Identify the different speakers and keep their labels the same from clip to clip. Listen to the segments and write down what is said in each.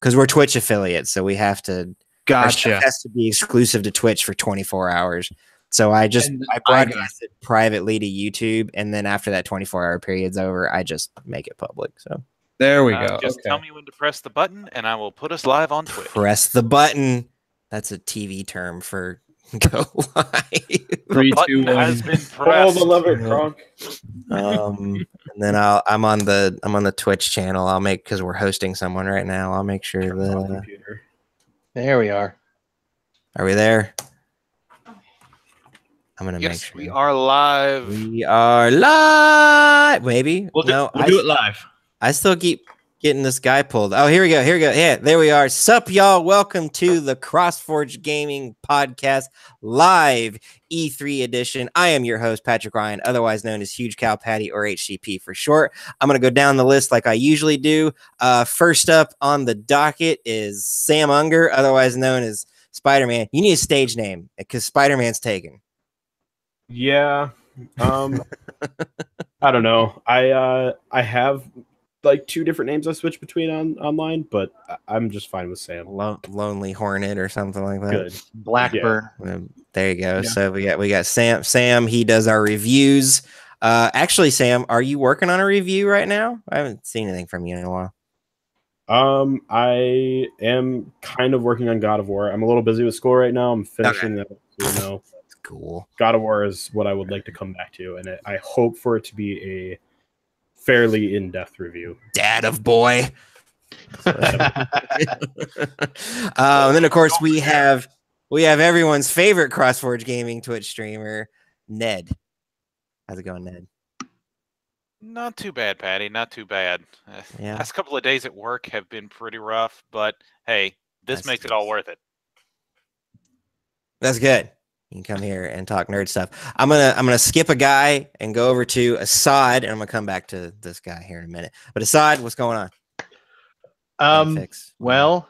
Speaker 1: because we're Twitch affiliates, so we have to. Our stuff has to be exclusive to Twitch for 24 hours. So I broadcast it privately to YouTube, and then after that 24-hour period's over, I just make it public. So
Speaker 2: there we go.
Speaker 3: Just tell me when to press the button, and I will put us live on Twitch.
Speaker 1: Press the button. That's a TV term for go live.
Speaker 2: 3, 2, 1.
Speaker 3: Has been pressed.
Speaker 4: The lever, Kronk.
Speaker 1: And then I'm on the Twitch channel. I'll make, because we're hosting someone right now. I'll make sure that
Speaker 5: there we are.
Speaker 1: Are we there? I'm gonna make sure.
Speaker 3: We are live.
Speaker 1: We are live. Maybe
Speaker 2: we'll do it live.
Speaker 1: I still keep getting this guy pulled. Oh, here we go. Yeah, there we are. Sup, y'all? Welcome to the CrossForge Gaming Podcast Live E3 edition. I am your host, Patrick Ryan, otherwise known as Huge Cow Patty or HCP for short. I'm going to go down the list like I usually do. First up on the docket is Sam Unger, otherwise known as Spider-Man. You need a stage name because Spider-Man's taken.
Speaker 4: Yeah. I don't know. I have like 2 different names I switch between online, but I'm just fine with Sam.
Speaker 1: Lonely Hornet or something like that.
Speaker 4: Good.
Speaker 5: Blackbird.
Speaker 1: Yeah. There you go. Yeah. So we got Sam. Sam, he does our reviews. Actually, Sam, are you working on a review right now? I haven't seen anything from you in a while.
Speaker 4: I am kind of working on God of War. I'm a little busy with school right now. I'm finishing that.
Speaker 1: Cool.
Speaker 4: God of War is what I would like to come back to, and I hope for it to be a fairly in-depth review.
Speaker 1: Dad of boy. And then of course we have everyone's favorite CrossForge Gaming Twitch streamer, Ned. How's it going, Ned?
Speaker 3: Not too bad, Patty. Not too bad.
Speaker 1: Yeah.
Speaker 3: Last couple of days at work have been pretty rough, but hey, this makes it all worth it.
Speaker 1: That's good. You can come here and talk nerd stuff. I'm gonna skip a guy and go over to Assad, and I'm gonna come back to this guy here in a minute. But Assad, what's going on?
Speaker 5: Well,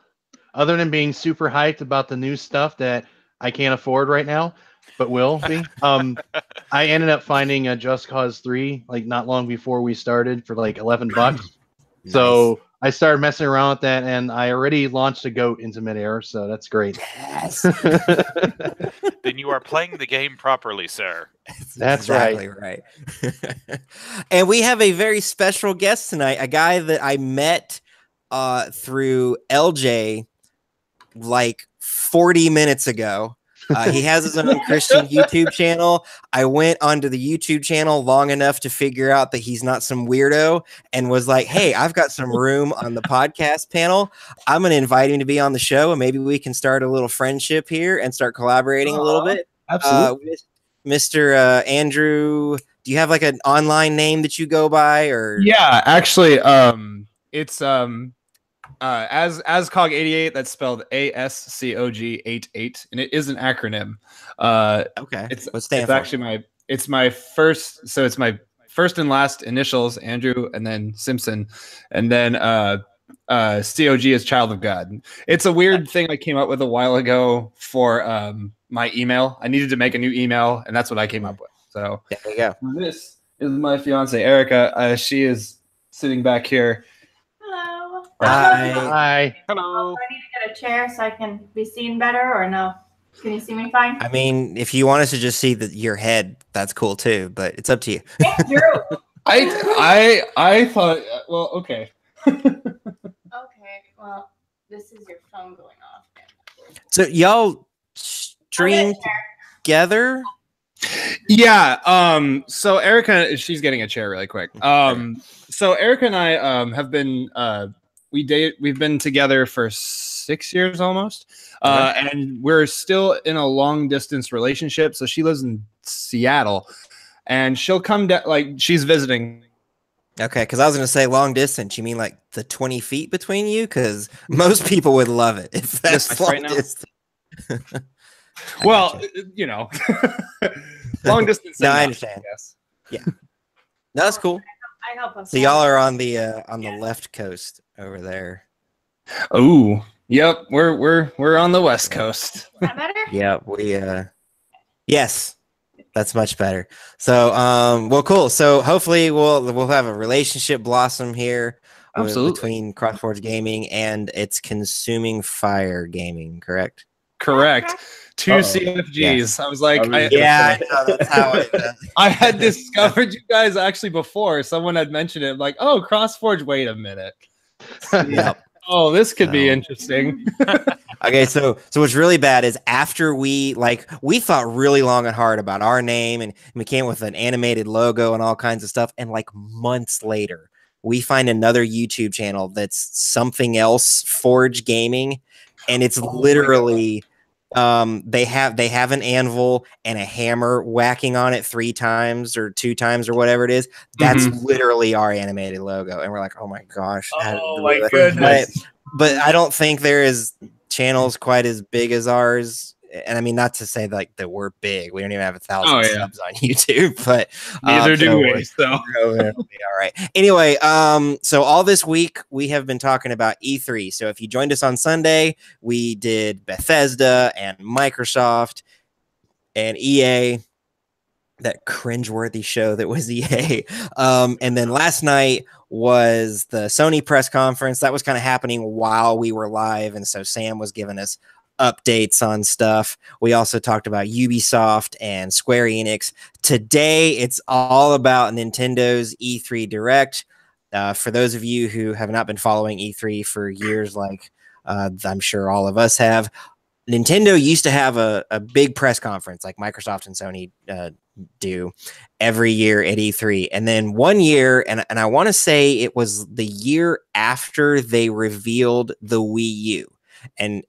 Speaker 5: other than being super hyped about the new stuff that I can't afford right now, but will be, I ended up finding a Just Cause 3 like not long before we started for like $11. Nice. So I started messing around with that, and I already launched a goat into midair, so that's great.
Speaker 1: Yes.
Speaker 3: Then you are playing the game properly, sir.
Speaker 5: That's
Speaker 1: exactly right. And we have a very special guest tonight, a guy that I met through LJ like 40 minutes ago. He has his own Christian YouTube channel. I went onto the YouTube channel long enough to figure out that he's not some weirdo and was like, hey, I've got some room on the podcast panel. I'm going to invite him to be on the show, and maybe we can start a little friendship here and start collaborating a little bit.
Speaker 2: Absolutely.
Speaker 1: Mr. Andrew, do you have like an online name that you go by? Or
Speaker 2: yeah, actually, it's ASCOG88, that's spelled ASCOG88, and it is an acronym.
Speaker 1: Okay.
Speaker 2: It's my first and last initials, Andrew, and then Simpson, and then COG is Child of God. It's a weird thing I came up with a while ago for my email. I needed to make a new email, and that's what I came up with. So
Speaker 1: there you go.
Speaker 2: This is my fiance, Erica. She is sitting back here.
Speaker 5: Hi.
Speaker 3: Hello.
Speaker 6: Do I need to get a chair so I can be seen better, or no? Can you see me fine?
Speaker 1: I mean, if you want us to just see your head, that's cool too, but it's up to you.
Speaker 6: Andrew.
Speaker 2: I thought, well, okay.
Speaker 6: Okay, well, this is your phone going off.
Speaker 1: So y'all stream together?
Speaker 2: Yeah. So Erica, she's getting a chair really quick. So Erica and I have been we've been together for 6 years almost, and we're still in a long distance relationship. So she lives in Seattle, and she'll come down, like she's visiting.
Speaker 1: Okay, because I was going to say long distance. You mean like the 20 feet between you? Because most people would love it if that's long
Speaker 2: right
Speaker 1: distance.
Speaker 2: Well, you know, long distance.
Speaker 1: No, I understand.
Speaker 2: Yes.
Speaker 1: Yeah, no, that's cool.
Speaker 6: I help us.
Speaker 1: So y'all are on the left coast over there.
Speaker 2: Oh, yep. We're on the West Coast.
Speaker 6: Is that better?
Speaker 1: Yeah, we yes, that's much better. So well, cool. So hopefully we'll have a relationship blossom here
Speaker 2: Absolutely.
Speaker 1: between CrossForge Gaming and it's Consuming Fire Gaming, correct?
Speaker 2: Correct. Two
Speaker 4: Uh-oh.
Speaker 2: CFGs.
Speaker 1: Yes.
Speaker 2: I was like,
Speaker 1: Yeah, I know, that's how
Speaker 2: I had discovered you guys actually before. Someone had mentioned it. I'm like, oh, CrossForge. Wait a minute.
Speaker 1: Yep.
Speaker 2: Oh, this could be
Speaker 1: So-
Speaker 2: interesting.
Speaker 1: Okay, so what's really bad is after we thought really long and hard about our name and we came with an animated logo and all kinds of stuff, and like months later, we find another YouTube channel that's something else, Forge Gaming, and it's literally they have an anvil and a hammer whacking on it 3 times or 2 times or whatever it is. That's literally our animated logo, and we're like, oh my gosh,
Speaker 2: Oh my goodness.
Speaker 1: but I don't think there is channels quite as big as ours, and I mean, not to say like that we're big, we don't even have 1,000 subs on YouTube, but
Speaker 2: Neither do
Speaker 1: so
Speaker 2: we. So
Speaker 1: it'll be all right. Anyway, so all this week we have been talking about E3. So if you joined us on Sunday, we did Bethesda and Microsoft and EA, that cringeworthy show that was EA. And then last night was the Sony press conference that was kind of happening while we were live. And so Sam was giving us updates on stuff. We also talked about Ubisoft and Square Enix. Today, it's all about Nintendo's E3 Direct. For those of you who have not been following E3 for years, like I'm sure all of us have, Nintendo used to have a big press conference like Microsoft and Sony do every year at E3. And then one year, and I want to say it was the year after they revealed the Wii U. And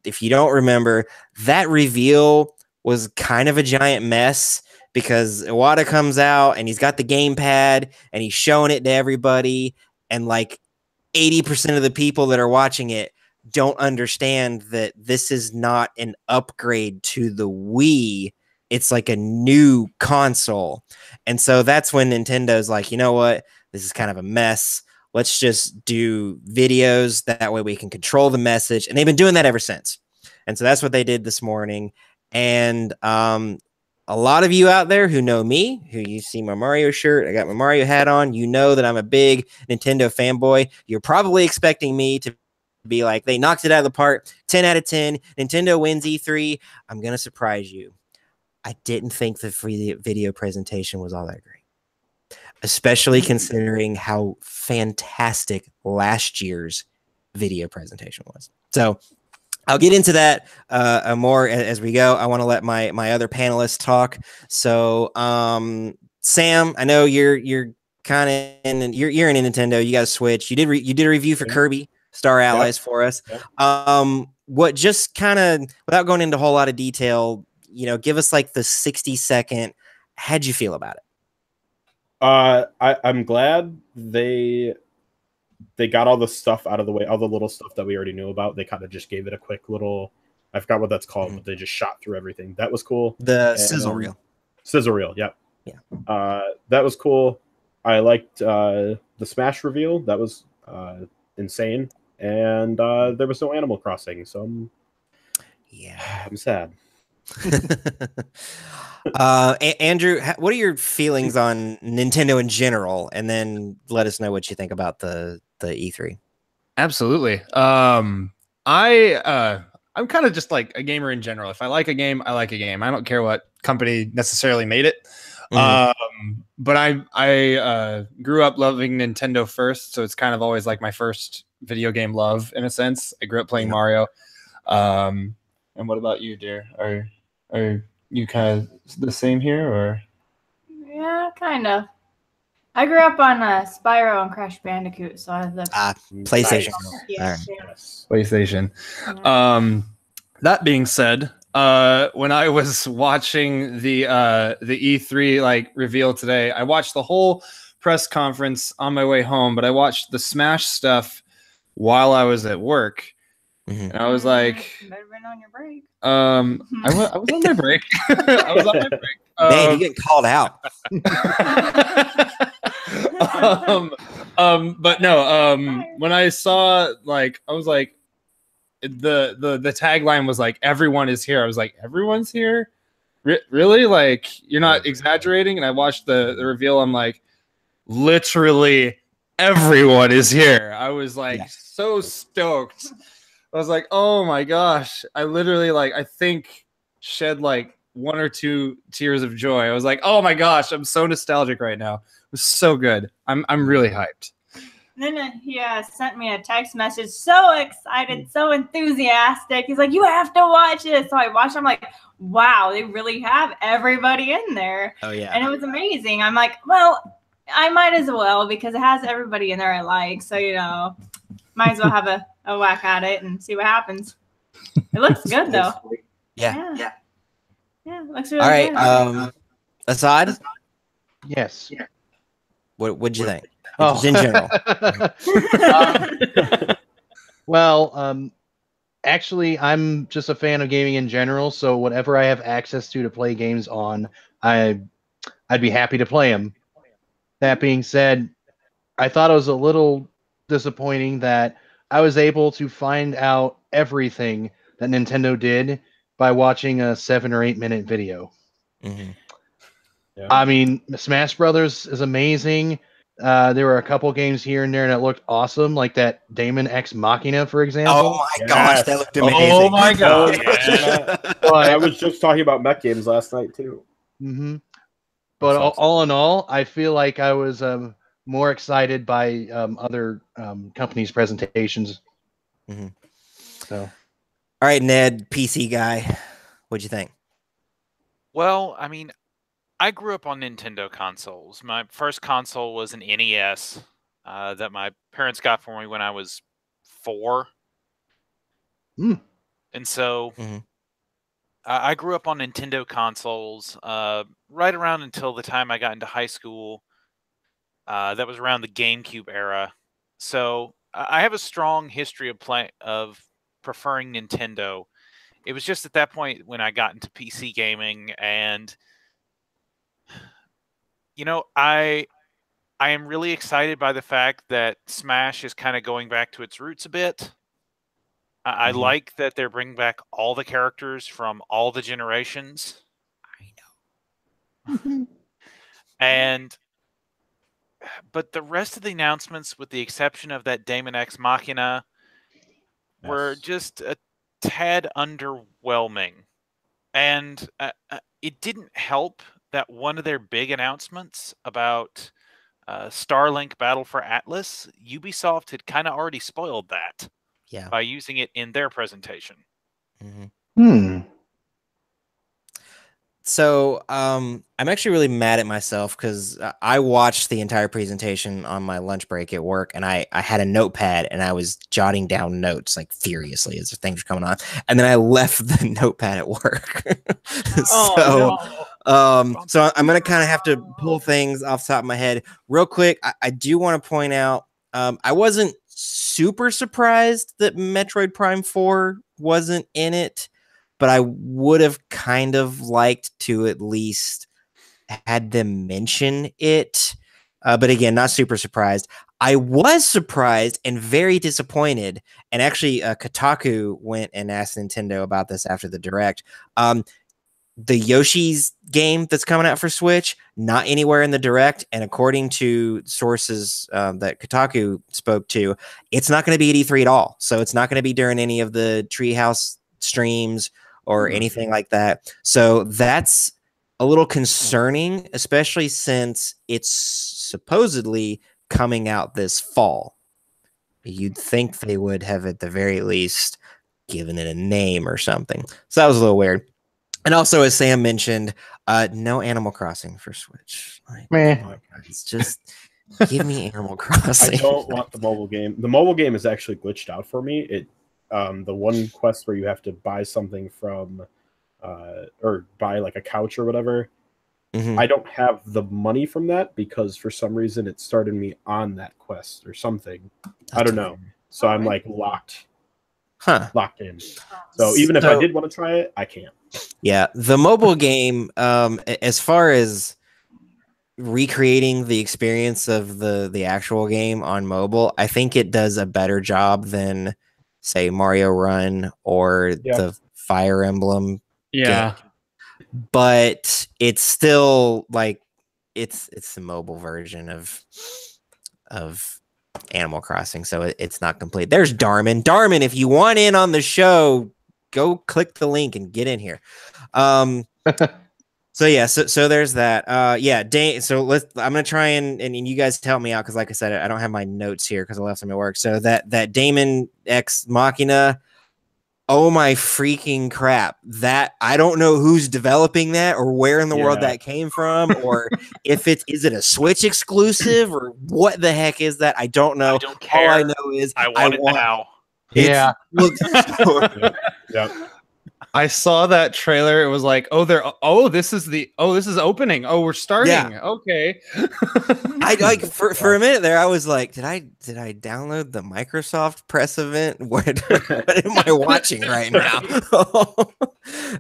Speaker 1: if you don't remember, that reveal was kind of a giant mess because Iwata comes out and he's got the gamepad and he's showing it to everybody. And like 80% of the people that are watching it don't understand that this is not an upgrade to the Wii. It's like a new console. And so that's when Nintendo's like, you know what? This is kind of a mess. Let's just do videos. That way we can control the message. And they've been doing that ever since. And so that's what they did this morning. And a lot of you out there who know me, who you see my Mario shirt, I got my Mario hat on, you know that I'm a big Nintendo fanboy. You're probably expecting me to be like, they knocked it out of the park, 10 out of 10. Nintendo wins E3. I'm going to surprise you. I didn't think the video presentation was all that great, especially considering how fantastic last year's video presentation was. So I'll get into that more as we go. I want to let my other panelists talk. So Sam, I know you're kind of you're in Nintendo. You got a Switch. You did a review for Kirby Star Allies for us. What just kind of, without going into a whole lot of detail, give us like the 60-second. How'd you feel about it?
Speaker 4: I'm glad they got all the stuff out of the way, all the little stuff that we already knew about. They kind of just gave it a quick little, I forgot what that's called, but they just shot through everything. That was cool.
Speaker 1: The sizzle reel.
Speaker 4: Sizzle reel, yep.
Speaker 1: Yeah.
Speaker 4: That was cool. I liked the Smash reveal. That was insane. And there was no Animal Crossing, so I'm sad.
Speaker 1: Andrew, what are your feelings on Nintendo in general? And then let us know what you think about the E3.
Speaker 2: Absolutely. I'm kind of just like a gamer in general. If I like a game, I like a game. I don't care what company necessarily made it. But I grew up loving Nintendo first, so it's kind of always like my first video game love in a sense. I grew up playing Mario. And what about you, dear? Are you kind of the same here, or?
Speaker 6: Yeah, kind of. I grew up on Spyro and Crash Bandicoot, so I have the
Speaker 1: PlayStation.
Speaker 6: Yes,
Speaker 2: PlayStation. That being said, when I was watching the E3 like reveal today, I watched the whole press conference on my way home, but I watched the Smash stuff while I was at work. And I was like,
Speaker 6: better been on your break.
Speaker 2: I was on my break. I was on my break.
Speaker 1: Man, you get called out.
Speaker 2: But no, when I saw, like, I was like, the tagline was like, everyone is here. I was like, everyone's here? Really? Like, you're not exaggerating? And I watched the reveal. I'm like, literally everyone is here. I was like so stoked. I was like, oh my gosh. I literally I think shed like 1 or 2 tears of joy. I was like, oh my gosh, I'm so nostalgic right now. It was so good. I'm really hyped.
Speaker 6: Then he sent me a text message, so excited, so enthusiastic. He's like, "You have to watch it." So I watched. I'm like, "Wow, they really have everybody in there."
Speaker 1: Oh yeah.
Speaker 6: And it was amazing. I'm like, "Well, I might as well because it has everybody in there I like. So might as well have a whack at it and see what happens." It looks good though.
Speaker 1: Yeah.
Speaker 6: It looks really
Speaker 1: All right.
Speaker 6: good.
Speaker 1: Assad,
Speaker 5: Yes.
Speaker 1: what'd you think?
Speaker 5: Oh.
Speaker 1: Just in general.
Speaker 5: Well, actually, I'm just a fan of gaming in general. So whatever I have access to play games on, I'd be happy to play them. That being said, I thought it was a little disappointing that I was able to find out everything that Nintendo did by watching a 7 or 8 minute video.
Speaker 1: Mm-hmm.
Speaker 4: Yeah.
Speaker 5: I mean, Smash Brothers is amazing. There were a couple games here and there that looked awesome, like that Damon X Machina, for example.
Speaker 1: Oh my gosh, that looked amazing.
Speaker 2: Oh my god.
Speaker 4: I was just talking about mech games last night too.
Speaker 5: Mm-hmm. But all in all, I feel like I was more excited by other companies' presentations.
Speaker 1: Mm-hmm.
Speaker 5: So,
Speaker 1: all right, Ned, PC guy, what'd you think?
Speaker 3: Well, I mean, I grew up on Nintendo consoles. My first console was an NES that my parents got for me when I was 4.
Speaker 5: Mm.
Speaker 3: And so
Speaker 1: Mhm.
Speaker 3: I grew up on Nintendo consoles right around until the time I got into high school. That was around the GameCube era. So I have a strong history of preferring Nintendo. It was just at that point when I got into PC gaming, and I am really excited by the fact that Smash is kind of going back to its roots a bit. I
Speaker 1: Mhm.
Speaker 3: like that they're bringing back all the characters from all the generations. But the rest of the announcements, with the exception of that Damon X Machina, were just a tad underwhelming. And it didn't help that one of their big announcements about Starlink Battle for Atlas, Ubisoft had kind of already spoiled that by using it in their presentation.
Speaker 1: Mm-hmm. So I'm actually really mad at myself because I watched the entire presentation on my lunch break at work, and I had a notepad and I was jotting down notes like furiously as things were coming on, and then I left the notepad at work. So I'm gonna kind of have to pull things off the top of my head real quick. I do want to point out I wasn't super surprised that Metroid Prime 4 wasn't in it, but I would have kind of liked to at least had them mention it. But again, not super surprised. I was surprised and very disappointed. And actually, Kotaku went and asked Nintendo about this after the Direct. The Yoshi's game that's coming out for Switch, not anywhere in the Direct. And according to sources that Kotaku spoke to, it's not going to be at E3 at all. So it's not going to be during any of the Treehouse streams or anything like that. So that's a little concerning, especially since it's supposedly coming out this fall. You'd think they would have at the very least given it a name or something. So that was a little weird. And also, as Sam mentioned, no Animal Crossing for Switch. Like, oh my God, it's just give me Animal Crossing.
Speaker 4: I don't want the mobile game. The mobile game is actually glitched out for me. It the one quest where you have to buy something from or buy like a couch or whatever.
Speaker 1: Mm-hmm.
Speaker 4: I don't have the money from that because for some reason it started me on that quest or something. I don't know. So I'm like locked in. So even if I did want to try it, I can't.
Speaker 1: Yeah, the mobile game, as far as recreating the experience of the actual game on mobile, I think it does a better job than, say, Mario Run or the Fire Emblem game. But it's still like it's the mobile version of Animal Crossing, so it's not complete. There's Darman. Darman, if you want in on the show, go click the link and get in here. So yeah, so there's that. So I'm gonna try and you guys help me out because, like I said, I don't have my notes here because I left them at work. So that Daemon X Machina, oh my freaking crap! That I don't know who's developing that or where in the world that came from, or if is it a Switch exclusive or what the heck is that? I don't know.
Speaker 3: I don't care.
Speaker 1: All I know is
Speaker 3: I want it now.
Speaker 5: Yeah.
Speaker 1: Looks
Speaker 4: Yeah.
Speaker 2: I saw that trailer. It was like, this is opening. Oh, we're starting.
Speaker 1: Yeah.
Speaker 2: Okay.
Speaker 1: I like for a minute there. I was like, did I download the Microsoft press event? What am I watching right now?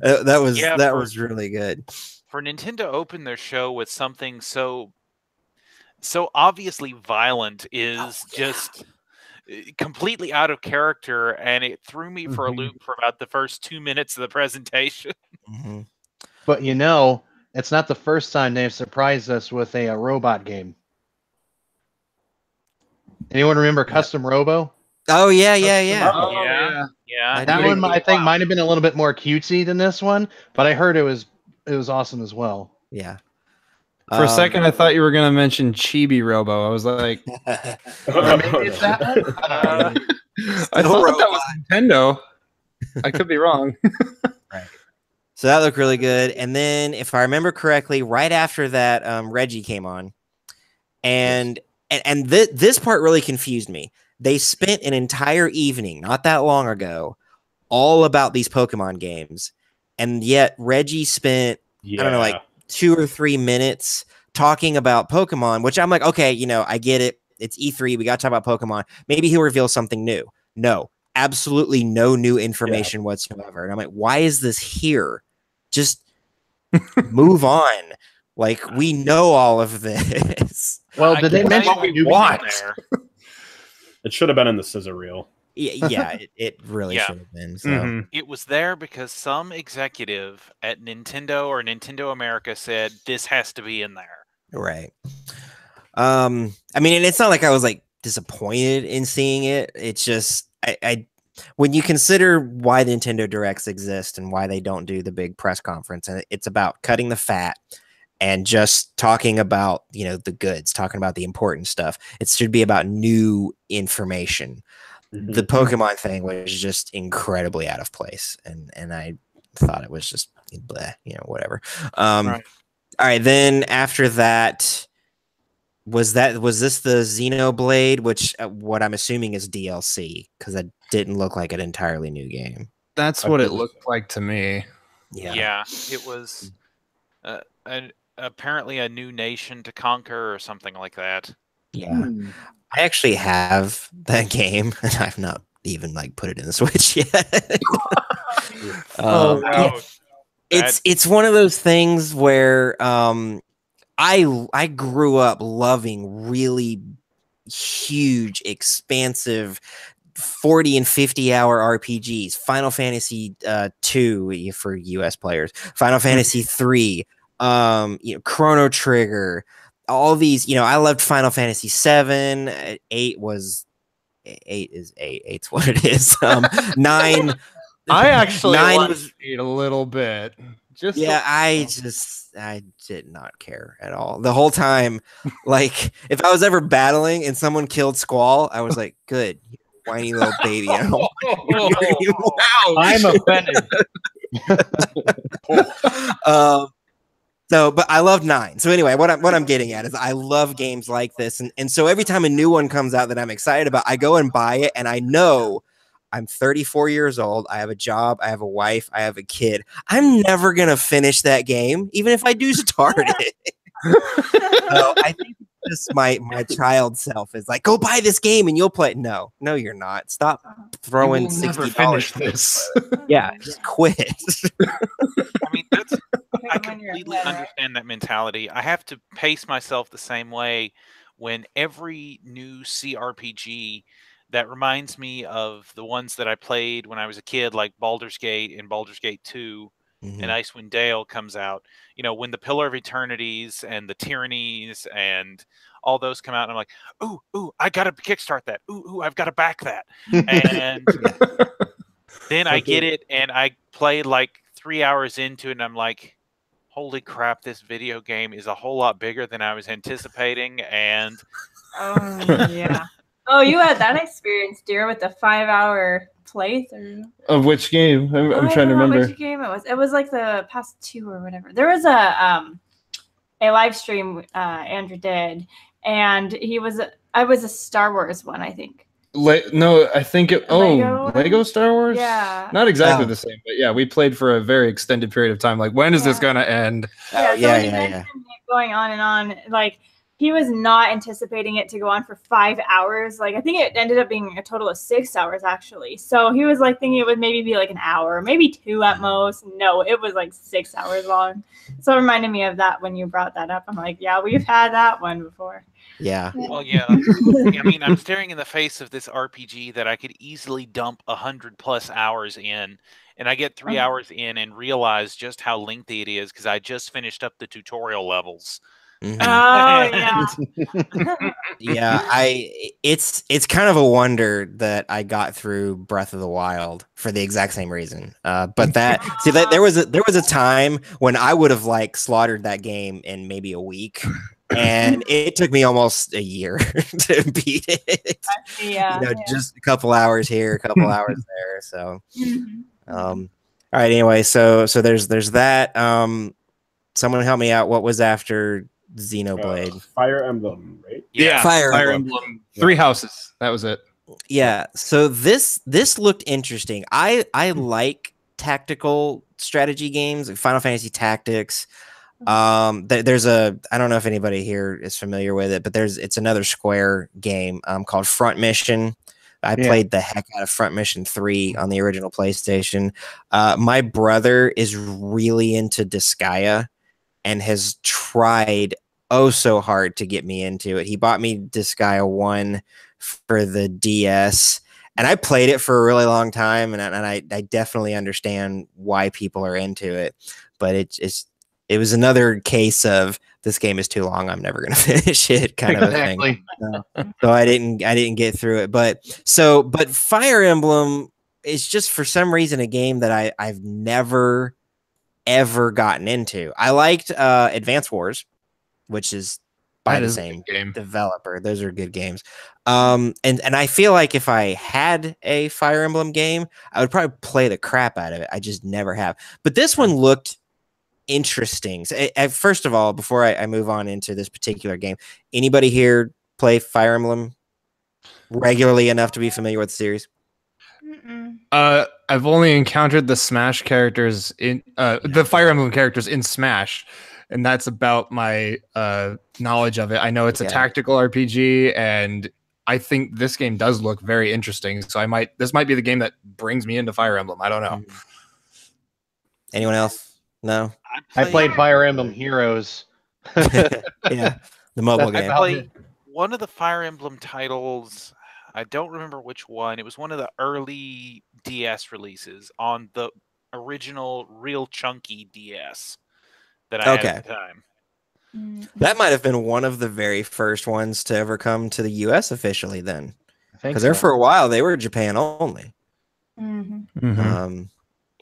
Speaker 1: that was really good.
Speaker 3: For Nintendo to open their show with something so obviously violent is just completely out of character, and it threw me for a loop for about the first 2 minutes of the presentation.
Speaker 5: But it's not the first time they've surprised us with a robot game. Anyone remember Custom Robo?
Speaker 1: Oh yeah.
Speaker 3: Yeah.
Speaker 5: That one I think might have been a little bit more cutesy than this one, but I heard it was awesome as well.
Speaker 1: Yeah.
Speaker 2: For a second, I thought you were going to mention Chibi Robo. I was like,
Speaker 5: Maybe it's that one?
Speaker 2: I thought that was Nintendo. I could be wrong.
Speaker 1: Right. So that looked really good. And then, if I remember correctly, right after that, Reggie came on, and this part really confused me. They spent an entire evening, not that long ago, all about these Pokemon games, and yet Reggie spent I don't know, like 2 or 3 minutes talking about Pokemon, which I'm like, okay, I get it. It's E3. We got to talk about Pokemon. Maybe he'll reveal something new. No, absolutely no new information whatsoever. And I'm like, why is this here? Just move on. Like, we know all of this.
Speaker 5: Well, did they mention
Speaker 2: what we want?
Speaker 4: It should have been in the scissor reel.
Speaker 1: Yeah, it really should have been. So.
Speaker 3: It was there because some executive at Nintendo or Nintendo America said this has to be in there.
Speaker 1: Right. I mean, and it's not like I was like disappointed in seeing it. It's just I when you consider why Nintendo Directs exist and why they don't do the big press conference, and it's about cutting the fat and just talking about the goods, talking about the important stuff. It should be about new information. The Pokemon thing was just incredibly out of place, and I thought it was just bleh, whatever.
Speaker 3: Right.
Speaker 1: All right, then after that, was this the Xenoblade, which what I'm assuming is DLC, because that didn't look like an entirely new game.
Speaker 2: That's what it looked like to me.
Speaker 3: Yeah, it was apparently a new nation to conquer or something like that.
Speaker 1: Yeah. I actually have that game, and I've not even put it in the Switch yet. It's one of those things where I grew up loving really huge, expansive 40 and 50-hour RPGs. Final Fantasy 2 for US players, Final Fantasy 3, Chrono Trigger. All these, I loved Final Fantasy 7. 8 is 8. 8's what it is. 9.
Speaker 2: I actually
Speaker 1: 9
Speaker 2: was 8 a little bit.
Speaker 1: I did not care at all the whole time. Like, if I was ever battling and someone killed Squall, I was like, good, you whiny little baby.
Speaker 5: I'm offended.
Speaker 1: But I love 9. So anyway, what I'm getting at is I love games like this, and so every time a new one comes out that I'm excited about, I go and buy it, and I know I'm 34 years old. I have a job. I have a wife. I have a kid. I'm never gonna finish that game, even if I do start it. So I think just my child self is like, go buy this game and you'll play it. No, you're not. Stop throwing $60.
Speaker 2: This.
Speaker 1: Yeah, just quit.
Speaker 3: I mean, I completely understand that mentality. I have to pace myself the same way when every new CRPG that reminds me of the ones that I played when I was a kid, like Baldur's Gate and Baldur's Gate 2 and Icewind Dale comes out. When the Pillar of Eternities and the Tyrannies and all those come out, and I'm like, ooh, I gotta kickstart that. Ooh, I've got to back that. And then I get it, and I play like 3 hours into it, and I'm like, holy crap, this video game is a whole lot bigger than I was anticipating. And
Speaker 6: yeah. Oh, you had that experience, dear, with the 5-hour playthrough.
Speaker 2: Of which game? I'm trying to remember
Speaker 6: which game it was. It was like the past 2 or whatever. There was a live stream Andrew did, and I was a Star Wars one, I think.
Speaker 2: No, I think it. Lego Star Wars.
Speaker 6: Yeah.
Speaker 2: Not exactly the same, but yeah, we played for a very extended period of time. Like, when is this gonna end?
Speaker 6: Yeah. Going on and on, like. He was not anticipating it to go on for 5 hours. Like, I think it ended up being a total of 6 hours, actually. So he was like thinking it would maybe be like an hour, maybe 2 at most. No, it was like 6 hours long. So it reminded me of that when you brought that up. I'm like, yeah, we've had that one before.
Speaker 1: Yeah.
Speaker 3: Well, yeah. I mean, I'm staring in the face of this RPG that I could easily dump 100+ hours in. And I get 3 hours in and realize just how lengthy it is because I just finished up the tutorial levels.
Speaker 6: Mm-hmm. Oh
Speaker 1: yeah. It's kind of a wonder that I got through Breath of the Wild for the exact same reason. But there was a time when I would have like slaughtered that game in maybe a week, and it took me almost a year to beat it. Just a couple hours here, a couple hours there. So, all right. Anyway, so there's that. Someone help me out. What was after Xenoblade?
Speaker 4: Fire Emblem, right?
Speaker 2: Yeah,
Speaker 1: Fire Emblem.
Speaker 2: 3 houses. That was it.
Speaker 1: Yeah. So this looked interesting. I like tactical strategy games, like Final Fantasy Tactics. There's I don't know if anybody here is familiar with it, but it's another Square game called Front Mission. I played the heck out of Front Mission 3 on the original PlayStation. My brother is really into Disgaea and has tried so hard to get me into it. He bought me Disgaea 1 for the DS, and I played it for a really long time, and I definitely understand why people are into it. But it was another case of this game is too long, I'm never going to finish it kind of a thing. So I didn't get through it. But Fire Emblem is just for some reason a game that I've never ever gotten into. I liked Advance Wars, which is by the same developer. Those are good games. And I feel like if I had a Fire Emblem game, I would probably play the crap out of it. I just never have. But this one looked interesting. So, first of all, before I move on into this particular game, anybody here play Fire Emblem regularly enough to be familiar with the series?
Speaker 2: I've only encountered the Smash characters in the Fire Emblem characters in Smash, and that's about my knowledge of it. I know it's a tactical RPG, and I think this game does look very interesting. So this might be the game that brings me into Fire Emblem. I don't know.
Speaker 1: Anyone else? No.
Speaker 5: I played Fire Emblem Heroes.
Speaker 1: Yeah, the mobile game.
Speaker 3: I played one of the Fire Emblem titles. I don't remember which one. It was one of the early DS releases on the original real chunky DS that I had at the time.
Speaker 1: That might have been one of the very first ones to ever come to the US officially then. Because there for a while they were Japan only.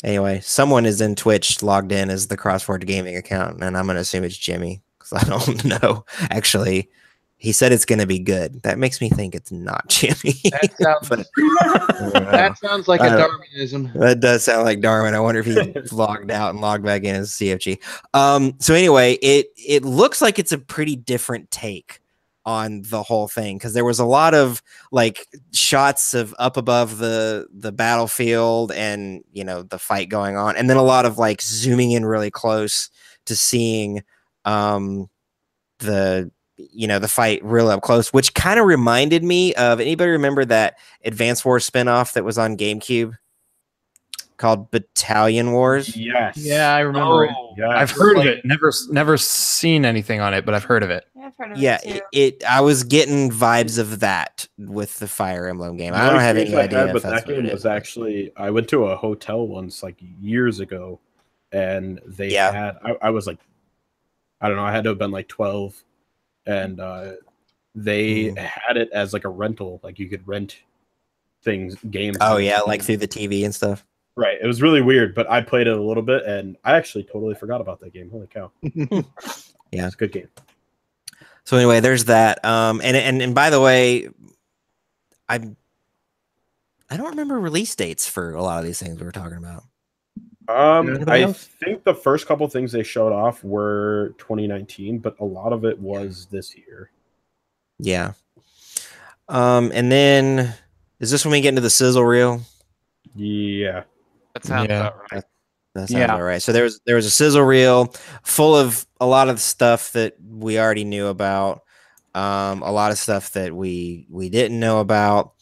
Speaker 1: Anyway, someone is in Twitch logged in as the CrossFord Gaming account, and I'm going to assume it's Jimmy because I don't know. Actually, he said it's going to be good. That makes me think it's not Jimmy.
Speaker 5: That sounds like a Darwinism.
Speaker 1: That does sound like Darwin. I wonder if he logged out and logged back in as CFG. So anyway, it looks like it's a pretty different take on the whole thing because there was a lot of like shots of up above the battlefield and the fight going on, and then a lot of like zooming in really close to seeing the fight real up close, which kind of reminded me of, anybody remember that Advance Wars spinoff that was on GameCube called Battalion Wars?
Speaker 4: Yes.
Speaker 5: Yeah, I remember it.
Speaker 4: Yeah,
Speaker 2: I've heard of it. Never seen anything on it, but I've heard of it.
Speaker 6: Yeah, I've heard of
Speaker 1: it too. I was getting vibes of that with the Fire Emblem game. I don't have any idea.
Speaker 4: But that game was actually, I went to a hotel once like years ago, and they had, I was like, I don't know, I had to have been like 12, and they had it as like a rental, like you could rent games.
Speaker 1: Oh yeah, like through the TV and stuff.
Speaker 4: Right. It was really weird, but I played it a little bit, and I actually totally forgot about that game. Holy cow!
Speaker 1: Yeah,
Speaker 4: it's a good game.
Speaker 1: So anyway, there's that. And by the way, I don't remember release dates for a lot of these things we were talking about.
Speaker 4: I think the first couple things they showed off were 2019, but a lot of it was this year.
Speaker 1: Yeah. And then is this when we get into the sizzle reel?
Speaker 4: Yeah.
Speaker 3: That sounds about right.
Speaker 1: That sounds about right. So there was a sizzle reel full of a lot of stuff that we already knew about, a lot of stuff that we didn't know about.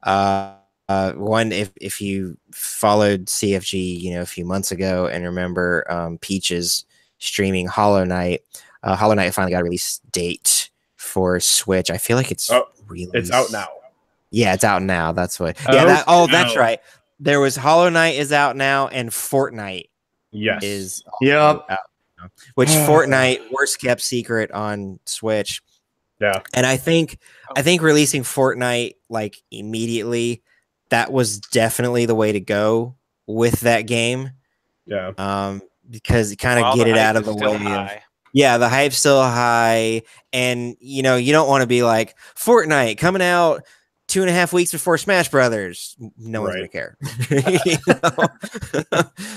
Speaker 1: One, if you followed CFG, a few months ago and remember Peaches streaming Hollow Knight. Hollow Knight finally got a release date for Switch. I feel like it's
Speaker 4: it's out now.
Speaker 1: Yeah, it's out now. That's what. Yeah. That's right. There was Hollow Knight is out now, and Fortnite is out now, which Fortnite worst kept secret on Switch.
Speaker 4: Yeah,
Speaker 1: and I think releasing Fortnite like immediately, that was definitely the way to go with that game.
Speaker 4: Yeah,
Speaker 1: because you kind of get it out of the way. Yeah, the hype's still high, and you don't want to be like Fortnite coming out 2.5 weeks before Smash Brothers. No one's gonna care.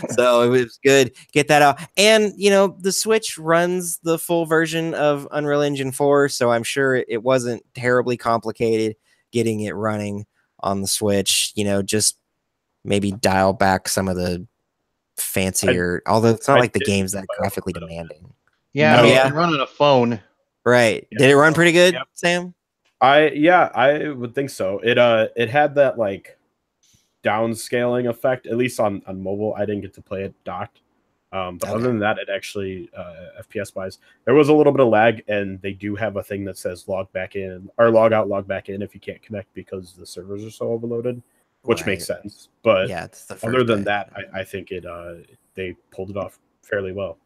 Speaker 1: So it was good. Get that out. And the Switch runs the full version of Unreal Engine 4, so I'm sure it wasn't terribly complicated getting it running on the Switch. Just maybe dial back some of the fancier, although it's not like the game's that graphically demanding.
Speaker 5: Yeah, you can run on a phone.
Speaker 1: Right.
Speaker 4: Yeah.
Speaker 1: Did it run pretty good, Sam?
Speaker 4: I would think so. It had that like downscaling effect, at least on mobile. I didn't get to play it docked. But other than that, it actually FPS wise, there was a little bit of lag, and they do have a thing that says log back in or log out, log back in if you can't connect because the servers are so overloaded, which makes sense. But other than that, I think they pulled it off fairly well.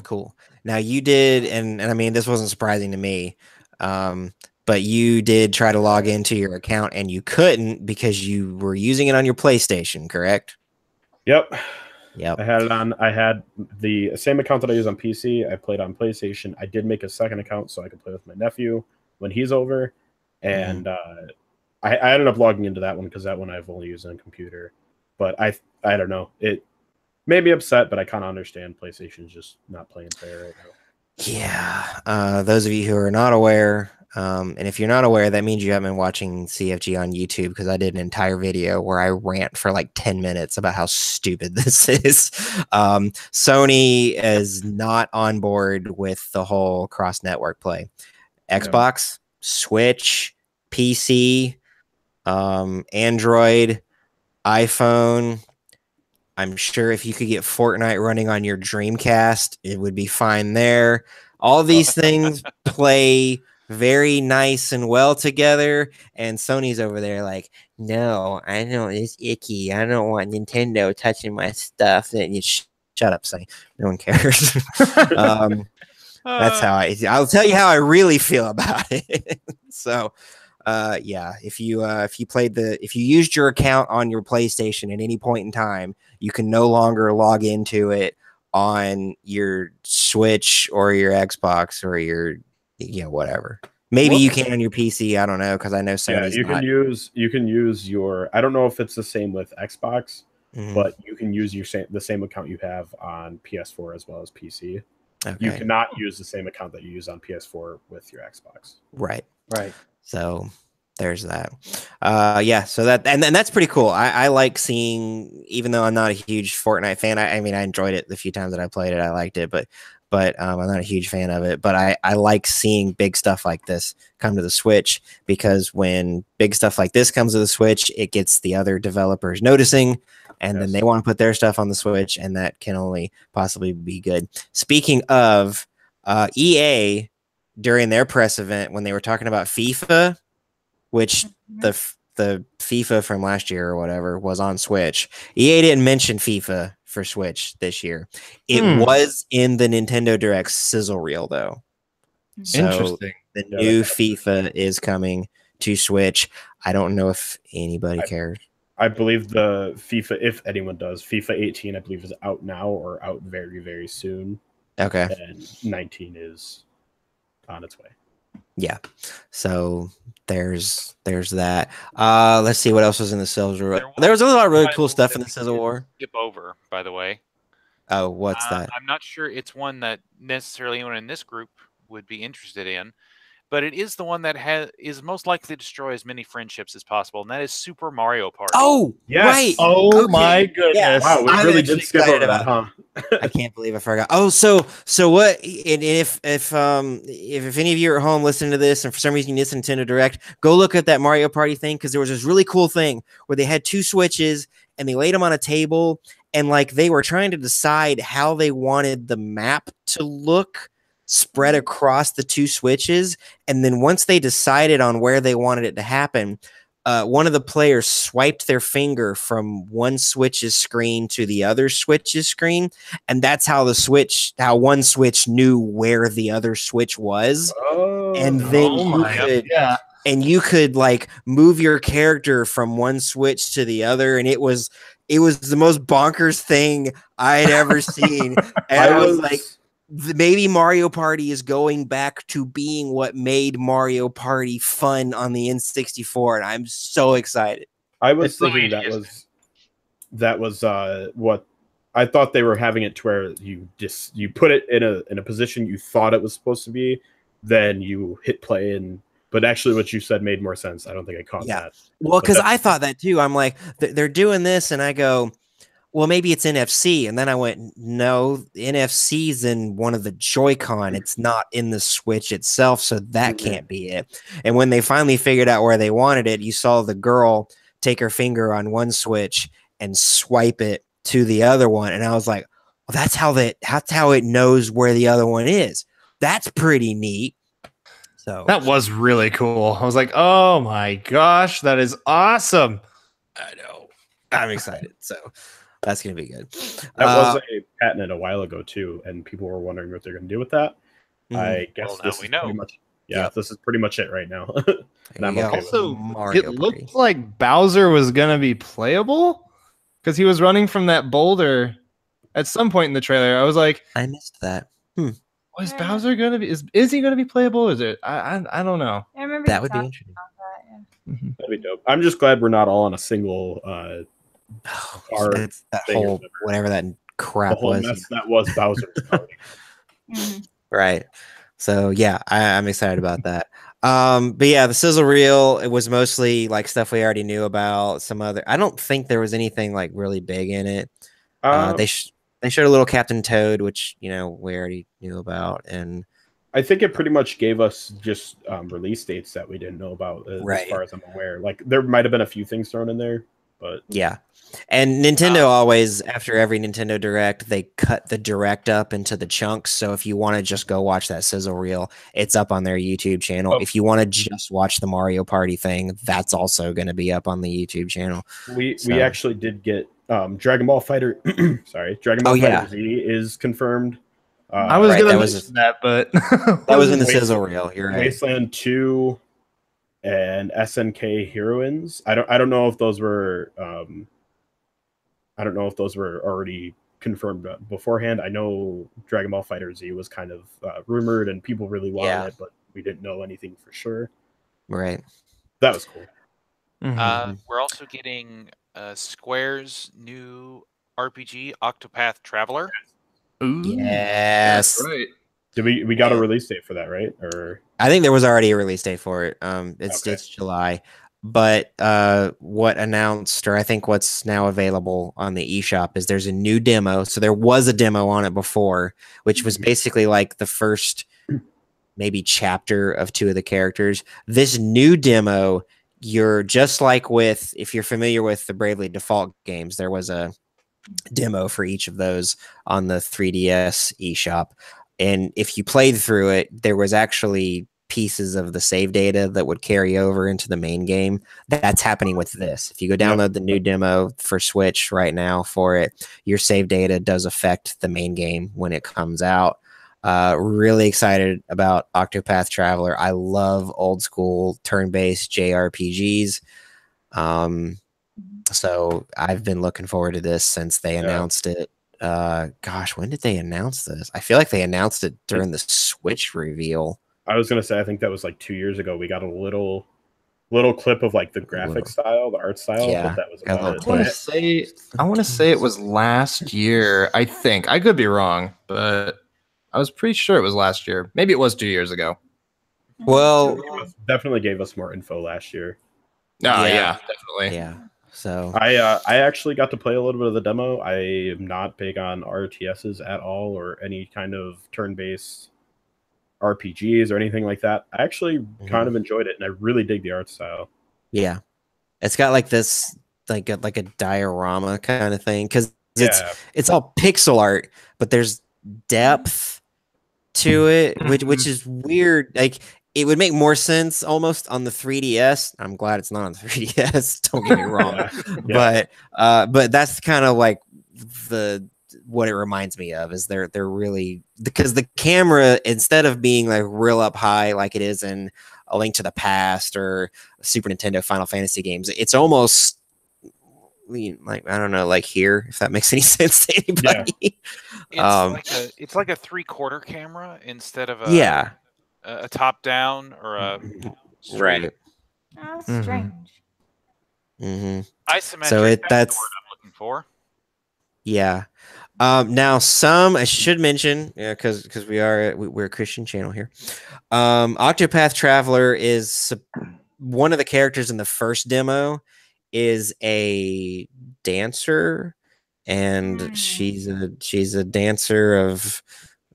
Speaker 1: Cool. Now you did, and I mean this wasn't surprising to me. But you did try to log into your account and you couldn't because you were using it on your PlayStation, correct?
Speaker 4: Yep.
Speaker 1: Yep.
Speaker 4: I had it on. I had the same account that I use on PC. I played on PlayStation. I did make a second account so I could play with my nephew when he's over, and I ended up logging into that one because that one I've only used on a computer. But I don't know. It made me upset, but I kind of understand PlayStation's just not playing fair right now.
Speaker 1: Yeah. Those of you who are not aware. And if you're not aware, that means you haven't been watching CFG on YouTube, because I did an entire video where I rant for like 10 minutes about how stupid this is. Sony is not on board with the whole cross-network play. Xbox, Switch, PC, Android, iPhone. I'm sure if you could get Fortnite running on your Dreamcast, it would be fine there. All these things play very nice and well together, and Sony's over there like, no, I know it's icky. I don't want Nintendo touching my stuff. Then you shut up, Sony. No one cares. That's how I'll tell you how I really feel about it. So, if you used your account on your PlayStation at any point in time, you can no longer log into it on your Switch or your Xbox or your whatever. Maybe you can on your PC. I don't know, because I know Sony's
Speaker 4: you can use your. I don't know if it's the same with Xbox, but you can use the same account you have on PS4 as well as PC. Okay. You cannot use the same account that you use on PS4 with your Xbox.
Speaker 1: Right. So there's that. So that and that's pretty cool. I like seeing, even though I'm not a huge Fortnite fan. I mean, I enjoyed it the few times that I played it. I liked it, but I'm not a huge fan of it. But I like seeing big stuff like this come to the Switch, because when big stuff like this comes to the Switch, it gets the other developers noticing, and then they want to put their stuff on the Switch, and that can only possibly be good. Speaking of EA, during their press event, when they were talking about FIFA, which the FIFA from last year or whatever was on Switch, EA didn't mention FIFA for Switch this year. It was in the Nintendo Direct sizzle reel, though. So
Speaker 2: interesting.
Speaker 1: the new FIFA is coming to Switch. I don't know if anybody cares.
Speaker 4: I believe the FIFA, if anyone does, FIFA 18, I believe, is out now or out very, very soon.
Speaker 1: Okay.
Speaker 4: And 19 is on its way.
Speaker 1: Yeah. So there's that. Let's see what else was in the Civil War. There was a lot of really cool stuff in the Civil War.
Speaker 3: Skip over, by the way.
Speaker 1: Oh, what's that?
Speaker 3: I'm not sure it's one that necessarily anyone in this group would be interested in, but it is the one that is most likely to destroy as many friendships as possible, and that is Super Mario Party.
Speaker 1: Oh,
Speaker 4: yes.
Speaker 1: Right.
Speaker 5: Oh my goodness!
Speaker 1: Yeah.
Speaker 4: Wow, we
Speaker 1: I'm
Speaker 4: really
Speaker 1: actually
Speaker 4: did skip over
Speaker 1: excited
Speaker 4: that, huh?
Speaker 1: I can't believe I forgot. Oh, so what? And if any of you are at home listening to this, and for some reason you missed Nintendo Direct, go look at that Mario Party thing, because there was this really cool thing where they had 2 Switches and they laid them on a table, and like they were trying to decide how they wanted the map to look spread across the 2 Switches, and then once they decided on where they wanted it to happen, one of the players swiped their finger from one Switch's screen to the other Switch's screen, and that's how one Switch knew where the other Switch was. And then you could like move your character from one Switch to the other, and it was the most bonkers thing I had ever seen. And I was like, maybe Mario Party is going back to being what made Mario Party fun on the N64, and I'm so excited.
Speaker 4: I was thinking that was what I thought they were having it to where you put it in a position you thought it was supposed to be, then you hit play, but actually what you said made more sense. I don't think I caught that.
Speaker 1: Well, because I thought that too. I'm like, they're doing this, and I go, well, maybe it's NFC. And then I went, no, NFC's in one of the Joy-Con. It's not in the Switch itself, so that can't be it. And when they finally figured out where they wanted it, you saw the girl take her finger on one Switch and swipe it to the other one. And I was like, well, that's how it knows where the other one is. That's pretty neat. So
Speaker 2: that was really cool. I was like, oh my gosh, that is awesome.
Speaker 1: I know. I'm excited. So that's going to be good.
Speaker 4: That was a patent a while ago, too, and people were wondering what they're going to do with that. I guess this is pretty much this is pretty much it right now. And I'm okay
Speaker 2: also, it looked like Bowser was going to be playable because he was running from that boulder at some point in the trailer. I was like,
Speaker 1: I missed that.
Speaker 2: Was Bowser going to be? Is he going to be playable? Is it? I don't know.
Speaker 6: I remember
Speaker 1: that would be interesting.
Speaker 4: That'd be dope. I'm just glad we're not all on a single
Speaker 1: whole whatever that crap was.
Speaker 4: That was Bowser's party.
Speaker 1: Right. So yeah, I'm excited about that. But yeah, the sizzle reel, it was mostly like stuff we already knew about. Some other, I don't think there was anything like really big in it. They showed a little Captain Toad, which we already knew about, and
Speaker 4: I think it pretty much gave us just release dates that we didn't know about, as far as I'm aware. Like there might have been a few things thrown in there, but
Speaker 1: yeah. And Nintendo always, after every Nintendo Direct, they cut the Direct up into the chunks. So if you want to just go watch that sizzle reel, it's up on their YouTube channel. If you want to just watch the Mario Party thing, that's also going to be up on the YouTube channel.
Speaker 4: We actually did get Dragon Ball Fighter. Dragon Ball Fighter Z is confirmed.
Speaker 2: I was going to mention that, but
Speaker 1: that was in the sizzle reel. You're right.
Speaker 4: Wasteland 2 and SNK Heroines. I don't know if those were already confirmed beforehand. I know Dragon Ball Fighter Z was kind of rumored and people really wanted it, but we didn't know anything for sure.
Speaker 1: Right.
Speaker 4: That was cool.
Speaker 3: We're also getting Square's new RPG, Octopath Traveler.
Speaker 2: Ooh,
Speaker 1: yes.
Speaker 2: That's right.
Speaker 4: Did we got a release date for that, right? Or
Speaker 1: I think there was already a release date for it. It's July. But what announced, or I think what's now available on the eShop, is there's a new demo. So there was a demo on it before, which was basically like the first maybe chapter of 2 of the characters. This new demo, you're just like if you're familiar with the Bravely Default games, there was a demo for each of those on the 3DS eShop. And if you played through it, there was actually pieces of the save data that would carry over into the main game. That's happening with this. If you go download the new demo for Switch right now for it, your save data does affect the main game when it comes out. Really excited about Octopath Traveler. I love old school turn-based JRPGs. So I've been looking forward to this since they announced it. Gosh, when did they announce this? I feel like they announced it during the Switch reveal.
Speaker 4: I was gonna say, I think that was like 2 years ago. We got a little clip of like the graphic style, the art style.
Speaker 1: Yeah,
Speaker 4: but that was
Speaker 1: got a
Speaker 4: about
Speaker 1: little
Speaker 4: it.
Speaker 7: I want to say it was last year. I think I could be wrong, but I was pretty sure it was last year. Maybe it was 2 years ago.
Speaker 1: Well,
Speaker 4: Definitely gave us more info last year.
Speaker 7: Oh, yeah, definitely.
Speaker 1: Yeah. So
Speaker 4: I actually got to play a little bit of the demo. I am not big on RTSs at all, or any kind of turn-based RPGs or anything like that. I actually kind of enjoyed it, and I really dig the art style.
Speaker 1: Yeah, it's got like this like a diorama kind of thing, because it's all pixel art, but there's depth to it, which is weird. Like, it would make more sense almost on the 3DS. I'm glad it's not on the 3DS. Don't get me wrong, but that's kind of like what it reminds me of. Is they're really, because the camera, instead of being like real up high like it is in A Link to the Past or Super Nintendo Final Fantasy games, it's almost like, I don't know, like here, if that makes any sense to anybody.
Speaker 3: It's like a 3/4 camera instead of a top down or a straight.
Speaker 6: Strange.
Speaker 3: Isometric.
Speaker 1: So that's
Speaker 3: the word I'm looking for.
Speaker 1: Yeah. Now I should mention, because we're a Christian channel here. Octopath Traveler is one of the characters in the first demo is a dancer, and she's a dancer of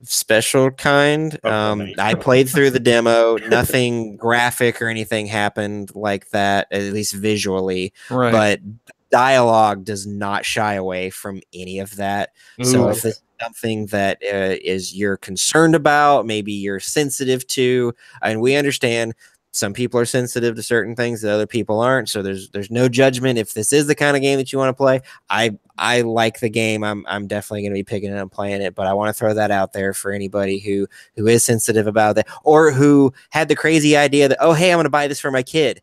Speaker 1: special kind. I played through the demo. Nothing graphic or anything happened like that, at least visually.
Speaker 7: Right.
Speaker 1: But dialogue does not shy away from any of that. So if it's something that is you're concerned about, maybe you're sensitive to, and we understand some people are sensitive to certain things that other people aren't. So there's no judgment. If this is the kind of game that you want to play, I like the game. I'm definitely going to be picking it up and playing it, but I want to throw that out there for anybody who is sensitive about that, or who had the crazy idea that, oh, hey, I'm going to buy this for my kid.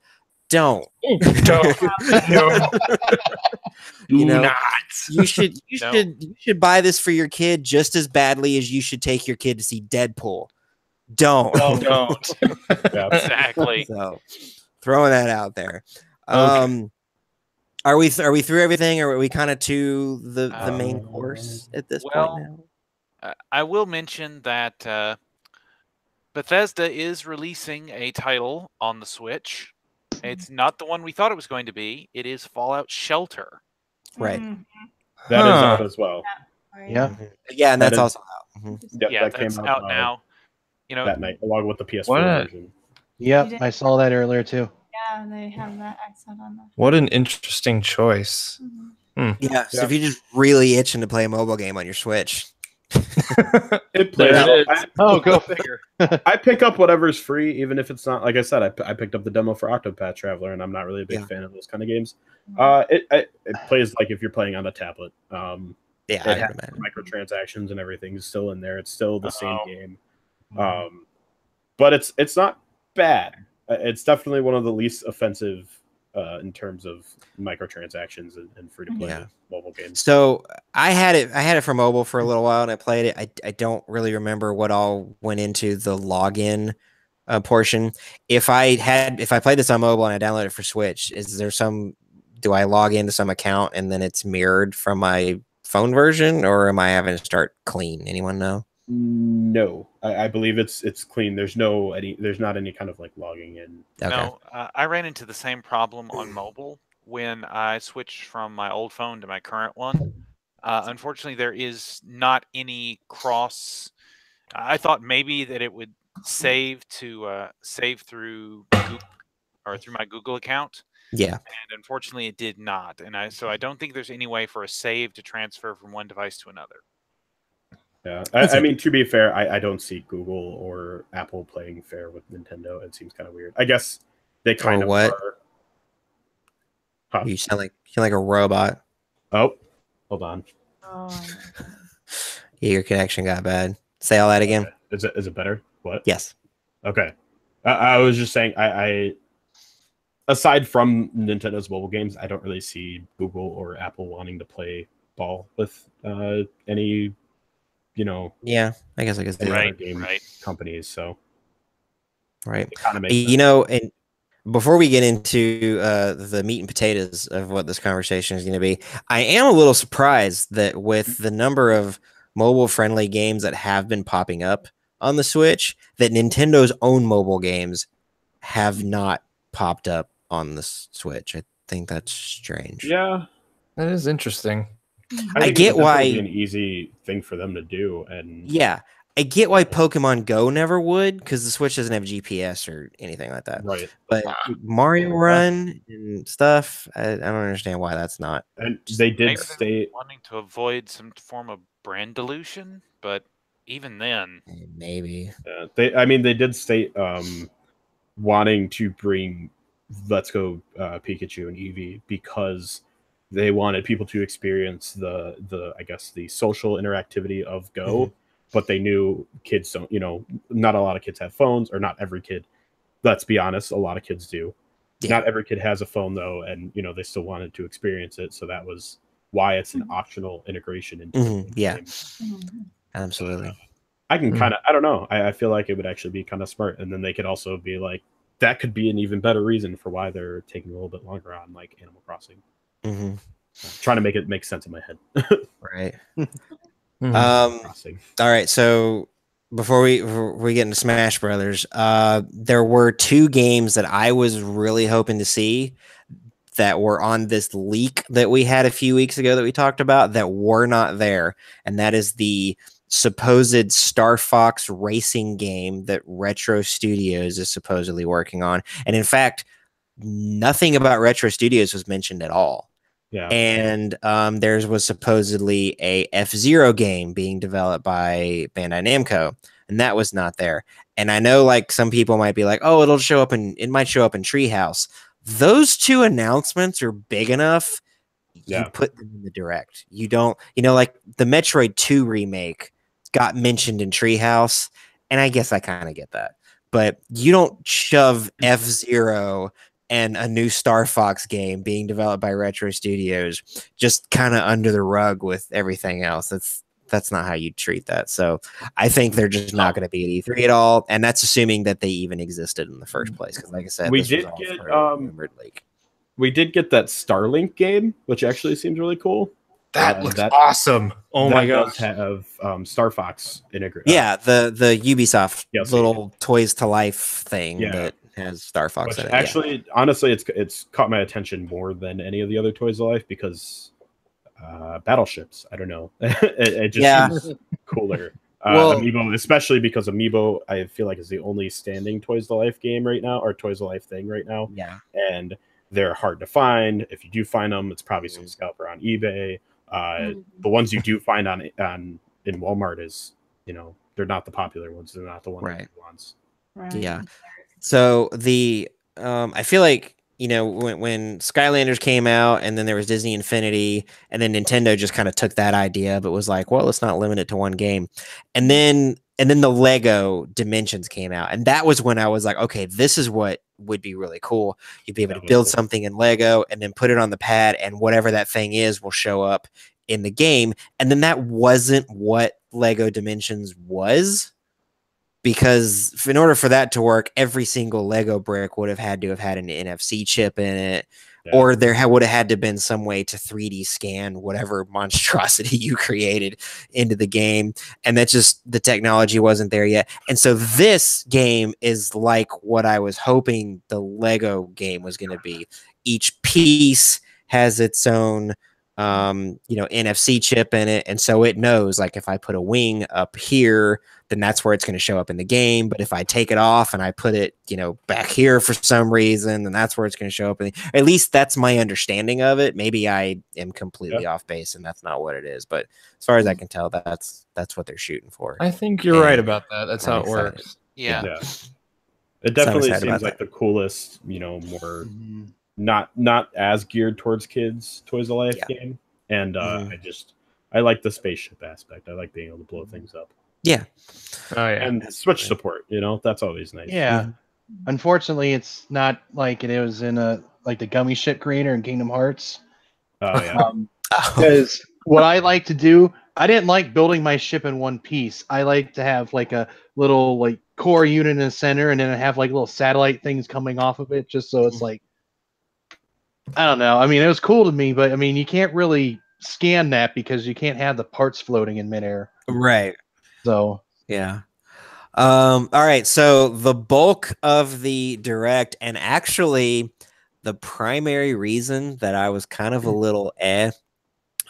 Speaker 1: Don't.
Speaker 7: No.
Speaker 1: You should buy this for your kid just as badly as you should take your kid to see Deadpool. Don't.
Speaker 3: Don't. Exactly.
Speaker 1: So, throwing that out there. Are we through everything, or are we kind of to the main course at this point now?
Speaker 3: I will mention that Bethesda is releasing a title on the Switch. It's not the one we thought it was going to be. It is Fallout Shelter.
Speaker 1: Right.
Speaker 4: That is out as well.
Speaker 5: Yeah.
Speaker 1: Yeah, and that's also out.
Speaker 3: Yeah, that's out now.
Speaker 4: That night, along with the PS4 version.
Speaker 5: Yep, I saw that earlier too.
Speaker 6: Yeah, they have that accent on that.
Speaker 7: What an interesting choice.
Speaker 1: Yeah, so if you're just really itching to play a mobile game on your Switch.
Speaker 4: It plays.
Speaker 5: Oh, go figure.
Speaker 4: I pick up whatever's free, even if it's not. Like I said, I picked up the demo for Octopath Traveler, and I'm not really a big fan of those kind of games. It plays like if you're playing on a tablet. It has microtransactions and everything's still in there. It's still the same game. But it's not bad. It's definitely one of the least offensive in terms of microtransactions and free to play mobile games.
Speaker 1: So I had it for mobile for a little while, and I played it. I don't really remember what all went into the login portion. If I played this on mobile and I downloaded it for Switch, do I log into some account and then it's mirrored from my phone version, or am I having to start clean? Anyone know?
Speaker 4: No, I believe it's clean. There's not any kind of like logging in.
Speaker 1: Okay.
Speaker 3: No, I ran into the same problem on mobile when I switched from my old phone to my current one. Unfortunately, there is not any cross. I thought maybe that it would save through Google, or through my Google account.
Speaker 1: Yeah.
Speaker 3: And unfortunately, it did not. And so I don't think there's any way for a save to transfer from one device to another.
Speaker 4: Yeah, I mean, to be fair, I don't see Google or Apple playing fair with Nintendo. It seems kind of weird. I guess they kind of
Speaker 1: what?
Speaker 4: are. Huh?
Speaker 1: You sound like a robot.
Speaker 4: Oh, hold on.
Speaker 6: Oh.
Speaker 1: Yeah, your connection got bad. Say all that again.
Speaker 4: Okay. Is it better? What?
Speaker 1: Yes.
Speaker 4: Okay. I was just saying, I aside from Nintendo's mobile games, I don't really see Google or Apple wanting to play ball with any,
Speaker 1: Yeah, I guess I could see
Speaker 3: Right.
Speaker 4: game companies. So
Speaker 1: right.
Speaker 4: it kind of makes
Speaker 1: You know, and before we get into the meat and potatoes of what this conversation is going to be, I am a little surprised that with the number of mobile-friendly games that have been popping up on the Switch, that Nintendo's own mobile games have not popped up on the Switch. I think that's strange.
Speaker 4: Yeah,
Speaker 7: that is interesting.
Speaker 1: I get why
Speaker 4: it'd be an easy thing for them to do, and
Speaker 1: yeah, I get why Pokemon Go never would, because the Switch doesn't have GPS or anything like that.
Speaker 4: Right.
Speaker 1: But Mario Run and stuff, I don't understand why that's not.
Speaker 4: And they did
Speaker 3: Maybe
Speaker 4: state
Speaker 3: wanting to avoid some form of brand dilution, but even then,
Speaker 1: maybe
Speaker 4: they did state wanting to bring Let's Go Pikachu and Eevee because they wanted people to experience the I guess the social interactivity of Go, but they knew kids don't, not a lot of kids have phones, or not every kid. Let's be honest, a lot of kids do. Yeah. Not every kid has a phone though, and they still wanted to experience it, so that was why it's an optional integration into the game.
Speaker 1: Absolutely.
Speaker 4: I can kind of, I don't know. I feel like it would actually be kind of smart, and then they could also be like, that could be an even better reason for why they're taking a little bit longer on like Animal Crossing. Trying to make it make sense in my head.
Speaker 1: Right. All right. So before we get into Smash Brothers, there were two games that I was really hoping to see that were on this leak that we had a few weeks ago that we talked about that were not there, and that is the supposed Star Fox racing game that Retro Studios is supposedly working on. And in fact, nothing about Retro Studios was mentioned at all.
Speaker 4: Yeah.
Speaker 1: And there was supposedly a F-Zero game being developed by Bandai Namco, and that was not there. And I know like some people might be like, oh, it might show up in Treehouse. Those two announcements are big enough. You put them in the Direct. You don't, like the Metroid 2 remake got mentioned in Treehouse, and I guess I kind of get that. But you don't shove F-Zero and a new Star Fox game being developed by Retro Studios just kind of under the rug with everything else. That's not how you treat that. So I think they're just not going to be at E3 at all, and that's assuming that they even existed in the first place. Because, like I said, we did
Speaker 4: get that Starlink game, which actually seems really cool.
Speaker 7: That looks awesome. Oh my gosh.
Speaker 4: Have Star Fox integrated.
Speaker 1: Yeah, the Ubisoft little Toys to Life thing that has Star Fox in it.
Speaker 4: Actually, honestly, it's caught my attention more than any of the other Toys to Life because battleships. I don't know. it just seems cooler. Amiibo, especially because Amiibo, I feel like is the only standing Toys to Life game right now, or Toys to Life thing right now.
Speaker 1: Yeah,
Speaker 4: and they're hard to find. If you do find them, it's probably some scalper on eBay. The ones you do find in Walmart is, they're not the popular ones. They're not the ones.
Speaker 6: Right.
Speaker 1: Yeah. So I feel like, when Skylanders came out and then there was Disney Infinity, and then Nintendo just kind of took that idea, but was like, well, let's not limit it to one game. And then the Lego Dimensions came out. And that was when I was like, okay, this is what would be really cool. You'd be able to build something in Lego and then put it on the pad, and whatever that thing is will show up in the game. And then that wasn't what Lego Dimensions was, because in order for that to work, every single Lego brick would have had to have had an NFC chip in it, or there would have had to have been some way to 3D scan whatever monstrosity you created into the game. And that's just, the technology wasn't there yet. And so this game is like what I was hoping the Lego game was going to be. Each piece has its own NFC chip in it, and so it knows, like, if I put a wing up here, then that's where it's going to show up in the game. But if I take it off and I put it, back here for some reason, then that's where it's going to show up. At least that's my understanding of it. Maybe I am completely off base and that's not what it is. But as far as I can tell, that's what they're shooting for.
Speaker 7: I think you're right about that. That's how it works.
Speaker 3: Yeah.
Speaker 4: It definitely seems like the coolest, more not as geared towards kids Toys to Life game. And I like the spaceship aspect. I like being able to blow things up.
Speaker 1: Yeah.
Speaker 7: Oh yeah.
Speaker 4: And Switch support, you know, that's always nice.
Speaker 5: Yeah. Unfortunately, it's not like it was in a like the gummy ship creator in Kingdom Hearts.
Speaker 4: Oh yeah.
Speaker 5: Because what I like to do, I didn't like building my ship in one piece. I like to have like a little like core unit in the center, and then I have like little satellite things coming off of it, just so it's like, I don't know. I mean, it was cool to me, but I mean, you can't really scan that because you can't have the parts floating in midair.
Speaker 1: Right.
Speaker 5: So
Speaker 1: yeah. All right. So the bulk of the direct, and actually the primary reason that I was kind of a little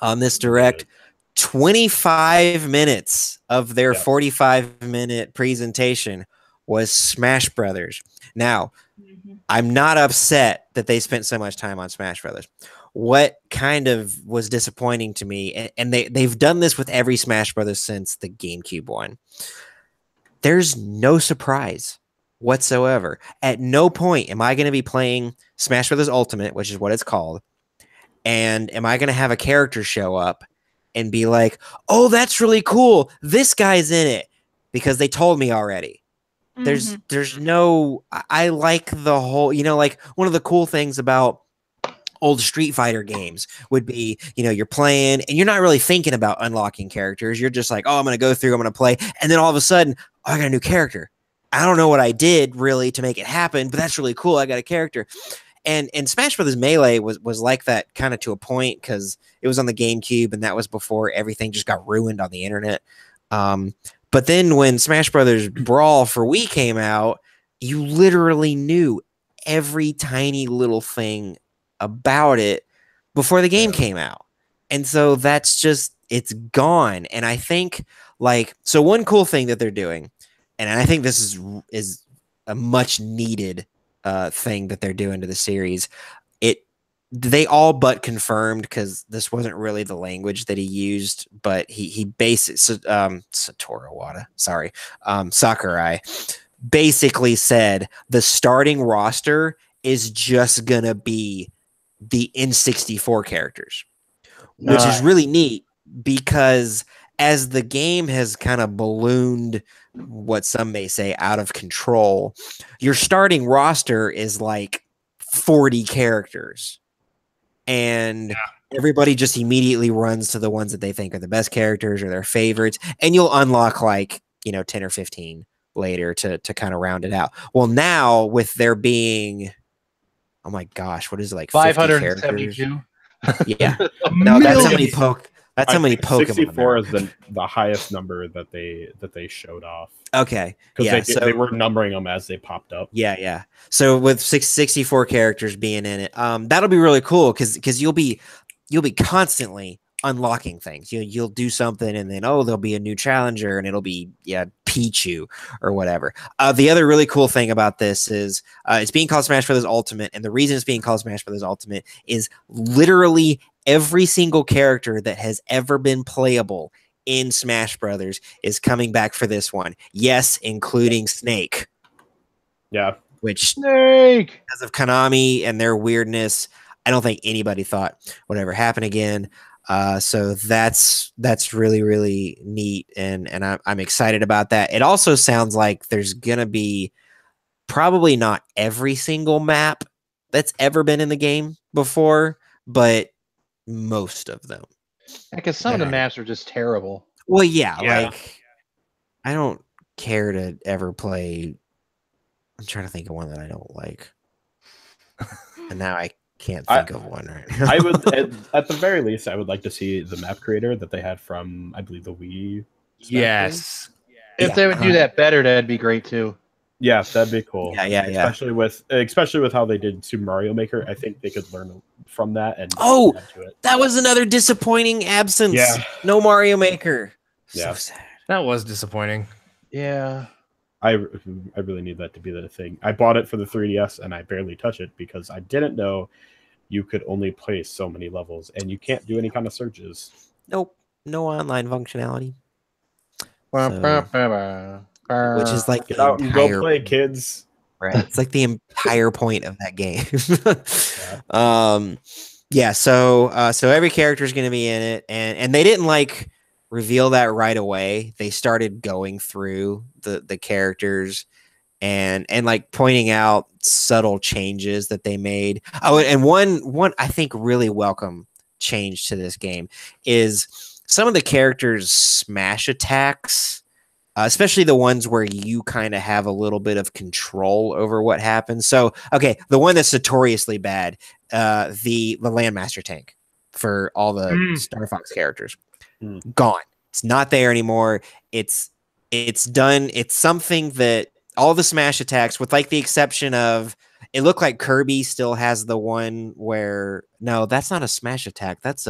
Speaker 1: on this direct, 25 minutes of their 45-minute presentation was Smash Brothers. Now, I'm not upset that they spent so much time on Smash Brothers. What kind of was disappointing to me, and they've done this with every Smash Brothers since the GameCube one, there's no surprise whatsoever. At no point am I going to be playing Smash Brothers Ultimate, which is what it's called, and am I going to have a character show up and be like, oh, that's really cool, this guy's in it, because they told me already. There's no, I like the whole, you know, like one of the cool things about old Street Fighter games would be, you know, you're playing and you're not really thinking about unlocking characters. You're just like, oh, I'm going to go through, I'm going to play. And then all of a sudden, oh, I got a new character. I don't know what I did really to make it happen, but that's really cool. I got a character. And Smash Brothers Melee was like that kind of to a point, because it was on the GameCube and that was before everything just got ruined on the internet. But then when Smash Brothers Brawl for Wii came out, you literally knew every tiny little thing about it before the game came out. And so that's just, it's gone. And I think, like, so one cool thing that they're doing, and I think this is a much needed thing that they're doing to the series, they all but confirmed, because this wasn't really the language that he used, but he basically Satoru Iwata, sorry, Sakurai basically said the starting roster is just gonna be the N64 characters, which is really neat, because as the game has kind of ballooned, what some may say out of control, your starting roster is like 40 characters. And everybody just immediately runs to the ones that they think are the best characters or their favorites. And you'll unlock like, you know, 10 or 15 later to kind of round it out. Well, now with there being, oh my gosh, what is it, like
Speaker 5: 572?
Speaker 1: Yeah. No, that's how many that's how many Pokemon.
Speaker 4: 64 is the highest number that they showed off.
Speaker 1: Okay.
Speaker 4: Because they were numbering them as they popped up.
Speaker 1: Yeah. So with 64 characters being in it, that'll be really cool, because you'll be constantly unlocking things. You'll do something and then there'll be a new challenger and it'll be Pichu or whatever. The other really cool thing about this is it's being called Smash Brothers Ultimate, and the reason it's being called Smash Brothers Ultimate is literally every single character that has ever been playable in Smash Brothers is coming back for this one. Yes, including Snake.
Speaker 4: Yeah.
Speaker 1: Which,
Speaker 5: Snake,
Speaker 1: because of Konami and their weirdness, I don't think anybody thought would ever happen again. So that's really, really neat, and I'm excited about that. It also sounds like there's gonna be probably not every single map that's ever been in the game before, but most of them.
Speaker 5: Because some of the maps are just terrible.
Speaker 1: Well, yeah, like I don't care to ever play. I'm trying to think of one that I don't like, and now I can't think of one right now.
Speaker 4: I would, at the very least, I would like to see the map creator that they had from, I believe, the Wii.
Speaker 7: Yes.
Speaker 5: If they would do that better, that'd be great too.
Speaker 4: Yeah, that'd be cool.
Speaker 1: Yeah.
Speaker 4: Especially with how they did Super Mario Maker, I think they could learn from that and add to it.
Speaker 1: That was another disappointing absence.
Speaker 4: Yeah.
Speaker 1: No Mario Maker.
Speaker 4: Yeah.
Speaker 1: So sad.
Speaker 7: That was disappointing.
Speaker 5: Yeah.
Speaker 4: I really need that to be the thing. I bought it for the 3DS and I barely touch it because I didn't know you could only play so many levels and you can't do any kind of searches.
Speaker 1: Nope. No online functionality. So, which is like
Speaker 4: get out and go play, kids.
Speaker 1: Right. It's like the entire point of that game. So every character is going to be in it, and they didn't like reveal that right away. They started going through the characters and like pointing out subtle changes that they made. Oh, and one I think really welcome change to this game is some of the characters' smash attacks, especially the ones where you kind of have a little bit of control over what happens. So, okay, the one that's notoriously bad, the Landmaster tank for all the Star Fox characters, gone. It's not there anymore. It's done. It's something that all the smash attacks, with like the exception of, it looked like Kirby still has the one where, no, that's not a smash attack. That's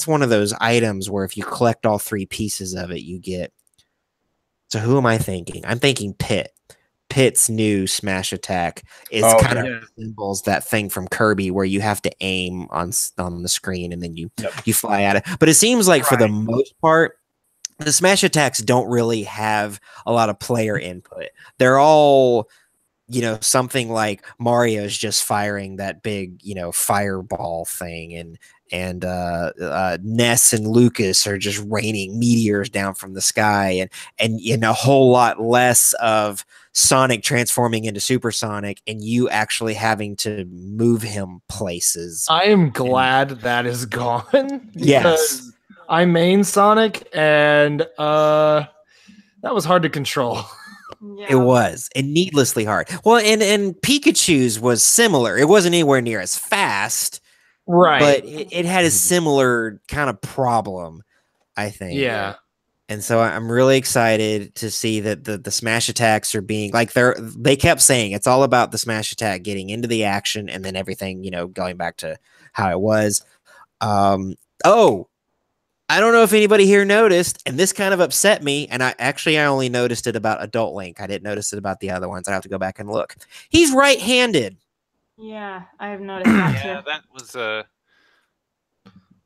Speaker 1: one of those items where if you collect all 3 pieces of it, you get. So who am I thinking? I'm thinking Pit. Pit's new smash attack is kind of resembles that thing from Kirby where you have to aim on the screen and then you fly at it. But it seems like for the most part, the smash attacks don't really have a lot of player input. They're all, something like Mario's just firing that big, fireball thing, and Ness and Lucas are just raining meteors down from the sky, and a whole lot less of Sonic transforming into Supersonic and you actually having to move him places.
Speaker 7: I am glad that is gone.
Speaker 1: Yes.
Speaker 7: I main Sonic, and that was hard to control.
Speaker 6: Yeah.
Speaker 1: It was, and needlessly hard. Well, and Pikachu's was similar. It wasn't anywhere near as fast,
Speaker 7: right?
Speaker 1: But it had a similar kind of problem, I think.
Speaker 7: Yeah.
Speaker 1: And so I'm really excited to see that the smash attacks are being like they kept saying it's all about the smash attack getting into the action and then everything, going back to how it was. I don't know if anybody here noticed, and this kind of upset me, and I only noticed it about Adult Link. I didn't notice it about the other ones. I have to go back and look. He's right-handed.
Speaker 6: Yeah, I have noticed that too.
Speaker 3: Yeah, that was a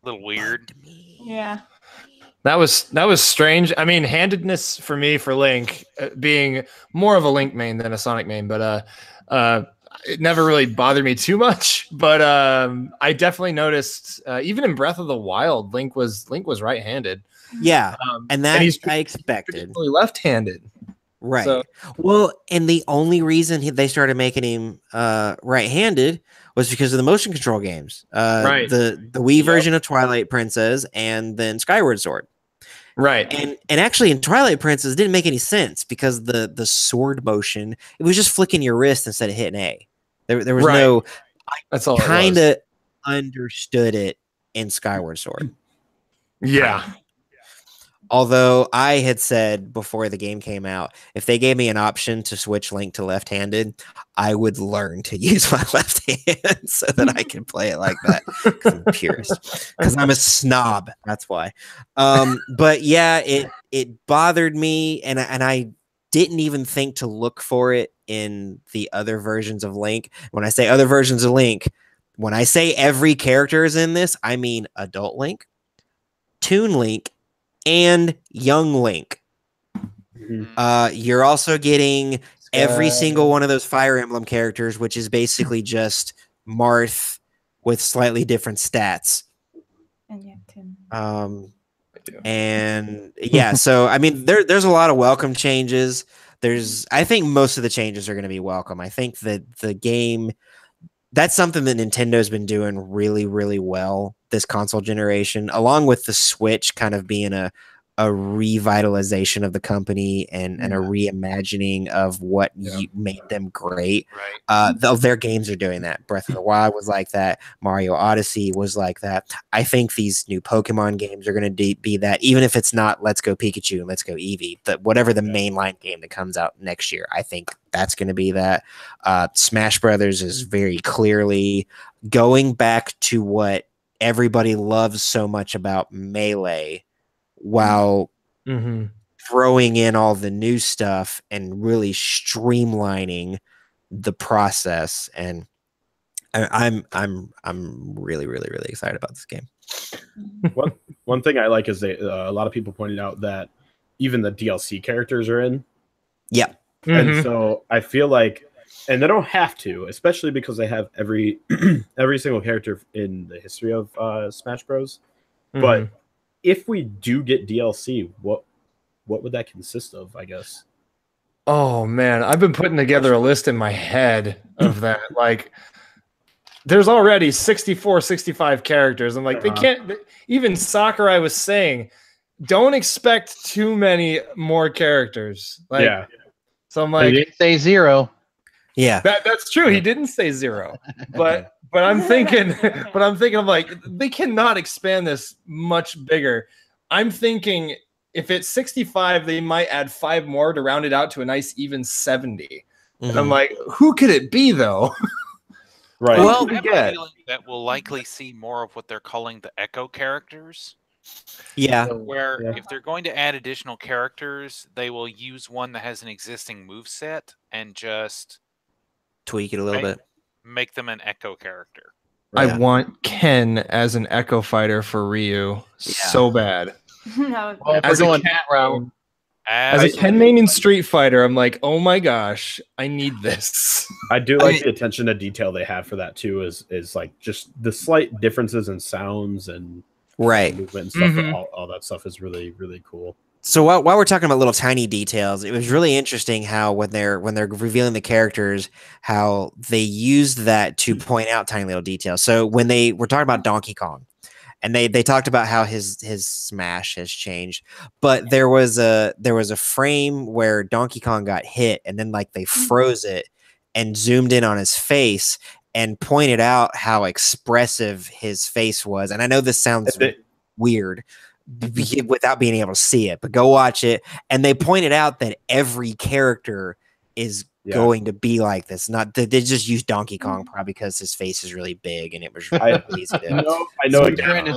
Speaker 3: little weird.
Speaker 6: Yeah.
Speaker 7: That was strange. I mean, handedness for me for Link, being more of a Link main than a Sonic main, but it never really bothered me too much. But I definitely noticed, even in Breath of the Wild, Link was right-handed.
Speaker 1: Yeah, and he's I expected.
Speaker 7: Traditionally left-handed.
Speaker 1: Right.
Speaker 7: So,
Speaker 1: well, and the only reason they started making him right-handed was because of the motion control games.
Speaker 7: Right.
Speaker 1: The Wii version of Twilight Princess and then Skyward Sword.
Speaker 7: Right.
Speaker 1: And actually in Twilight Princess it didn't make any sense because the sword motion, it was just flicking your wrist instead of hitting A. There was no.
Speaker 7: That's all.
Speaker 1: Kind of understood it in Skyward Sword.
Speaker 7: Yeah.
Speaker 1: Although I had said before the game came out, if they gave me an option to switch Link to left-handed, I would learn to use my left hand so that I can play it like that. Because I'm a purist. Because I'm a snob. That's why. But yeah, it bothered me, and I didn't even think to look for it in the other versions of Link. When I say other versions of Link, when I say every character is in this, I mean Adult Link, Toon Link, and Young Link. You're also getting every single one of those Fire Emblem characters, which is basically just Marth with slightly different stats. And yeah, so I mean, there's a lot of welcome changes. I think most of the changes are going to be welcome. I think that the game, that's something that Nintendo's been doing really, really well this console generation, along with the Switch kind of being a revitalization of the company and a reimagining of what made them great.
Speaker 3: Right.
Speaker 1: Their games are doing that. Breath of the Wild was like that. Mario Odyssey was like that. I think these new Pokemon games are going to be that, even if it's not Let's Go Pikachu and Let's Go Eevee, whatever the mainline game that comes out next year, I think that's going to be that. Smash Brothers is very clearly going back to what everybody loves so much about Melee, while throwing in all the new stuff and really streamlining the process. And I'm really, really, really excited about this game.
Speaker 4: One thing I like is a lot of people pointed out that even the DLC characters are in.
Speaker 1: Yeah.
Speaker 4: And so I feel like, and they don't have to, especially because they have every single character in the history of Smash Bros. But if we do get DLC, what would that consist of? I guess.
Speaker 7: Oh man, I've been putting together a list in my head of that. Like, there's already 64, 65 characters. I'm like, they can't. Even Sakurai was saying, don't expect too many more characters. Like,
Speaker 4: Yeah.
Speaker 7: So I'm like,
Speaker 5: he didn't say 0.
Speaker 1: Yeah,
Speaker 7: that's true. He didn't say 0, but I'm thinking, I'm like, they cannot expand this much bigger. I'm thinking if it's 65, they might add 5 more to round it out to a nice even 70. And I'm like, who could it be though?
Speaker 4: Right.
Speaker 3: Well, I have a feeling that we'll likely see more of what they're calling the Echo characters.
Speaker 1: Yeah.
Speaker 3: Where if they're going to add additional characters, they will use one that has an existing moveset and just
Speaker 1: tweak it a little bit.
Speaker 3: Make them an Echo character.
Speaker 7: I want Ken as an Echo fighter for Ryu so bad.
Speaker 6: No,
Speaker 5: Well, if we're going that route.
Speaker 7: As a Ken main in Street Fighter, I'm like, oh my gosh, I need this.
Speaker 4: I do like the attention to detail they have for that too. Is like just the slight differences in sounds and movement and stuff. All that stuff is really, really cool.
Speaker 1: So while we're talking about little tiny details, it was really interesting how when they're revealing the characters, how they used that to point out tiny little details. So when they were talking about Donkey Kong, and they talked about how his smash has changed, but there was a frame where Donkey Kong got hit, and then like they froze it and zoomed in on his face and pointed out how expressive his face was. And I know this sounds weird without being able to see it, but go watch it. And they pointed out that every character is going to be like this. Not that they just used Donkey Kong probably because his face is really big and it was really easy to.
Speaker 4: I know exactly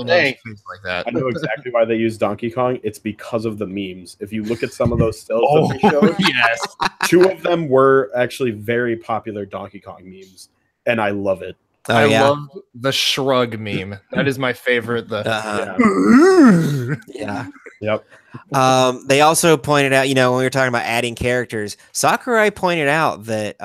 Speaker 4: why they use Donkey Kong. It's because of the memes. If you look at some of those stills that they showed,
Speaker 7: yes,
Speaker 4: 2 of them were actually very popular Donkey Kong memes, and I love it.
Speaker 7: I love the shrug meme. That is my favorite.
Speaker 4: Yep.
Speaker 1: They also pointed out, when we were talking about adding characters, Sakurai pointed out that,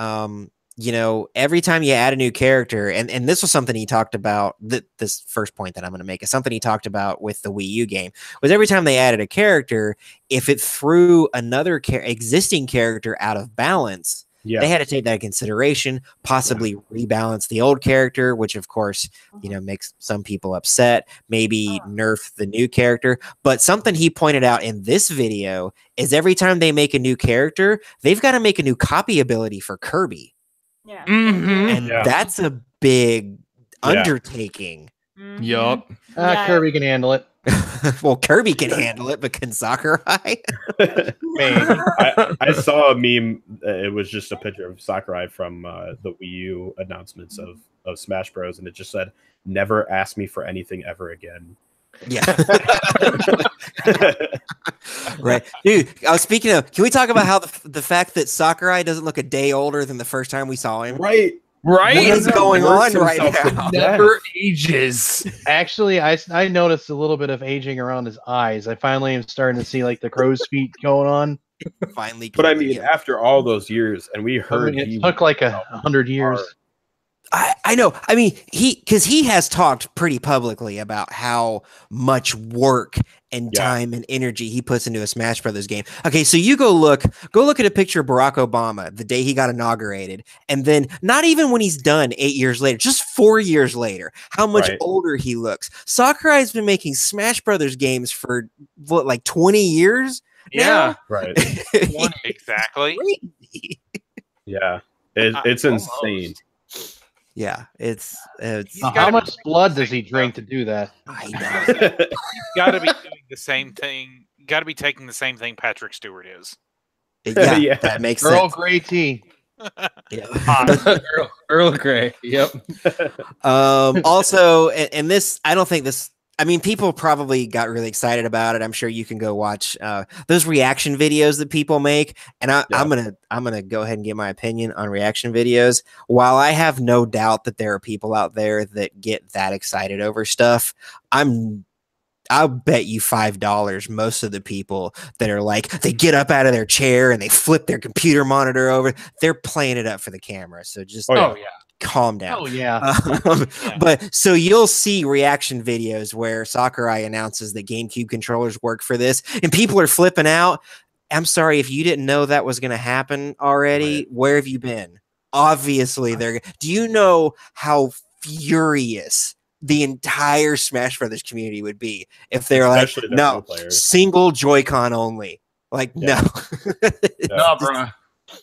Speaker 1: every time you add a new character, and this was something he talked about, this first point that I'm going to make is something he talked about with the Wii U game, was every time they added a character, if it threw another existing character out of balance, they had to take that into consideration, possibly rebalance the old character, which of course, makes some people upset, maybe nerf the new character. But something he pointed out in this video is every time they make a new character, they've got to make a new copy ability for Kirby.
Speaker 6: Yeah.
Speaker 1: And that's a big undertaking.
Speaker 7: Yup.
Speaker 5: Kirby can handle it.
Speaker 1: Well, Kirby can handle it, but can Sakurai?
Speaker 4: I saw a meme. It was just a picture of Sakurai from the Wii U announcements of Smash Bros. And it just said, "Never ask me for anything ever again."
Speaker 1: Yeah. Right. Dude, speaking of, can we talk about how the fact that Sakurai doesn't look a day older than the first time we saw him?
Speaker 4: Right.
Speaker 1: What is going on right now?
Speaker 7: Never ages.
Speaker 5: Actually, I noticed a little bit of aging around his eyes. I finally am starting to see like the crow's feet going on.
Speaker 1: Finally.
Speaker 4: But I mean, after all those years, and we heard
Speaker 5: it took like 100 years.
Speaker 1: I know. I mean, because he has talked pretty publicly about how much work and time and energy he puts into a Smash Brothers game. Okay, so you go look at a picture of Barack Obama the day he got inaugurated, and then not even when he's done 8 years later, just 4 years later, how much older he looks. Sakurai's been making Smash Brothers games for what, like 20 years?
Speaker 7: Yeah,
Speaker 4: right.
Speaker 3: Exactly.
Speaker 4: Yeah, it's insane.
Speaker 1: Yeah, it's
Speaker 5: how much blood does he drink to do that?
Speaker 1: I know.
Speaker 3: He's got to be doing the same thing. Got to be taking the same thing Patrick Stewart is.
Speaker 1: Yeah, that makes sense.
Speaker 5: Earl Grey tea.
Speaker 1: Yeah.
Speaker 7: Earl Grey. Yep.
Speaker 1: Also, and this, I don't think this. I mean, people probably got really excited about it. I'm sure you can go watch those reaction videos that people make, and I'm gonna go ahead and give my opinion on reaction videos. While I have no doubt that there are people out there that get that excited over stuff, I'll bet you $5 most of the people that are like, they get up out of their chair and they flip their computer monitor over, they're playing it up for the camera. So just calm down.
Speaker 5: Oh yeah.
Speaker 1: But so you'll see reaction videos where Sakurai announces that GameCube controllers work for this, and people are flipping out. I'm sorry if you didn't know that was going to happen already. Right. Where have you been? Obviously, they're. Do you know how furious the entire Smash Brothers community would be if they're
Speaker 4: Especially
Speaker 1: like, no, single Joy-Con only? Like, no,
Speaker 7: no, bro.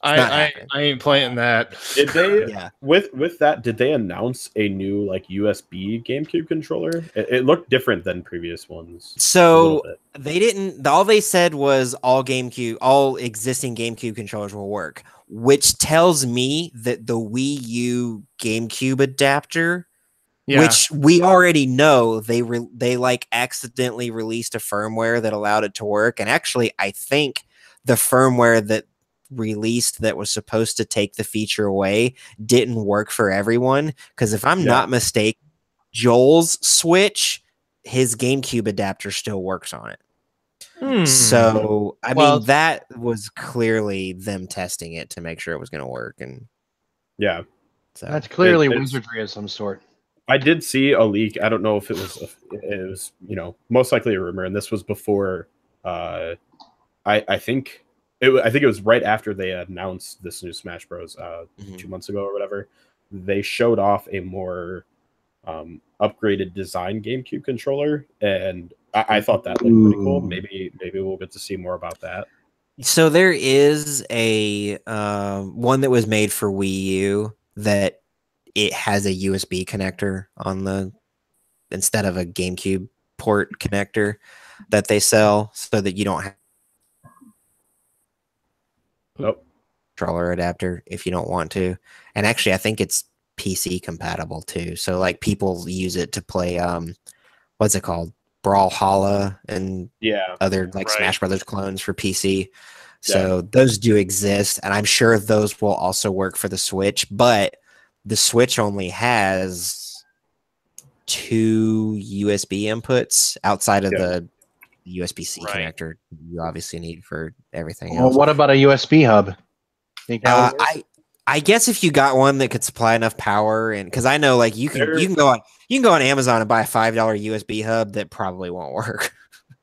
Speaker 7: I ain't playing that.
Speaker 4: Did they with that? Did they announce a new like USB GameCube controller? It looked different than previous ones.
Speaker 1: So they didn't. All they said was all existing GameCube controllers will work, which tells me that the Wii U GameCube adapter, which we already know, they like accidentally released a firmware that allowed it to work, and actually, I think the firmware that released that was supposed to take the feature away didn't work for everyone, because if I'm not mistaken, Joel's Switch, his GameCube adapter still works on it. So I mean, that was clearly them testing it to make sure it was going to work, and
Speaker 4: so
Speaker 5: that's clearly wizardry of some sort.
Speaker 4: I did see a leak. I don't know if it was most likely a rumor, and this was before I think it was right after they announced this new Smash Bros. 2 months ago or whatever. They showed off a more upgraded design GameCube controller, and I thought that looked pretty cool. Maybe we'll get to see more about that.
Speaker 1: So there is a one that was made for Wii U that it has a USB connector on the instead of a GameCube port connector that they sell, so that you don't have controller adapter if you don't want to. And actually, I think it's PC compatible too. So like people use it to play what's it called? Brawlhalla and other like Smash Brothers clones for PC. So those do exist, and I'm sure those will also work for the Switch, but the Switch only has 2 USB inputs outside of the USB-C connector you obviously need for everything else.
Speaker 5: Well, what about a USB hub?
Speaker 1: I guess if you got one that could supply enough power, and because I know like you can go on Amazon and buy a $5 USB hub that probably won't work.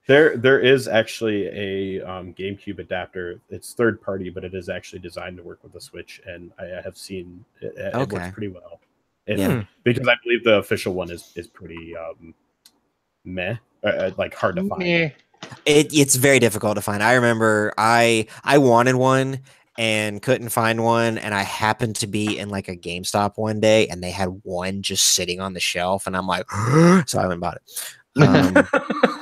Speaker 4: There is actually a GameCube adapter. It's third party, but it is actually designed to work with the Switch, and I have seen it works pretty well. Because I believe the official one is pretty meh, like hard to find.
Speaker 1: It's very difficult to find. I remember I wanted one and couldn't find one, and I happened to be in like a GameStop one day, and they had one just sitting on the shelf, and I'm like, so I went and bought it.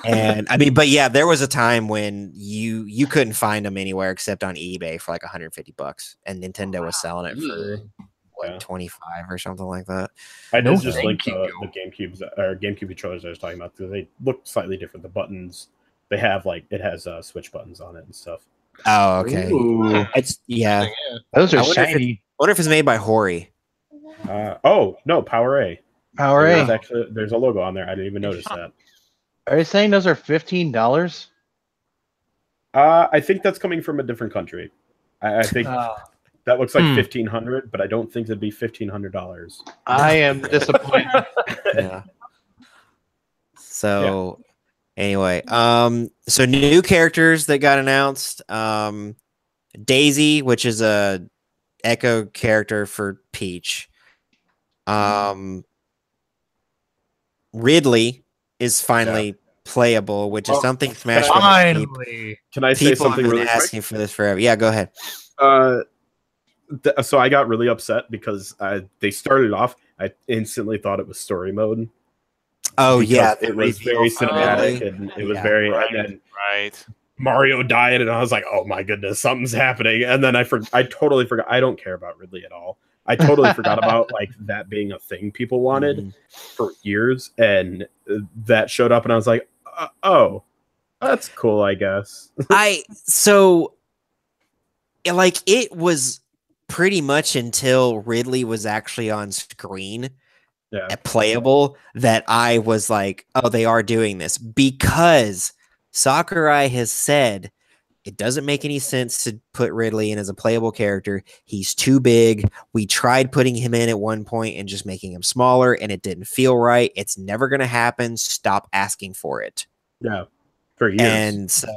Speaker 1: And I mean, but yeah, there was a time when you couldn't find them anywhere except on eBay for like $150, and Nintendo was selling it for like 25 or something like that.
Speaker 4: I did just link the GameCubes or GameCube controllers I was talking about, because they look slightly different. The buttons they have, like, it has Switch buttons on it and stuff.
Speaker 1: Oh, okay. It's
Speaker 5: those are shiny.
Speaker 1: I wonder if it's made by Hori.
Speaker 4: Oh no, PowerA. There's a logo on there. I didn't even notice that.
Speaker 5: Are you saying those are $15?
Speaker 4: I think that's coming from a different country. I think that looks like $1,500, but I don't think it'd be $1,500.
Speaker 5: I am disappointed.
Speaker 1: So anyway, so new characters that got announced. Daisy, which is a Echo character for Peach. Ridley is finally playable, which is something Smash Bros.
Speaker 7: Finally,
Speaker 4: can I say something really
Speaker 1: asking
Speaker 4: quick?
Speaker 1: For this forever? Yeah, go ahead.
Speaker 4: So I got really upset because they started off. I instantly thought it was story mode.
Speaker 1: Oh yeah,
Speaker 4: it was very cinematic, and it was very. And then Mario died, and I was like, "Oh my goodness, something's happening!" And then I totally forgot. I don't care about Ridley at all. I totally forgot about like that being a thing people wanted for years, and that showed up, and I was like, "Oh, that's cool, I guess."
Speaker 1: It was pretty much until Ridley was actually on screen, playable, that I was like, "Oh, they are doing this," because Sakurai has said it doesn't make any sense to put Ridley in as a playable character. He's too big. We tried putting him in at one point and just making him smaller, and it didn't feel right. It's never going to happen. Stop asking for it.
Speaker 4: Yeah, for years.
Speaker 1: And so,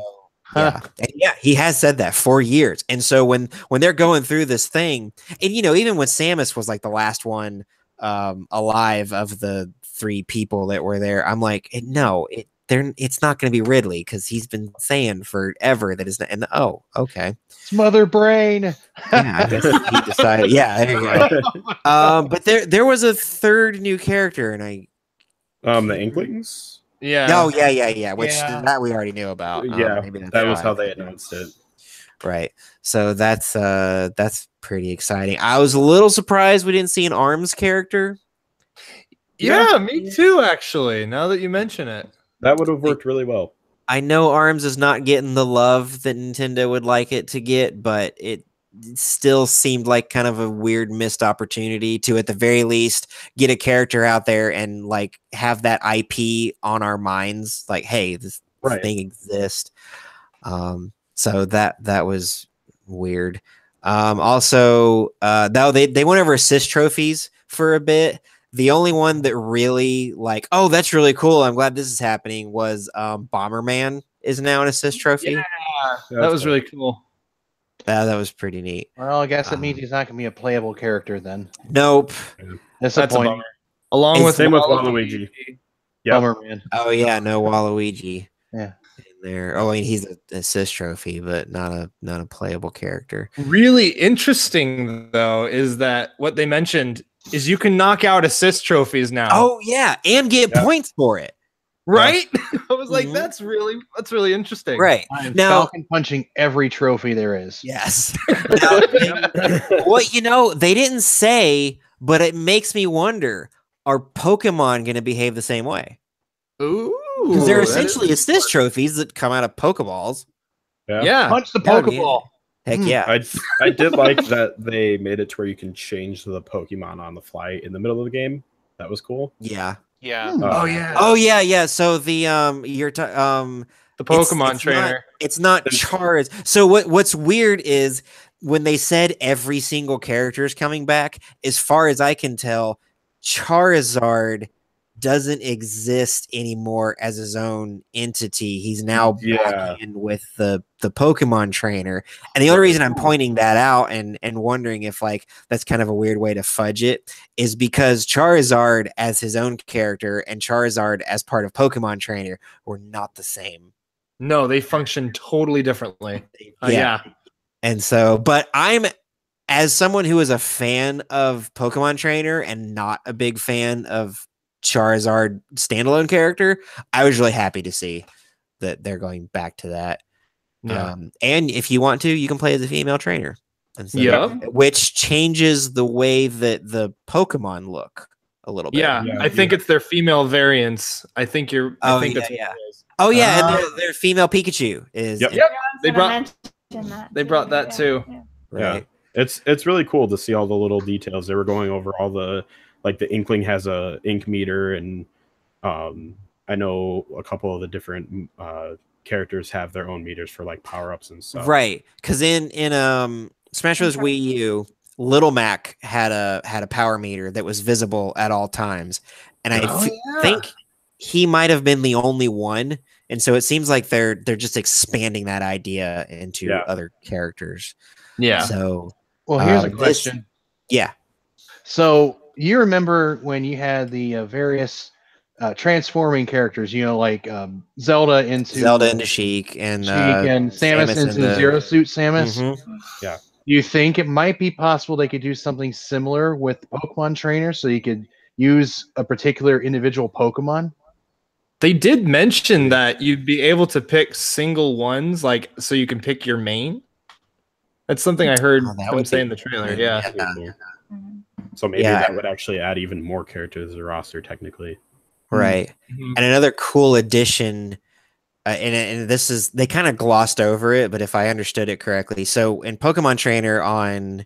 Speaker 1: he has said that for years. And so when they're going through this thing, and even when Samus was like the last one alive of the 3 people that were there, I'm like, no, it's not going to be Ridley, because he's been saying forever that is not. And okay,
Speaker 5: Smother Brain.
Speaker 1: Yeah, I guess he decided. Yeah, there you go. But there was a 3rd new character, and
Speaker 4: the Inklings.
Speaker 7: Yeah.
Speaker 1: Oh yeah. Which that we already knew about.
Speaker 4: Yeah,
Speaker 1: maybe
Speaker 4: that was how they announced it.
Speaker 1: Right. So that's pretty exciting. I was a little surprised we didn't see an ARMS character.
Speaker 7: Yeah, me too. Actually, now that you mention it.
Speaker 4: That would have worked really well.
Speaker 1: I know ARMS is not getting the love that Nintendo would like it to get, but it still seemed like kind of a weird missed opportunity to, at the very least, get a character out there and like have that IP on our minds. Like, hey, this thing exists. So that was weird. Also, though they went over assist trophies for a bit. The only one that really like, oh, that's really cool, I'm glad this is happening, was Bomberman is now an assist trophy.
Speaker 7: Yeah, that was really cool.
Speaker 1: That was pretty neat.
Speaker 5: Well, I guess it means he's not going to be a playable character then.
Speaker 1: Nope.
Speaker 5: That's a bummer.
Speaker 7: Along with
Speaker 4: same with Waluigi.
Speaker 5: Yep. Bummer, man.
Speaker 1: Oh yeah, no Waluigi.
Speaker 5: Yeah.
Speaker 1: In there. Oh, I mean, he's an assist trophy, but not a playable character.
Speaker 7: Really interesting though is that what they mentioned is you can knock out assist trophies now.
Speaker 1: Oh yeah, and get points for it.
Speaker 7: Right? I was like, that's really interesting.
Speaker 1: Right.
Speaker 5: I'm
Speaker 1: now
Speaker 5: Falcon punching every trophy there is.
Speaker 1: Yes. Well, they didn't say, but it makes me wonder, are Pokemon going to behave the same way?
Speaker 7: Ooh.
Speaker 1: Because they're essentially assist trophies that come out of Pokeballs.
Speaker 7: Yeah.
Speaker 5: Punch the Pokeball.
Speaker 1: Heck yeah.
Speaker 4: I did like that they made it to where you can change the Pokemon on the fly in the middle of the game. That was cool.
Speaker 1: Yeah.
Speaker 3: Yeah.
Speaker 1: Oh yeah. So the
Speaker 7: the Pokemon trainer.
Speaker 1: It's not Charizard. So what's weird is when they said every single character is coming back, as far as I can tell, Charizard doesn't exist anymore as his own entity. He's now back in with the Pokemon trainer. And the only reason I'm pointing that out and wondering if like that's kind of a weird way to fudge it is because Charizard as his own character and Charizard as part of Pokemon trainer were not the same.
Speaker 7: No, they function totally differently. Yeah.
Speaker 1: And so, but as someone who is a fan of Pokemon trainer and not a big fan of Charizard standalone character, I was really happy to see that they're going back to that.
Speaker 7: Yeah.
Speaker 1: And if you want to, you can play as a female trainer. Which changes the way that the Pokemon look a little bit.
Speaker 7: Yeah, I think it's their female variants. I think you're. I think that's what it is.
Speaker 1: Oh yeah, and their female Pikachu is.
Speaker 7: Yep. They brought that too.
Speaker 1: Right.
Speaker 4: It's really cool to see all the little details. They were going over all the. Like the Inkling has a ink meter, and I know a couple of the different characters have their own meters for like power ups and stuff.
Speaker 1: Right, because in Smash Bros. Wii U, Little Mac had a power meter that was visible at all times, and I think he might have been the only one. And so it seems like they're just expanding that idea into other characters.
Speaker 7: Yeah.
Speaker 1: So
Speaker 5: well, here's a question. So. You remember when you had the various transforming characters, like Zelda into Sheik and Samus into Zero Suit Samus?
Speaker 1: Mm-hmm.
Speaker 4: Yeah.
Speaker 5: You think it might be possible they could do something similar with Pokemon Trainer, so you could use a particular individual Pokemon?
Speaker 7: They did mention that you'd be able to pick single ones, like so you can pick your main. That's something I heard them say in the trailer. Yeah.
Speaker 4: So maybe that would actually add even more characters to the roster, technically.
Speaker 1: Right. Mm-hmm. And another cool addition, and this is, they kind of glossed over it, but if I understood it correctly, so in Pokemon Trainer on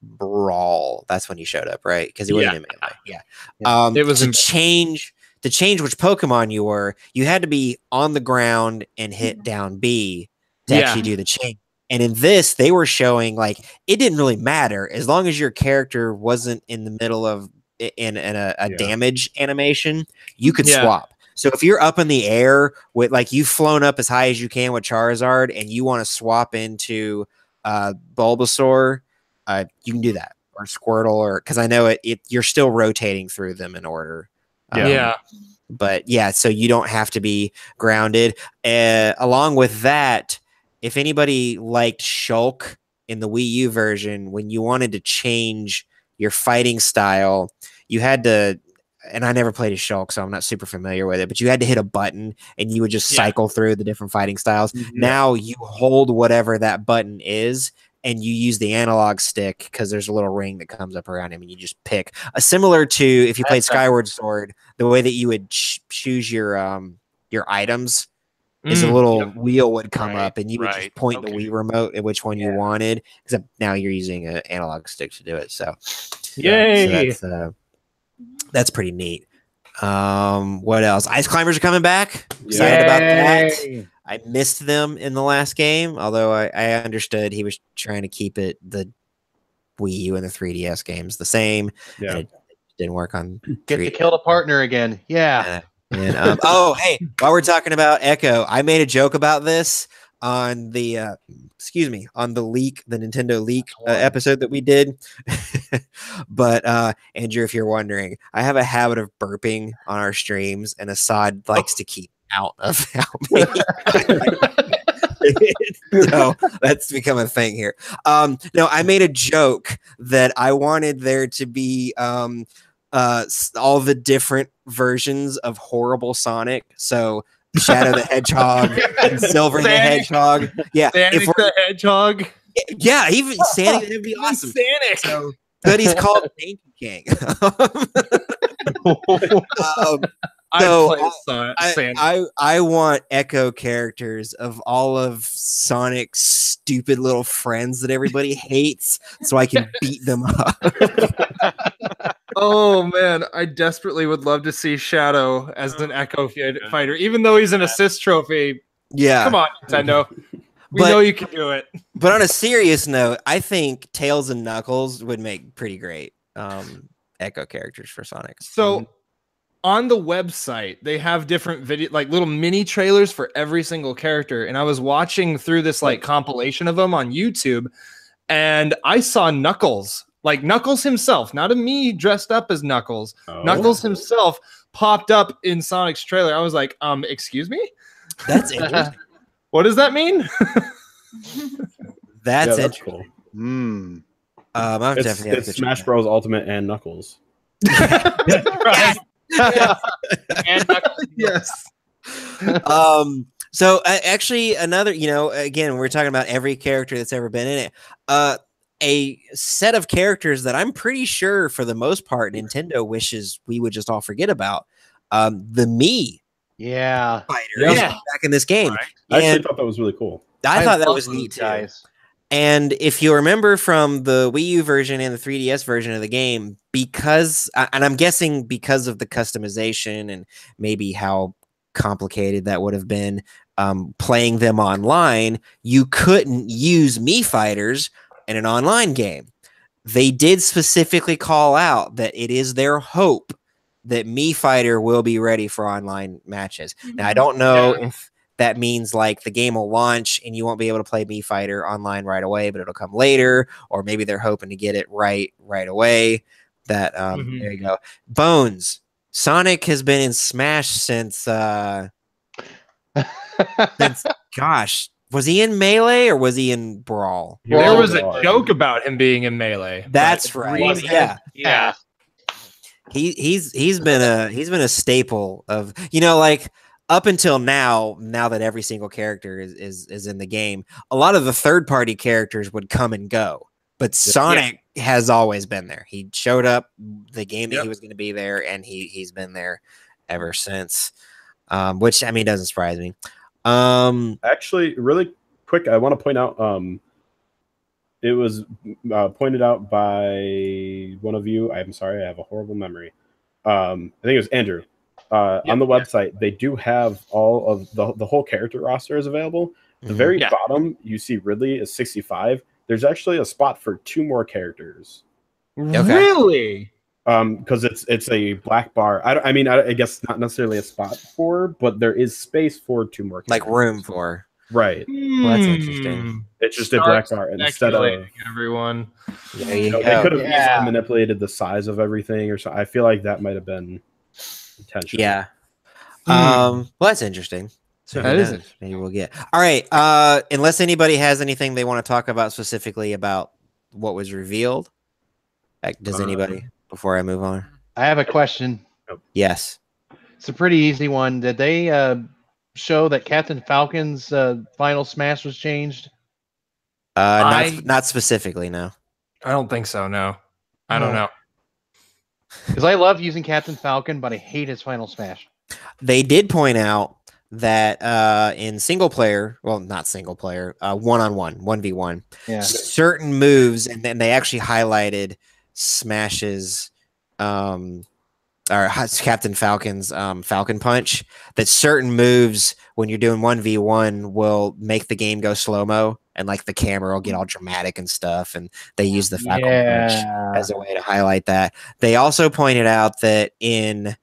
Speaker 1: Brawl, that's when he showed up, right? Because he wasn't in Melee. Yeah. It was to change which Pokemon you were, you had to be on the ground and hit down B to actually do the change. And in this, they were showing like it didn't really matter as long as your character wasn't in the middle of in a damage animation, you could swap. So if you're up in the air with like you've flown up as high as you can with Charizard and you want to swap into Bulbasaur, you can do that, or Squirtle, or because I know it you're still rotating through them in order. But yeah, so you don't have to be grounded. Along with that, if anybody liked Shulk in the Wii U version, when you wanted to change your fighting style, you had to, and I never played a Shulk, so I'm not super familiar with it, but you had to hit a button and you would just cycle through the different fighting styles. Now you hold whatever that button is and you use the analog stick because there's a little ring that comes up around him and you just pick. Similar to if you played Skyward Sword, the way that you would choose your items is a little wheel would come up and you would just point the Wii remote at which one you wanted, except now you're using an analog stick to do it. So, so that's pretty neat. What else? Ice Climbers are coming back. Excited about that. I missed them in the last game, although I understood he was trying to keep the Wii U and the 3DS games the same.
Speaker 4: Yeah.
Speaker 1: It didn't work on.
Speaker 5: Get to kill the partner again. Yeah.
Speaker 1: And oh, hey, while we're talking about Echo, I made a joke about this on the on the leak, the Nintendo leak episode that we did. But Andrew, if you're wondering, I have a habit of burping on our streams, and Assad likes to keep out of me. So that's become a thing here. No, I made a joke that I wanted there to be all the different versions of horrible Sonic. So Shadow the Hedgehog and Silver the Hedgehog. Yeah,
Speaker 7: Sonic the Hedgehog.
Speaker 1: Yeah, even Sonic, that'd be awesome.
Speaker 7: Sonic.
Speaker 1: So, but he's called Dainty King. I want Echo characters of all of Sonic's stupid little friends that everybody hates, so I can beat them up.
Speaker 7: Oh man, I desperately would love to see Shadow as an Echo fighter, even though he's an assist trophy.
Speaker 1: Yeah,
Speaker 7: come on, Nintendo. We know you can do it.
Speaker 1: But on a serious note, I think Tails and Knuckles would make pretty great Echo characters for Sonic.
Speaker 7: So on the website, they have different video, like little mini trailers for every single character. And I was watching through this like compilation of them on YouTube, and I saw Knuckles, like Knuckles himself, not a me dressed up as Knuckles. Knuckles himself popped up in Sonic's trailer. I was like, excuse me?
Speaker 1: That's interesting.
Speaker 7: What does that mean?
Speaker 1: That's
Speaker 4: cool.
Speaker 1: It's
Speaker 4: Smash Bros. Ultimate and Knuckles.
Speaker 1: Yes.
Speaker 3: And Knuckles.
Speaker 7: Yes.
Speaker 1: So actually, another, again, we're talking about every character that's ever been in it. A set of characters that I'm pretty sure, for the most part, Nintendo wishes we would just all forget about. The Mii fighters back in this game.
Speaker 3: Right.
Speaker 4: I actually thought that was really cool.
Speaker 1: I thought that was neat too.
Speaker 5: Guys.
Speaker 1: And if you remember from the Wii U version and the 3DS version of the game, because, and I'm guessing because of the customization and maybe how complicated that would have been playing them online, you couldn't use Mii fighters in an online game. They did specifically call out that it is their hope that Mii Fighter will be ready for online matches. Now, I don't know if that means like the game will launch and you won't be able to play Mii Fighter online right away, but it'll come later, or maybe they're hoping to get it right away. That there you go. Bones. Sonic has been in Smash since gosh, was he in Melee or was he in Brawl?
Speaker 7: There was a joke about him being in Melee.
Speaker 1: That's right. Yeah. He's been a staple of, like, up until now that every single character is in the game, a lot of the third-party characters would come and go. But Sonic has always been there. He showed up the game that he was going to be there, and he's been there ever since. Which, I mean, doesn't surprise me.
Speaker 4: Actually, really quick, I want to point out, it was pointed out by one of you. I'm sorry, I have a horrible memory. I think it was Andrew. On the website, they do have all of the whole character roster is available. The very bottom, you see Ridley is 65. There's actually a spot for 2 more characters.
Speaker 1: Okay.
Speaker 2: Really?
Speaker 4: Because it's a black bar. I guess not necessarily a spot for, but there is space for 2 more characters.
Speaker 1: Like room for.
Speaker 4: Right.
Speaker 1: Well, that's interesting.
Speaker 4: It's just a black bar instead of
Speaker 7: everyone.
Speaker 1: There you go.
Speaker 4: They could have easily manipulated the size of everything, or so. I feel like that might have been intentional.
Speaker 1: Yeah. Well, that's interesting. So
Speaker 7: That is
Speaker 1: maybe we'll get. All right. Unless anybody has anything they want to talk about specifically about what was revealed. Does anybody before I move on?
Speaker 5: I have a question.
Speaker 1: Yes.
Speaker 5: It's a pretty easy one. Did they show that Captain Falcon's final smash was changed?
Speaker 1: Not specifically, no.
Speaker 7: I don't think so. No, I don't know.
Speaker 5: Because I love using Captain Falcon, but I hate his final smash.
Speaker 1: They did point out that in single player, well, not single player, 1-on-1, 1v1, certain moves, and then they actually highlighted Smash's or Captain Falcon's Falcon Punch, that certain moves when you're doing 1v1 will make the game go slow-mo and like the camera will get all dramatic and stuff, and they use the Falcon Punch as a way to highlight that. They also pointed out that in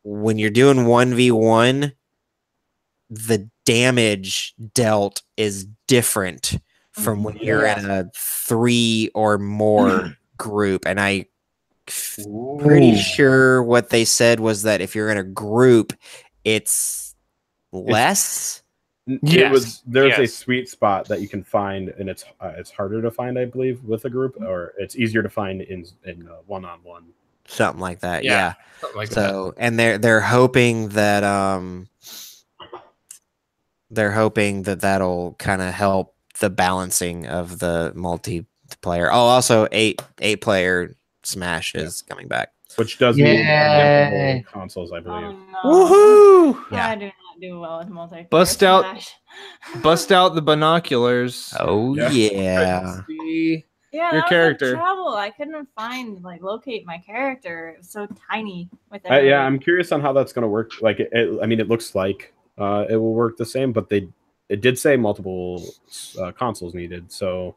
Speaker 1: when you're doing 1v1, the damage dealt is different from when you're in a 3 or more group. And I'm pretty sure what they said was that if you're in a group, it's less.
Speaker 4: There's a sweet spot that you can find, and it's harder to find, I believe, with a group, or it's easier to find in one-on-one.
Speaker 1: Something like that, yeah.
Speaker 7: Like
Speaker 1: so, and they're hoping that that'll kind of help the balancing of the multiplayer. Oh, also 8-player Smash is coming back,
Speaker 4: which does mean consoles, I believe.
Speaker 6: Oh, no. Woohoo! Yeah, I do not do well with multiplayer.
Speaker 2: Bust out the binoculars.
Speaker 1: Oh yeah.
Speaker 6: Yeah,
Speaker 2: your character.
Speaker 6: Trouble. I couldn't locate my character. It was so tiny with it.
Speaker 4: Yeah, I'm curious on how that's going to work. Like, it looks like it will work the same, but it did say multiple consoles needed. So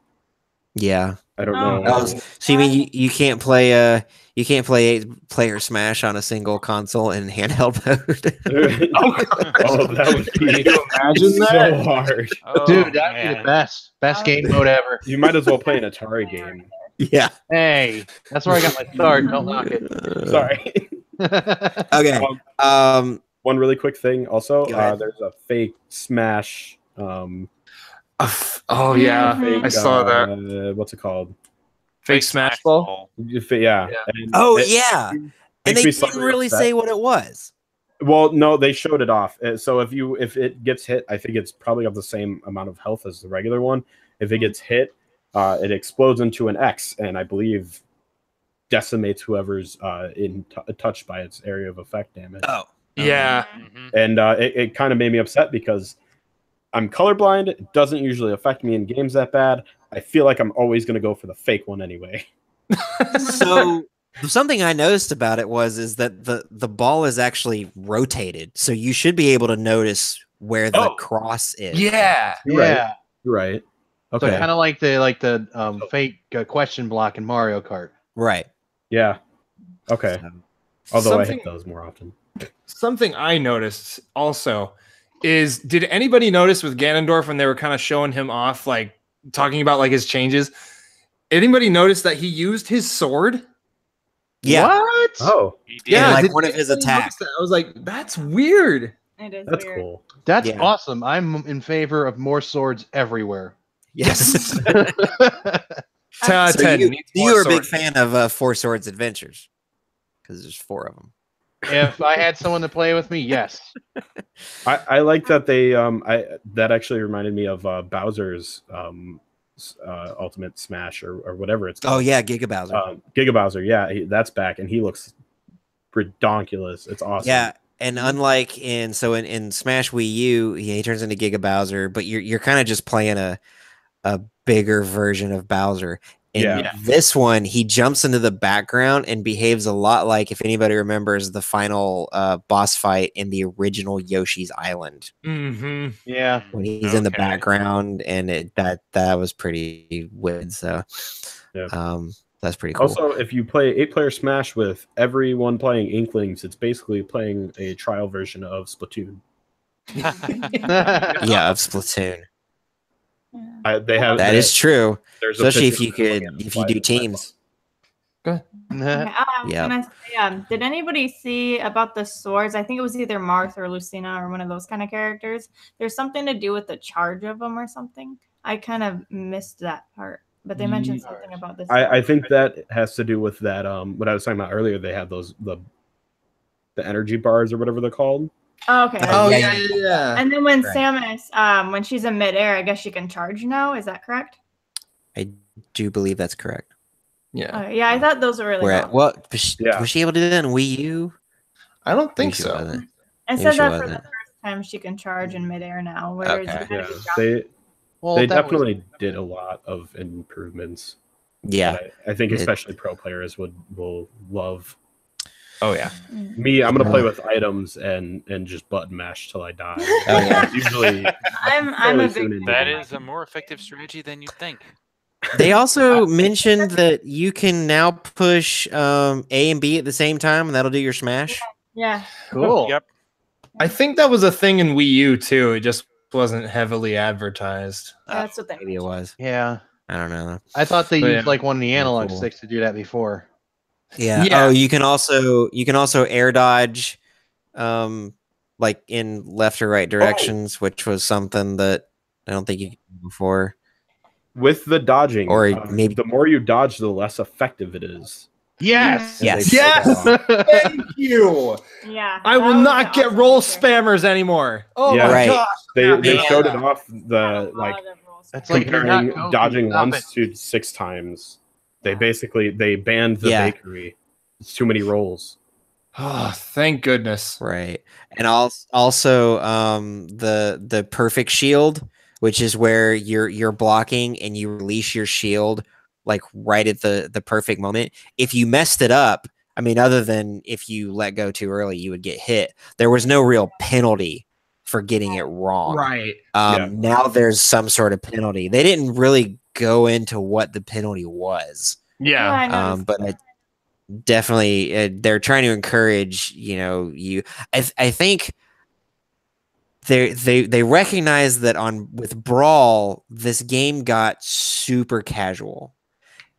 Speaker 1: yeah,
Speaker 4: I don't know.
Speaker 1: So you mean you can't play 8-player Smash on a single console in handheld mode?
Speaker 4: That would be
Speaker 2: imagine
Speaker 4: so
Speaker 2: that?
Speaker 4: hard.
Speaker 5: Dude, that'd be the best game mode ever.
Speaker 4: You might as well play an Atari game.
Speaker 1: Yeah.
Speaker 5: Hey, that's where I got my start. Don't knock it.
Speaker 4: Sorry.
Speaker 1: Okay.
Speaker 4: One really quick thing. Also, there's a fake Smash.
Speaker 7: Oh yeah,
Speaker 4: fake,
Speaker 7: I saw that.
Speaker 4: What's it called?
Speaker 7: Fake Smash Ball.
Speaker 4: Yeah.
Speaker 1: And and they didn't really say what it was.
Speaker 4: Well, no, they showed it off. So if it gets hit, I think it's probably of the same amount of health as the regular one. If it gets hit, it explodes into an X, and I believe decimates whoever's touched by its area of effect damage.
Speaker 1: Oh,
Speaker 7: yeah.
Speaker 4: And it kind of made me upset because I'm colorblind. It doesn't usually affect me in games that bad. I feel like I'm always going to go for the fake one anyway.
Speaker 1: So something I noticed about it is that the ball is actually rotated, so you should be able to notice where the cross is.
Speaker 7: Yeah,
Speaker 4: You're right. Okay,
Speaker 5: So kind of like the fake question block in Mario Kart.
Speaker 1: Right.
Speaker 4: Yeah. Okay. Although I hit those more often.
Speaker 7: Something I noticed also is, did anybody notice with Ganondorf when they were kind of showing him off, like talking about like his changes? Anybody notice that he used his sword?
Speaker 1: Yeah.
Speaker 5: What?
Speaker 4: Oh,
Speaker 1: yeah, like
Speaker 7: did
Speaker 1: one of his
Speaker 7: anybody
Speaker 1: attacks.
Speaker 7: notice that? I was like, that's weird.
Speaker 6: It is
Speaker 4: that's
Speaker 6: weird.
Speaker 4: cool.
Speaker 5: That's awesome. I'm in favor of more swords everywhere.
Speaker 1: Yes.
Speaker 7: 10 out of 10.
Speaker 1: You are a big fan of Four Swords Adventures because there's 4 of them.
Speaker 5: If I had someone to play with me, yes.
Speaker 4: I like that they that actually reminded me of Bowser's Ultimate Smash or whatever it's called.
Speaker 1: Oh yeah, Giga Bowser.
Speaker 4: Giga Bowser, yeah, that's back, and he looks redonkulous. It's awesome.
Speaker 1: Yeah, and unlike in Smash Wii U, he turns into Giga Bowser, but you're kind of just playing a bigger version of Bowser. In this one, he jumps into the background and behaves a lot like, if anybody remembers, the final boss fight in the original Yoshi's Island.
Speaker 7: Mm-hmm.
Speaker 5: Yeah,
Speaker 1: when he's in the background, and that was pretty weird. So, that's pretty cool.
Speaker 4: Also, if you play 8-player Smash with everyone playing Inklings, it's basically playing a trial version of Splatoon.
Speaker 1: Yeah, of Splatoon.
Speaker 4: They have
Speaker 1: that is true.
Speaker 4: Especially
Speaker 1: if you do teams.
Speaker 6: Okay, did anybody see about the swords? I think it was either Marth or Lucina or one of those kind of characters. There's something to do with the charge of them or something. I kind of missed that part, but they mentioned something about this.
Speaker 4: I think that has to do with that. What I was talking about earlier, they have those the energy bars or whatever they're called.
Speaker 6: Oh, okay.
Speaker 7: Oh yeah.
Speaker 6: And then when Samus, when she's in midair, I guess she can charge now. Is that correct?
Speaker 1: I do believe that's correct.
Speaker 7: Yeah.
Speaker 6: Yeah, I thought those were really cool.
Speaker 1: What was she able to do that in Wii U?
Speaker 7: I don't think so.
Speaker 6: It says that for the first time she can charge in midair now.
Speaker 4: They definitely did a lot of improvements.
Speaker 1: Yeah,
Speaker 4: I think especially pro players will love.
Speaker 7: Oh yeah.
Speaker 4: Me, I'm gonna play with items and just button mash till I die. Usually,
Speaker 6: I'm a big.
Speaker 3: That is a more effective strategy than you think.
Speaker 1: They also mentioned that you can now push A and B at the same time, and that'll do your smash.
Speaker 6: Yeah.
Speaker 5: Cool.
Speaker 3: Yep.
Speaker 7: I think that was a thing in Wii U too. It just wasn't heavily advertised.
Speaker 6: That's what
Speaker 1: maybe it was.
Speaker 5: Yeah.
Speaker 1: I don't know.
Speaker 5: I thought they used like one of the analog sticks to do that before.
Speaker 1: Yeah. Oh, you can also air dodge, like in left or right directions, which was something that I don't think you could do before.
Speaker 4: With the dodging,
Speaker 1: or maybe
Speaker 4: the more you dodge, the less effective it is.
Speaker 5: Yes.
Speaker 1: Yes.
Speaker 7: Thank you.
Speaker 6: Yeah.
Speaker 7: I will not get roll spammers anymore. Oh my gosh.
Speaker 4: They showed it off
Speaker 5: That's
Speaker 4: comparing dodging once to 6 times. They banned the bakery. It's too many rolls.
Speaker 7: Oh, thank goodness.
Speaker 1: Right. And also the perfect shield, which is where you're blocking and you release your shield like right at the perfect moment. If you messed it up, I mean, other than if you let go too early, you would get hit. There was no real penalty for getting it wrong.
Speaker 7: Right.
Speaker 1: Now there's some sort of penalty. They didn't really go into what the penalty was.
Speaker 7: Yeah.
Speaker 1: But definitely they're trying to encourage, you. I think they recognize that with Brawl, this game got super casual.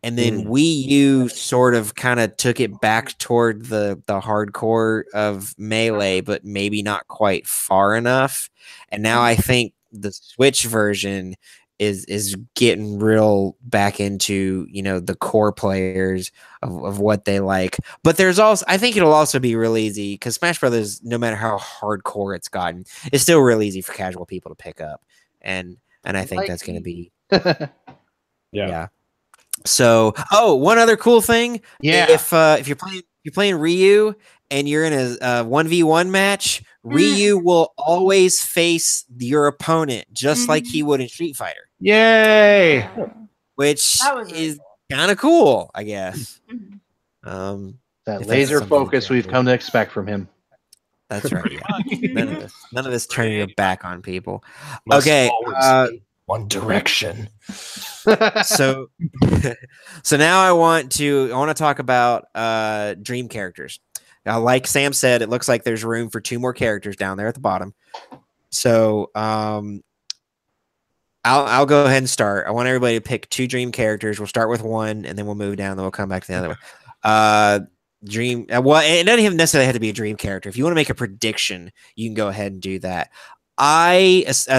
Speaker 1: And then Wii U sort of kind of took it back toward the hardcore of Melee, but maybe not quite far enough. And now I think the Switch version is getting real back into, the core players of what they like. But there's also, I think it'll also be real easy because Smash Brothers, no matter how hardcore it's gotten, it's still real easy for casual people to pick up. And I think that's going to be, yeah. So, one other cool thing.
Speaker 5: Yeah.
Speaker 1: If you're playing Ryu and you're in a 1v1 match, Ryu will always face your opponent just like he would in Street Fighter.
Speaker 7: Yay!
Speaker 1: Which is kind of cool, I guess.
Speaker 5: That laser focus we've come to expect from him.
Speaker 1: That's right. Yeah. None of this turning your back on people. Okay.
Speaker 7: One direction.
Speaker 1: So now I want to talk about dream characters. Now, like Sam said, it looks like there's room for 2 more characters down there at the bottom. So I'll go ahead and start. I want everybody to pick 2 dream characters. We'll start with one, and then we'll move down. Then we'll come back to the other one. Dream. Well, it doesn't even necessarily have to be a dream character. If you want to make a prediction, you can go ahead and do that.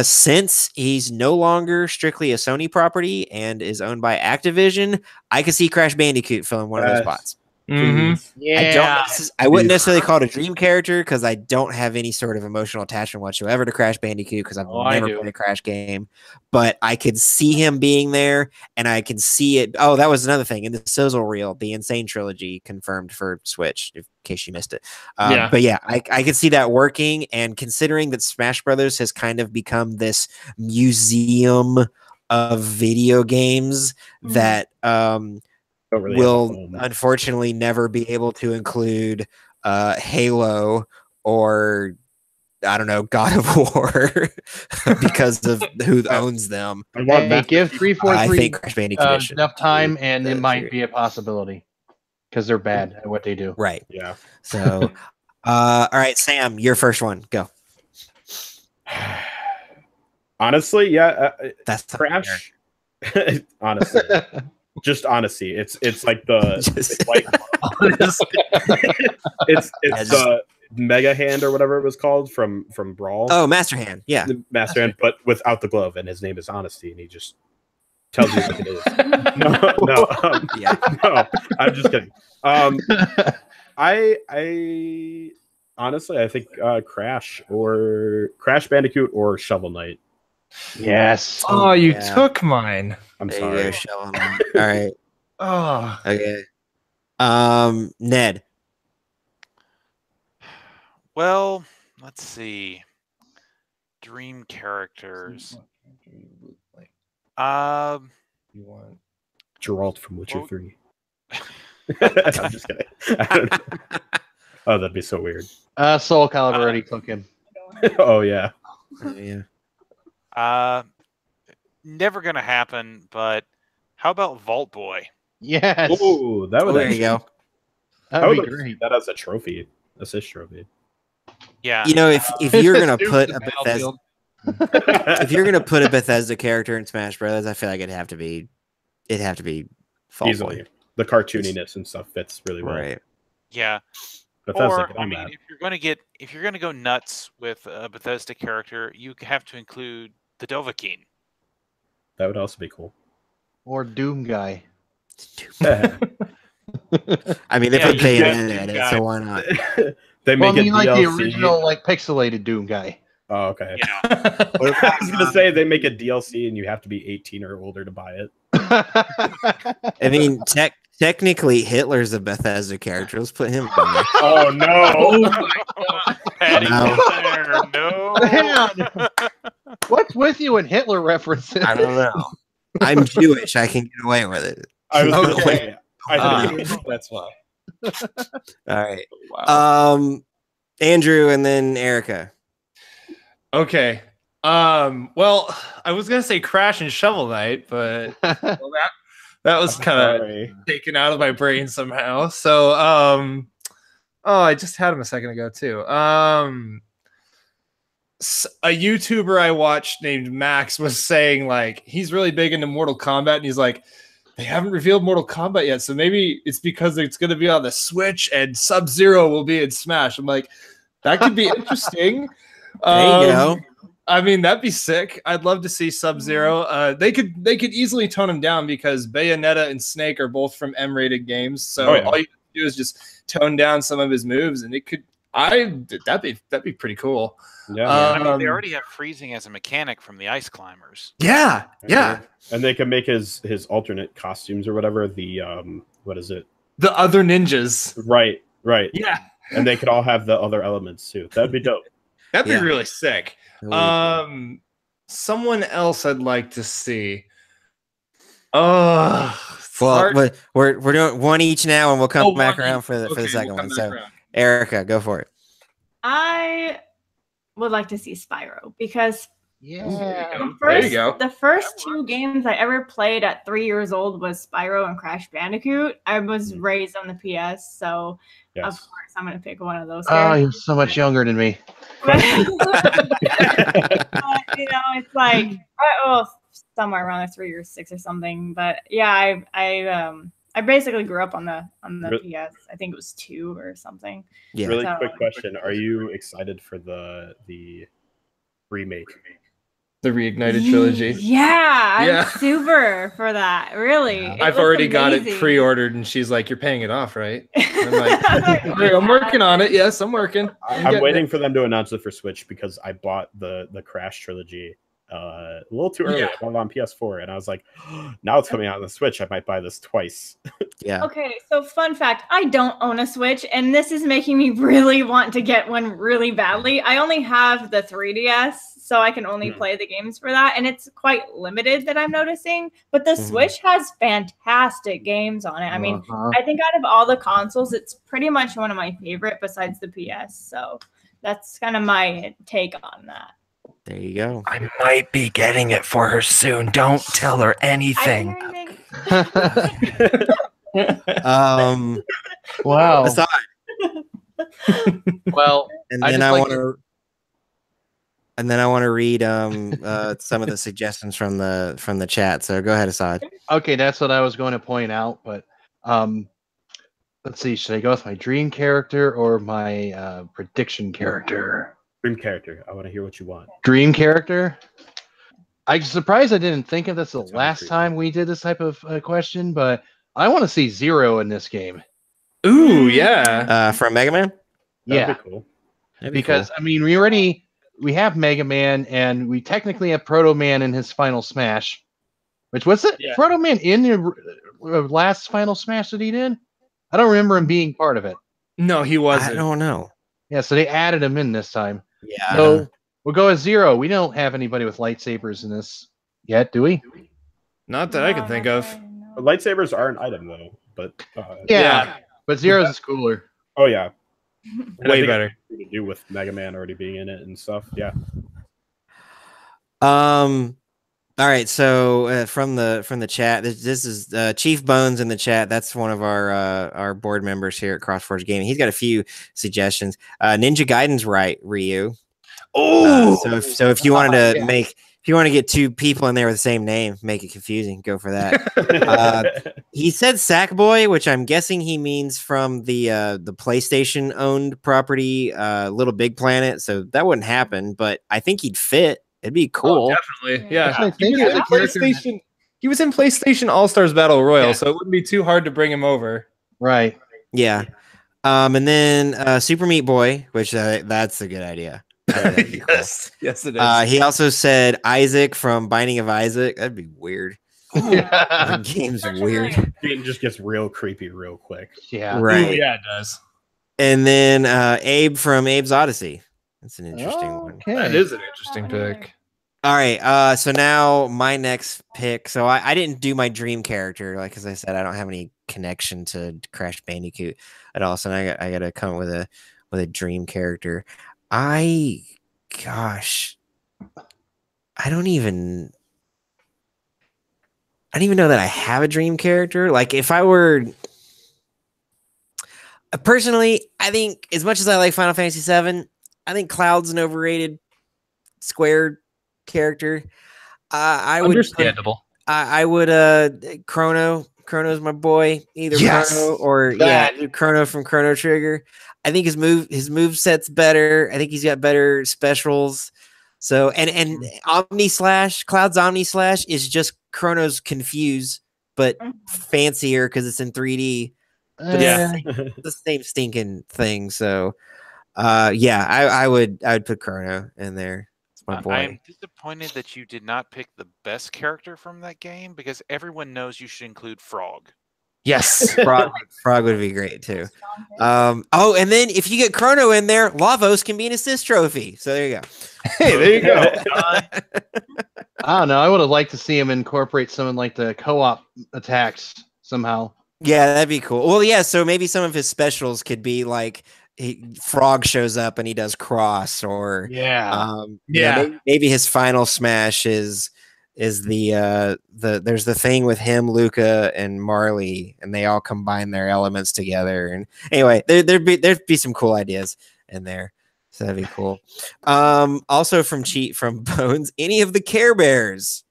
Speaker 1: Since he's no longer strictly a Sony property and is owned by Activision, I could see Crash Bandicoot filling one of those spots.
Speaker 5: Yeah.
Speaker 1: I wouldn't necessarily call it a dream character because I don't have any sort of emotional attachment whatsoever to Crash Bandicoot because I've never played a Crash game. But I could see him being there, and I can see it. Oh, that was another thing in the Sizzle reel, the Insane Trilogy confirmed for Switch, in case you missed it. But yeah, I could see that working. And considering that Smash Brothers has kind of become this museum of video games that
Speaker 4: really
Speaker 1: will unfortunately never be able to include Halo or I don't know, God of War because of who owns them.
Speaker 5: Hey, give 343
Speaker 1: I think Crash Bandicoot
Speaker 5: enough time, and it might be a possibility because they're bad at what they do.
Speaker 1: Right.
Speaker 4: Yeah.
Speaker 1: So, all right, Sam, your first one. Go.
Speaker 4: Honestly, yeah.
Speaker 1: That's
Speaker 4: Crash. Honestly. Just honesty. It's like the it's the Mega Hand or whatever it was called from Brawl.
Speaker 1: Oh, Master Hand. Yeah.
Speaker 4: The Master Hand, but without the glove, and his name is Honesty, and he just tells you what it is. No, I'm just kidding. I honestly I think Crash Bandicoot or Shovel Knight.
Speaker 5: Yes.
Speaker 7: Oh, you took mine.
Speaker 4: I'm
Speaker 1: There
Speaker 4: sorry.
Speaker 1: you go, Shovel Knight. All right.
Speaker 7: Oh.
Speaker 1: Okay. Ned.
Speaker 3: Well, let's see. Dream characters.
Speaker 7: You want
Speaker 4: Geralt from Witcher 3. I'm just kidding. I don't know. Oh, that'd be so weird.
Speaker 5: Soul Calibur already took him.
Speaker 4: Oh yeah.
Speaker 1: Yeah.
Speaker 3: Never gonna happen, but how about Vault Boy?
Speaker 5: Yes.
Speaker 4: Oh, that would
Speaker 1: There you go.
Speaker 5: That
Speaker 4: I
Speaker 5: would
Speaker 4: would
Speaker 5: be great.
Speaker 4: that as a trophy, assist trophy.
Speaker 3: Yeah.
Speaker 1: You know, if you're gonna
Speaker 5: Dude,
Speaker 1: put
Speaker 5: the
Speaker 1: a
Speaker 5: battlefield.
Speaker 1: Bethesda, if you're gonna put a Bethesda character in Smash Brothers, I feel like it'd have to be Vault
Speaker 4: Easily,
Speaker 1: Boy.
Speaker 4: the cartooniness and stuff fits really well.
Speaker 1: Right.
Speaker 3: Yeah.
Speaker 4: Bethesda,
Speaker 3: Or
Speaker 4: get
Speaker 3: I
Speaker 4: on
Speaker 3: mean,
Speaker 4: that.
Speaker 3: if you're gonna go nuts with a Bethesda character, you have to include the Dovahkiin.
Speaker 4: That would also be cool.
Speaker 5: Or Doom Guy.
Speaker 1: I mean, they
Speaker 3: Yeah,
Speaker 1: put
Speaker 3: you
Speaker 1: Bayonetta
Speaker 3: get
Speaker 1: in it,
Speaker 3: guy.
Speaker 1: so why not?
Speaker 4: They
Speaker 5: Well, I
Speaker 4: make
Speaker 5: mean,
Speaker 4: a
Speaker 5: like the
Speaker 4: DLC.
Speaker 5: original, like pixelated Doom Guy.
Speaker 4: Oh, okay.
Speaker 3: Yeah.
Speaker 4: I was gonna say they make a DLC and you have to be 18 or older to buy it.
Speaker 1: I mean, technically, Hitler's a Bethesda character. Let's put him in there.
Speaker 4: Oh no!
Speaker 3: Patty
Speaker 1: No.
Speaker 3: there, no.
Speaker 5: Man, what's with you and Hitler references?
Speaker 1: I don't know. I'm Jewish. I can get away with it.
Speaker 4: I was gonna
Speaker 1: Okay.
Speaker 4: say. I think
Speaker 7: That's why.
Speaker 1: All right.
Speaker 7: Wow.
Speaker 1: Andrew and then Erica.
Speaker 7: Okay. Well, I was gonna say Crash and Shovel Knight, but well, that was kind of
Speaker 4: Sorry.
Speaker 7: taken out of my brain somehow. So, oh, I just had him a second ago too. A YouTuber I watched named Max was saying like he's really big into Mortal Kombat, and he's like, they haven't revealed Mortal Kombat yet, so maybe it's because it's going to be on the Switch and Sub-Zero will be in Smash. I'm like, that could be interesting.
Speaker 1: There you go.
Speaker 7: I mean, that'd be sick. I'd love to see Sub-Zero. They could that'd down him down because Bayonetta and Snake are both from M-rated games. So all you do is just tone down some of his moves, and it could. That'd be pretty cool.
Speaker 4: Yeah.
Speaker 3: I mean, they already have freezing as a mechanic from the Ice Climbers.
Speaker 7: Yeah.
Speaker 4: And they can make his alternate costumes or whatever. The what is it?
Speaker 7: The other ninjas.
Speaker 4: Right.
Speaker 7: Yeah.
Speaker 4: And they could all have the other elements too. That'd be dope.
Speaker 7: That'd be
Speaker 1: Yeah.
Speaker 7: really sick. Someone else I'd like to see.
Speaker 1: Well, we're doing one each now, and we'll come back around for the second one. So, Erica, go for it.
Speaker 6: I would like to see Spyro because
Speaker 5: Yeah.
Speaker 6: the first two games I ever played at 3 years old was Spyro and Crash Bandicoot. I was raised on the PS, so of
Speaker 4: Yes.
Speaker 6: course I'm going to pick one of those.
Speaker 5: Oh,
Speaker 6: characters.
Speaker 5: you're so much younger than me.
Speaker 6: But, you know, it's like somewhere around 3 or 6 or something. But yeah, I basically grew up on the PS. I think it was 2 or something.
Speaker 1: Yeah.
Speaker 4: Really
Speaker 6: So-
Speaker 4: quick question: are you excited for the remake?
Speaker 7: The Reignited trilogy.
Speaker 6: Yeah, I'm
Speaker 7: Yeah.
Speaker 6: super for that. Really, It
Speaker 7: I've
Speaker 6: looks
Speaker 7: already got it
Speaker 6: amazing.
Speaker 7: pre-ordered, and she's like, "You're paying it off, right?" I'm like,
Speaker 6: I was like,
Speaker 7: "Okay, I'm working on it. Yes, I'm working.
Speaker 4: I'm waiting for them to announce it for Switch because I bought the Crash trilogy a little too early. I bought it on PS4, and I was like, now it's coming out on the Switch. I might buy this twice.
Speaker 1: Yeah.
Speaker 6: Okay, so fun fact, I don't own a Switch, and this is making me really want to get one really badly. I only have the 3DS, so I can only play the games for that, and it's quite limited that I'm noticing. But the Switch has fantastic games on it. I mean, I think out of all the consoles, it's pretty much one of my favorite besides the PS. So that's kind of my take on that.
Speaker 1: There you go.
Speaker 7: I might be getting it for her soon. Don't tell her anything.
Speaker 5: Wow.
Speaker 1: Aside.
Speaker 5: Well,
Speaker 1: And then I want to read some of the suggestions from the chat. So go ahead, Asad.
Speaker 5: Okay, that's what I was going to point out, but let's see, should I go with my dream character or my prediction character?
Speaker 4: Dream character. I want to hear what you want.
Speaker 5: Dream character? I'm surprised I didn't think of this the last time we did this type of question, but I want to see Zero in this game.
Speaker 7: Ooh, yeah.
Speaker 1: From Mega Man?
Speaker 5: Yeah.
Speaker 4: That'd be cool.
Speaker 5: Because I mean, we have Mega Man, and we technically have Proto Man in his final Smash. Which was it?
Speaker 2: Yeah.
Speaker 5: Proto Man in the last final Smash that he did? I don't remember him being part of it.
Speaker 7: No, he
Speaker 1: I
Speaker 7: wasn't.
Speaker 1: don't know.
Speaker 5: Yeah, so they added him in this time.
Speaker 1: Yeah.
Speaker 5: So we'll go with Zero. We don't have anybody with lightsabers in this yet, do we?
Speaker 7: Not that I can think of.
Speaker 4: But lightsabers are an item though. But
Speaker 5: Yeah. But Zero's is cooler.
Speaker 4: oh yeah,
Speaker 7: Way better.
Speaker 4: to do with Mega Man already being in it and stuff. Yeah.
Speaker 1: All right, so from the chat, this is Chief Bones in the chat. That's one of our board members here at CrossForge Gaming. He's got a few suggestions. Ninja Gaiden's right, Ryu.
Speaker 7: Oh,
Speaker 1: So if you wanted to if you want to get two people in there with the same name, make it confusing, go for that. He said Sackboy, which I'm guessing he means from the PlayStation owned property, Little Big Planet. So that wouldn't happen, but I think he'd fit. It'd be cool.
Speaker 7: Oh, definitely. Yeah.
Speaker 5: I think
Speaker 7: He was in PlayStation. He was in PlayStation All Stars Battle Royal, so it wouldn't be too hard to bring him over.
Speaker 5: Right.
Speaker 1: Yeah. And then Super Meat Boy, which that's a good idea. That'd be cool.
Speaker 7: Yes, it is.
Speaker 1: He also said Isaac from Binding of Isaac. That'd be weird. The game's weird.
Speaker 4: It just gets real creepy real quick.
Speaker 5: Yeah.
Speaker 1: Right.
Speaker 7: Ooh, yeah, it does.
Speaker 1: And then Abe from Abe's Odyssey. That's an interesting one.
Speaker 5: Okay.
Speaker 7: That is an interesting pick.
Speaker 1: All right. So now my next pick. So I didn't do my dream character. Like, as I said, I don't have any connection to Crash Bandicoot at all. So now I got to come up with a dream character. I don't even know that I have a dream character. Like, if I were personally, I think as much as I like Final Fantasy VII, I think Cloud's an overrated Square character. I would
Speaker 7: Understandable.
Speaker 1: I would Chrono's my boy. Either
Speaker 7: Yes!
Speaker 1: Chrono or Chrono from Chrono Trigger. I think his move set's better. I think he's got better specials. So and Omni Slash, Cloud's Omni Slash is just Chrono's Confuse, but fancier because it's in 3D. But the same stinking thing. So I would put Chrono in there. It's my boy.
Speaker 3: I'm disappointed that you did not pick the best character from that game because everyone knows you should include Frog.
Speaker 7: Yes.
Speaker 1: Frog would be great too. And then if you get Chrono in there, Lavos can be an assist trophy. So there you go.
Speaker 7: Hey, there you go.
Speaker 5: I don't know. I would have liked to see him incorporate some of like the co-op attacks somehow.
Speaker 1: Yeah, that'd be cool. Well, yeah. So maybe some of his specials could be like Frog shows up and he does cross, or maybe his final smash is the there's the thing with him, Luca, and Marley, and they all combine their elements together. And anyway, there'd be some cool ideas in there. So that'd be cool. Also from Bones, any of the Care Bears,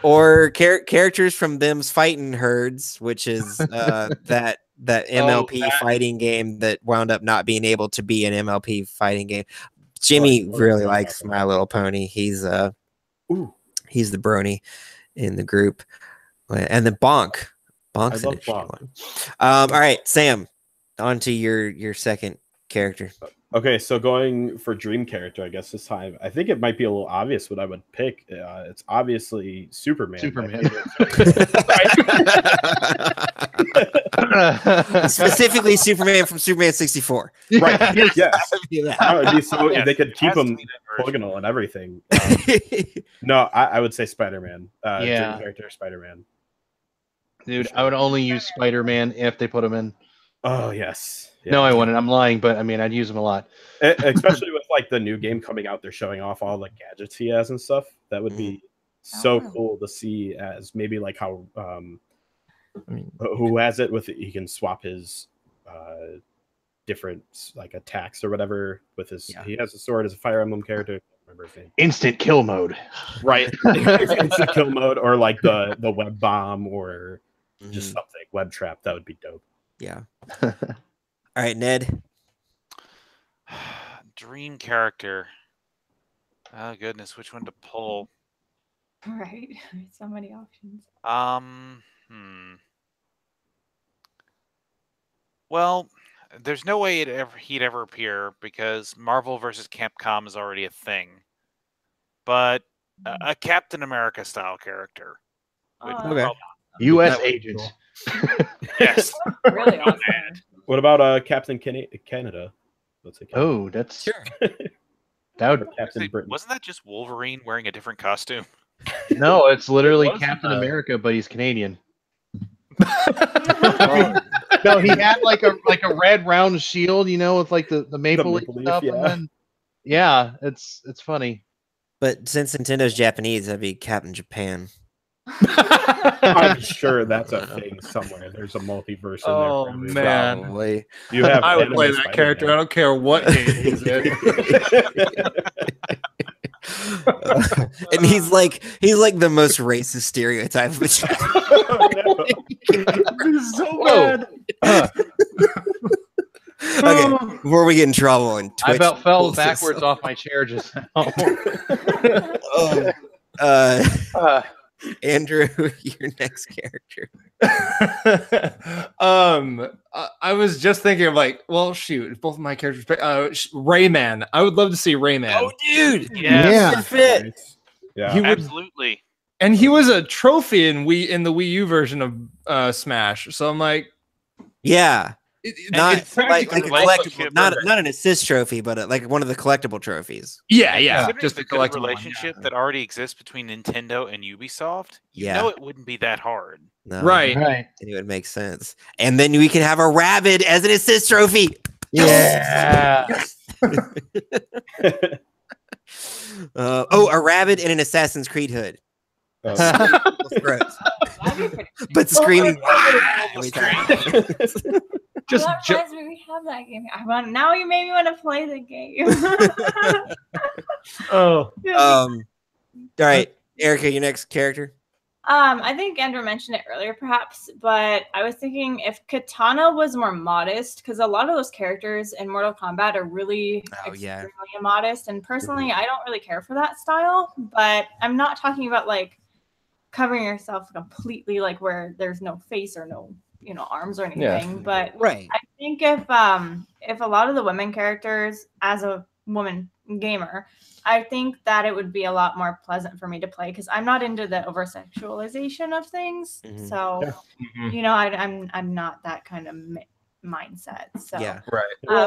Speaker 1: or characters from Them's Fighting Herds, which is that MLP fighting game that wound up not being able to be an MLP fighting game. Jimmy really likes My Little Pony. He's the brony in the group, and then Bonk's an interesting one. All right, Sam, on to your second character.
Speaker 4: Okay, so going for dream character, I guess this time, I think it might be a little obvious what I would pick. It's obviously Superman.
Speaker 1: Specifically, Superman from Superman 64.
Speaker 4: Right. Yes.
Speaker 1: It'd
Speaker 4: be so they could keep him polygonal and everything. No, I would say Spider-Man. Dream character Spider-Man.
Speaker 5: Dude, I would only use Spider-Man if they put him in.
Speaker 4: Oh yes.
Speaker 5: Yeah. No, I wouldn't. I'm lying, but I mean, I'd use him a lot.
Speaker 4: Especially with like the new game coming out, they're showing off all the gadgets he has and stuff. That would be so cool to see, as maybe like how who has it with he can swap his different like attacks or whatever with his. He has a sword as a Fire Emblem character. I don't remember his name.
Speaker 5: Instant kill mode.
Speaker 4: Right. Instant kill mode, or like the web bomb, or just something web trap. That would be dope.
Speaker 1: Yeah. All right, Ned.
Speaker 3: Dream character. Oh goodness, which one to pull?
Speaker 6: Right. So many options.
Speaker 3: Well, there's no way he'd ever appear because Marvel versus Capcom is already a thing. But a Captain America style character.
Speaker 5: U.S. agent.
Speaker 3: Yes.
Speaker 6: Really awesome.
Speaker 4: What about Captain Canada?
Speaker 5: Oh, that's
Speaker 1: sure.
Speaker 5: That would
Speaker 4: Captain Britain.
Speaker 3: Wasn't that just Wolverine wearing a different costume?
Speaker 5: No, it's literally Captain America, but he's Canadian. No, he had like a red round shield, with like the maple leaf stuff.
Speaker 4: Yeah.
Speaker 5: And then, yeah, it's funny.
Speaker 1: But since Nintendo's Japanese, that'd be Captain Japan.
Speaker 4: I'm sure that's a thing somewhere. There's a multiverse in there.
Speaker 7: Oh man,
Speaker 1: probably.
Speaker 4: You have
Speaker 7: I would play that character. I don't care what game he's in.
Speaker 1: And he's like the most racist stereotype of a child.
Speaker 7: He's so bad.
Speaker 1: Okay, before we get in trouble and
Speaker 5: I about fell backwards off my chair just now.
Speaker 1: Andrew, your next character.
Speaker 7: I was just thinking of like, well, shoot, both of my characters. Rayman. I would love to see Rayman.
Speaker 1: Oh, dude,
Speaker 3: yes.
Speaker 1: Fit.
Speaker 4: Yeah,
Speaker 7: he would,
Speaker 3: absolutely.
Speaker 7: And he was a trophy in the Wii U version of Smash. So I'm like,
Speaker 1: yeah. Not like a collectible, not an assist trophy, but like one of the collectible trophies.
Speaker 7: Yeah. Just
Speaker 3: the
Speaker 7: collectible
Speaker 3: relationship that already exists between Nintendo and Ubisoft. You know it wouldn't be that hard.
Speaker 1: No.
Speaker 7: Right.
Speaker 1: And it would make sense. And then we could have a rabbit as an assist trophy.
Speaker 5: Yeah.
Speaker 1: A rabbit in an Assassin's Creed hood. But screaming.
Speaker 6: We have that game. Now you made me want to play the game.
Speaker 1: All right, Erica, your next character.
Speaker 6: I think Andrew mentioned it earlier, perhaps, but I was thinking if Katana was more modest, because a lot of those characters in Mortal Kombat are really extremely modest, and personally, I don't really care for that style. But I'm not talking about like covering yourself completely, like where there's no face or no arms or anything. But I think if a lot of the women characters, as a woman gamer, I think that it would be a lot more pleasant for me to play, because I'm not into the over sexualization of things. So I'm not that kind of mindset. So but yeah,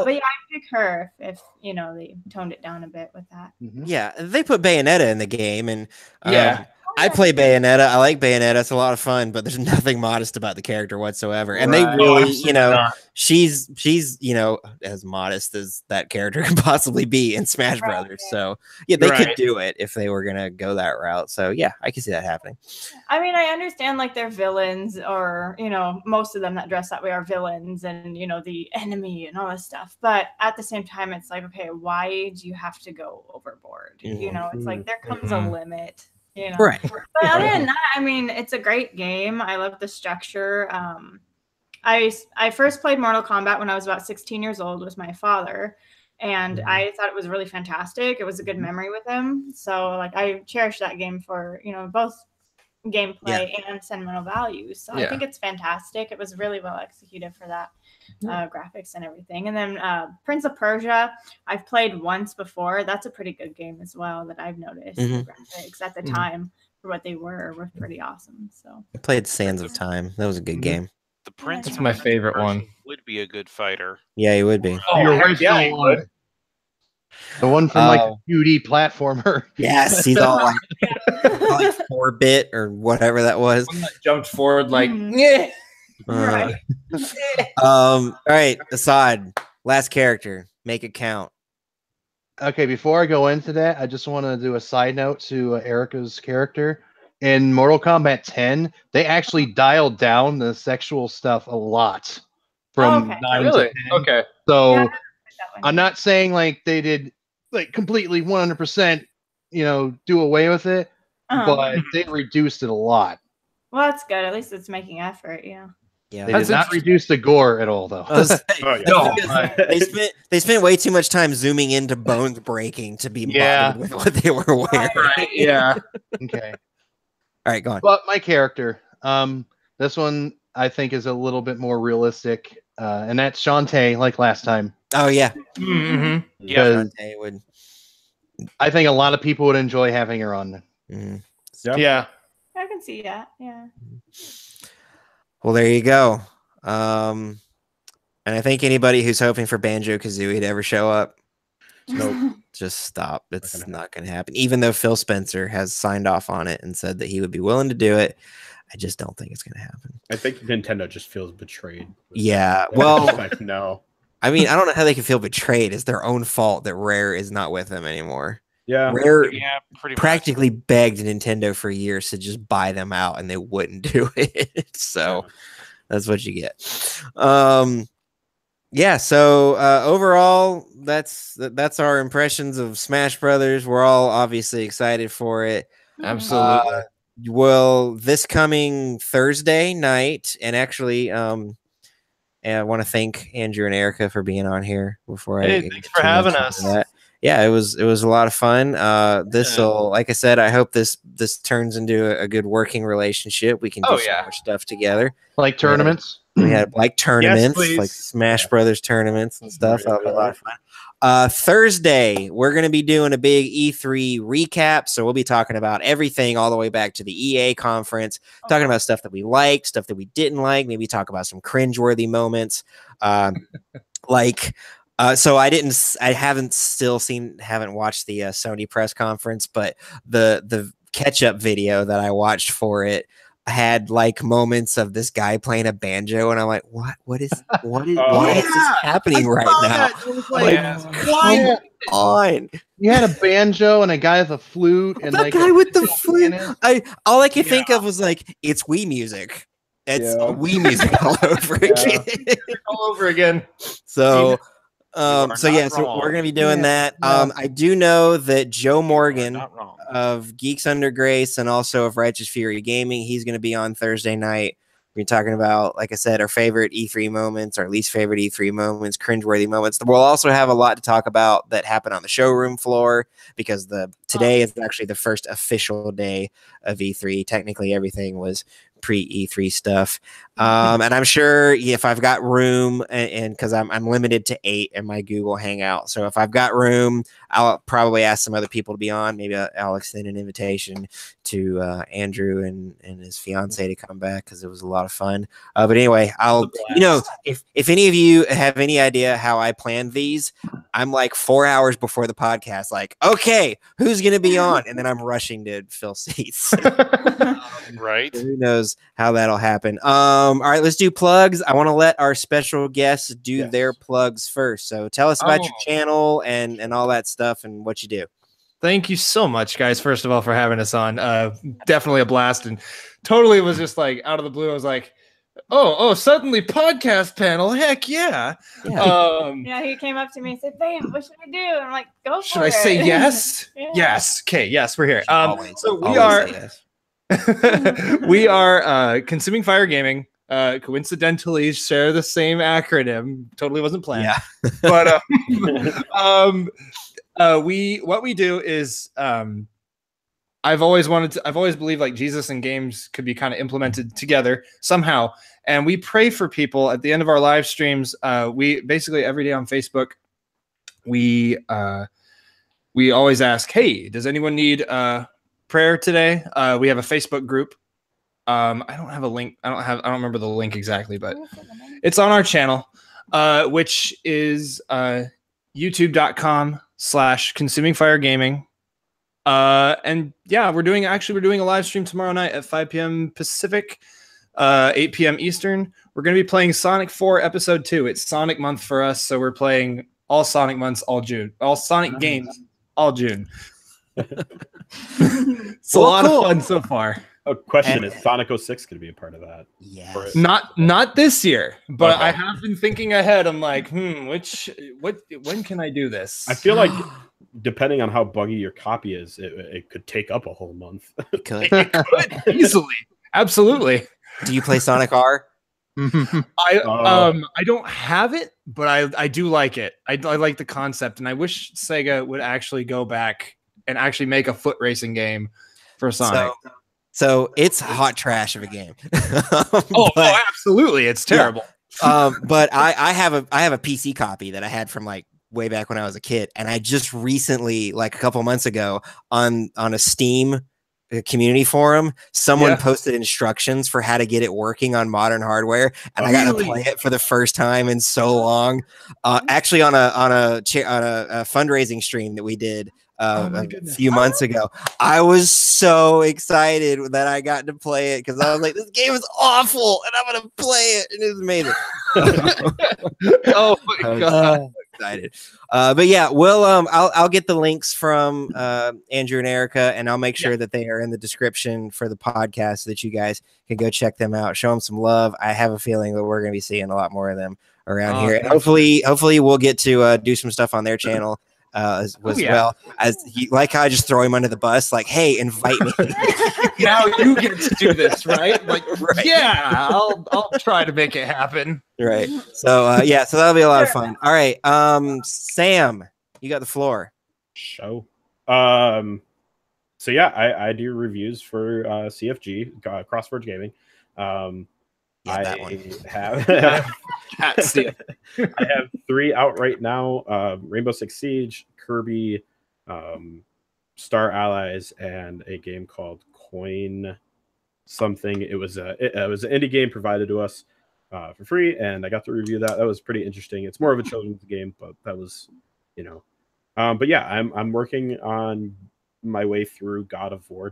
Speaker 6: I'd pick her if they toned it down a bit with that.
Speaker 1: Yeah, they put Bayonetta in the game, and I play Bayonetta. I like Bayonetta. It's a lot of fun, but there's nothing modest about the character whatsoever. And they really, she's as modest as that character can possibly be in Smash Brothers. So they could do it if they were gonna go that route. So yeah, I can see that happening.
Speaker 6: I mean, I understand like they're villains, or most of them that dress that way are villains, and the enemy and all this stuff. But at the same time, it's like, okay, why do you have to go overboard? It's like there comes a limit.
Speaker 1: Right.
Speaker 6: But other than that, I mean, it's a great game. I love the structure. I first played Mortal Kombat when I was about 16 years old with my father, and I thought it was really fantastic. It was a good memory with him. So like I cherish that game for, both gameplay and sentimental value. So I think it's fantastic. It was really well executed for that graphics and everything. And then Prince of Persia, I've played once before. That's a pretty good game as well that I've noticed. The graphics at the time for what they were pretty awesome. So
Speaker 1: I played Sands of Time. That was a good game.
Speaker 3: The Prince.
Speaker 7: That's my favorite one.
Speaker 3: Would be a good fighter.
Speaker 1: Yeah, he would be.
Speaker 5: Oh, you're right. Yeah, he would. The one from like a 2D platformer.
Speaker 1: Yes, he's all like 4-bit or whatever that was.
Speaker 7: One that jumped forward like,
Speaker 6: Right.
Speaker 1: All right, Assad, last character. Make it count.
Speaker 5: Okay, before I go into that, I just want to do a side note to Erica's character. In Mortal Kombat 10, they actually dialed down the sexual stuff a lot from 9 to 10.
Speaker 7: Okay.
Speaker 5: So I'm not saying like they did like completely 100%, do away with it, but they reduced it a lot.
Speaker 6: Well, that's good. At least it's making effort. Yeah.
Speaker 1: Yeah,
Speaker 5: They did not reduce the gore at all, though.
Speaker 1: They spent way too much time zooming into bones breaking to be bothered with what they were wearing.
Speaker 7: Right, yeah.
Speaker 5: Okay.
Speaker 1: All right, go on.
Speaker 5: But my character, this one I think is a little bit more realistic, and that's Shantae, like last time.
Speaker 1: Oh yeah,
Speaker 7: Mm-hmm.
Speaker 3: Yeah.
Speaker 1: Shantae would.
Speaker 5: I think a lot of people would enjoy having her on.
Speaker 7: Yeah.
Speaker 6: I can see that. Yeah.
Speaker 1: Well, there you go. And I think anybody who's hoping for Banjo-Kazooie to ever show up, nope, just stop. It's not going to happen. Even though Phil Spencer has signed off on it and said that he would be willing to do it, I just don't think it's going to happen.
Speaker 4: I think Nintendo just feels betrayed.
Speaker 1: Yeah, well,
Speaker 4: like, no.
Speaker 1: I mean, I don't know how they can feel betrayed. It's their own fault that Rare is not with them anymore.
Speaker 4: Yeah,
Speaker 1: Rare
Speaker 3: pretty
Speaker 1: practically begged Nintendo for years to just buy them out, and they wouldn't do it. So that's what you get. Yeah. So overall, that's our impressions of Smash Brothers. We're all obviously excited for it.
Speaker 7: Absolutely.
Speaker 1: Well, this coming Thursday night, and actually, and I want to thank Andrew and Erica for being on here before.
Speaker 7: Thanks for having us.
Speaker 1: Yeah, it was a lot of fun. This will, like I said, I hope this turns into a good working relationship. We can do some more stuff together,
Speaker 5: like tournaments.
Speaker 1: We had like tournaments,
Speaker 7: yes,
Speaker 1: like Smash Brothers tournaments and stuff. That'll be a lot of fun. Thursday, we're going to be doing a big E3 recap. So we'll be talking about everything all the way back to the EA conference, talking about stuff that we liked, stuff that we didn't like, maybe talk about some cringeworthy moments. So I haven't watched the Sony press conference, but the catch-up video that I watched for it had like moments of this guy playing a banjo, and I'm like, what is this happening right now? Come on.
Speaker 5: You had a banjo and a guy with a flute, and
Speaker 1: that guy with the flute. All I could think of was like, it's Wii music. It's Wii music all over again.
Speaker 7: All over again.
Speaker 1: So we're gonna be doing that. I do know that Joe Morgan of Geeks Under Grace and also of Righteous Fury Gaming, he's gonna be on Thursday night. We're talking about, like I said, our favorite E3 moments, our least favorite E3 moments, cringeworthy moments. We'll also have a lot to talk about that happened on the showroom floor, because today is actually the first official day of E3. Technically, everything was pre-E3 stuff. And I'm sure if I've got room, and because I'm limited to 8 in my Google Hangout, so if I've got room, I'll probably ask some other people to be on. Maybe I'll extend an invitation to Andrew and his fiance to come back, because it was a lot of fun. But anyway, if any of you have any idea how I planned these, I'm like 4 hours before the podcast, like, okay, who's going to be on? And then I'm rushing to fill seats.
Speaker 3: Right.
Speaker 1: Who knows how that'll happen. All right, let's do plugs. I want to let our special guests do their plugs first. So tell us about your channel and all that stuff and what you do.
Speaker 7: Thank you so much, guys, first of all, for having us on. Definitely a blast, and totally was just like out of the blue. I was like, oh, suddenly podcast panel. Heck yeah.
Speaker 6: He came up to me and said, "Babe, what should I do?" And I'm like, "Go for it."
Speaker 7: Should I say yes? Yes. Okay, yes, we're here. So we are we are Consuming Fire Gaming. Coincidentally share the same acronym. Totally wasn't planned. Yeah. But what we do is I've always believed like Jesus and games could be kind of implemented together somehow. And we pray for people at the end of our live streams. We basically every day on Facebook, we always ask, hey, does anyone need prayer today? We have a Facebook group. I don't have a link. I don't remember the link exactly, but it's on our channel, which is youtube.com/consumingfiregaming. And yeah, we're doing a live stream tomorrow night at 5 p.m. Pacific, 8 p.m. Eastern. We're going to be playing Sonic 4 Episode 2. It's Sonic month for us, so we're playing all Sonic months all June. All Sonic games all June. It's a lot of fun so far.
Speaker 4: A question is Sonic 06 going to be a part of that?
Speaker 1: Yes.
Speaker 7: Not this year, but
Speaker 4: Okay.
Speaker 7: I have been thinking ahead. I'm like, when can I do this?
Speaker 4: I feel like depending on how buggy your copy is, it could take up a whole month.
Speaker 1: It could.
Speaker 7: It could easily. Absolutely.
Speaker 1: Do you play Sonic R?
Speaker 7: I don't have it, but I do like it. I like the concept, and I wish Sega would actually go back and actually make a foot racing game for Sonic.
Speaker 1: So it's hot trash of a game.
Speaker 7: Oh, absolutely, it's terrible.
Speaker 1: But I have a PC copy that I had from like way back when I was a kid, and I just recently, like a couple months ago, on a Steam community forum, someone posted instructions for how to get it working on modern hardware, and I got to play it for the first time in so long. Actually, on a fundraising stream that we did a few months ago, I was so excited that I got to play it because I was like, "This game is awful, and I'm gonna play it," and it was amazing.
Speaker 7: Oh my god!
Speaker 1: Excited. But yeah, we'll I'll get the links from Andrew and Erica, and I'll make sure that they are in the description for the podcast so that you guys can go check them out, show them some love. I have a feeling that we're going to be seeing a lot more of them around here, and hopefully we'll get to do some stuff on their channel as well as like I just throw him under the bus, like, hey, invite me.
Speaker 7: Now you get to do this, right? Like, yeah, I'll try to make it happen.
Speaker 1: Right. So so that'll be a lot of fun. All right. Sam, you got the floor.
Speaker 4: So yeah, I do reviews for CFG, CrossForge Gaming.
Speaker 1: That one.
Speaker 4: I have 3 out right now: Rainbow Six Siege, Kirby, Star Allies, and a game called Coin something. It was an indie game provided to us for free, and I got to review that. That was pretty interesting. It's more of a children's game, but that was, but yeah, I'm working on my way through Dad of Boy.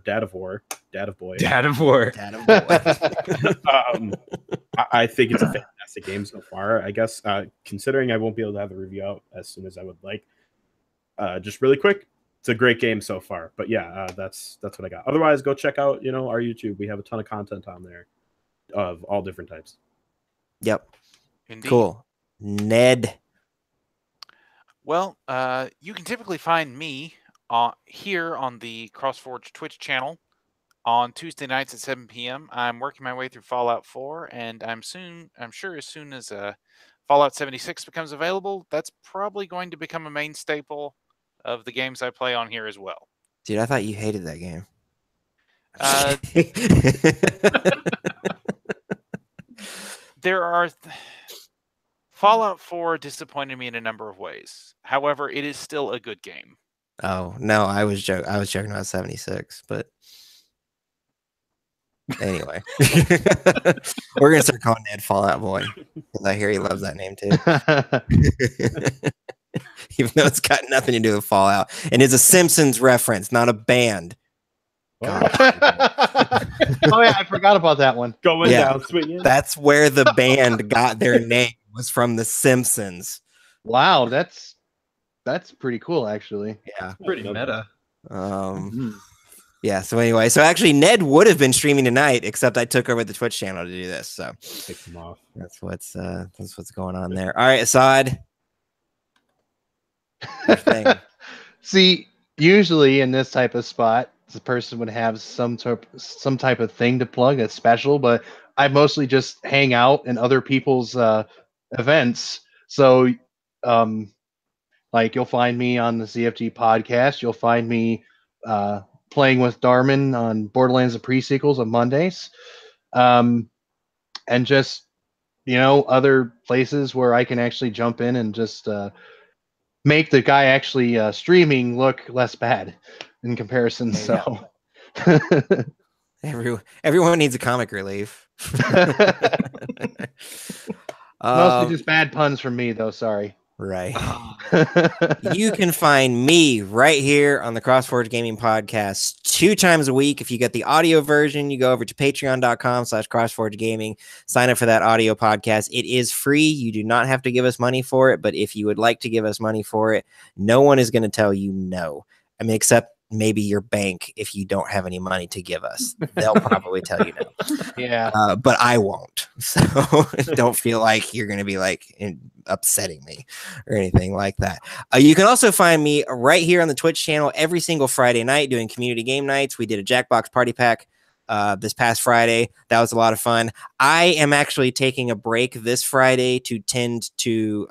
Speaker 4: I think it's a fantastic game so far. I guess considering I won't be able to have the review out as soon as I would like. Just really quick, it's a great game so far. But yeah, that's what I got. Otherwise, go check out our YouTube. We have a ton of content on there of all different types.
Speaker 1: Yep.
Speaker 3: Indeed.
Speaker 1: Cool. Ned.
Speaker 3: Well, you can typically find me here on the CrossForge Twitch channel on Tuesday nights at 7 p.m. I'm working my way through Fallout 4, and I'm sure as soon as Fallout 76 becomes available, that's probably going to become a main staple of the games I play on here as well.
Speaker 1: Dude, I thought you hated that game.
Speaker 3: There are Fallout 4 disappointed me in a number of ways. However, it is still a good game.
Speaker 1: Oh no, I was joking about 76, but anyway, we're gonna start calling Ned Fallout Boy because I hear he loves that name too, even though it's got nothing to do with Fallout and it's a Simpsons reference, not a band.
Speaker 5: Oh yeah, I forgot about that one.
Speaker 4: Going down swinging.
Speaker 1: That's where the band got their name, was from the Simpsons.
Speaker 5: Wow, that's pretty cool, actually.
Speaker 1: Yeah,
Speaker 7: pretty meta.
Speaker 1: Yeah. So anyway, actually, Ned would have been streaming tonight, except I took over the Twitch channel to do this. So
Speaker 4: take them off.
Speaker 1: That's what's going on there. All right, Assad.
Speaker 5: See, usually in this type of spot, the person would have some type of thing to plug that's special, but I mostly just hang out in other people's events. So, like, you'll find me on the CFG podcast. You'll find me playing with Darman on Borderlands the pre-sequels on Mondays, and just other places where I can actually jump in and just make the guy actually streaming look less bad in comparison. So
Speaker 1: everyone needs a comic relief.
Speaker 5: Mostly just bad puns from me, though. Sorry.
Speaker 1: Right. You can find me right here on the CrossForge Gaming Podcast 2 times a week. If you get the audio version, you go over to patreon.com/CrossForgeGaming, sign up for that audio podcast. It is free. You do not have to give us money for it, but if you would like to give us money for it, no one is going to tell you no. I mean, except maybe your bank. If you don't have any money to give us, they'll probably tell you no.
Speaker 5: Yeah.
Speaker 1: But I won't. So don't feel like you're going to be upsetting me or anything like that. You can also find me right here on the Twitch channel every single Friday night doing community game nights. We did a Jackbox party pack this past Friday. That was a lot of fun. I am actually taking a break this Friday to tend to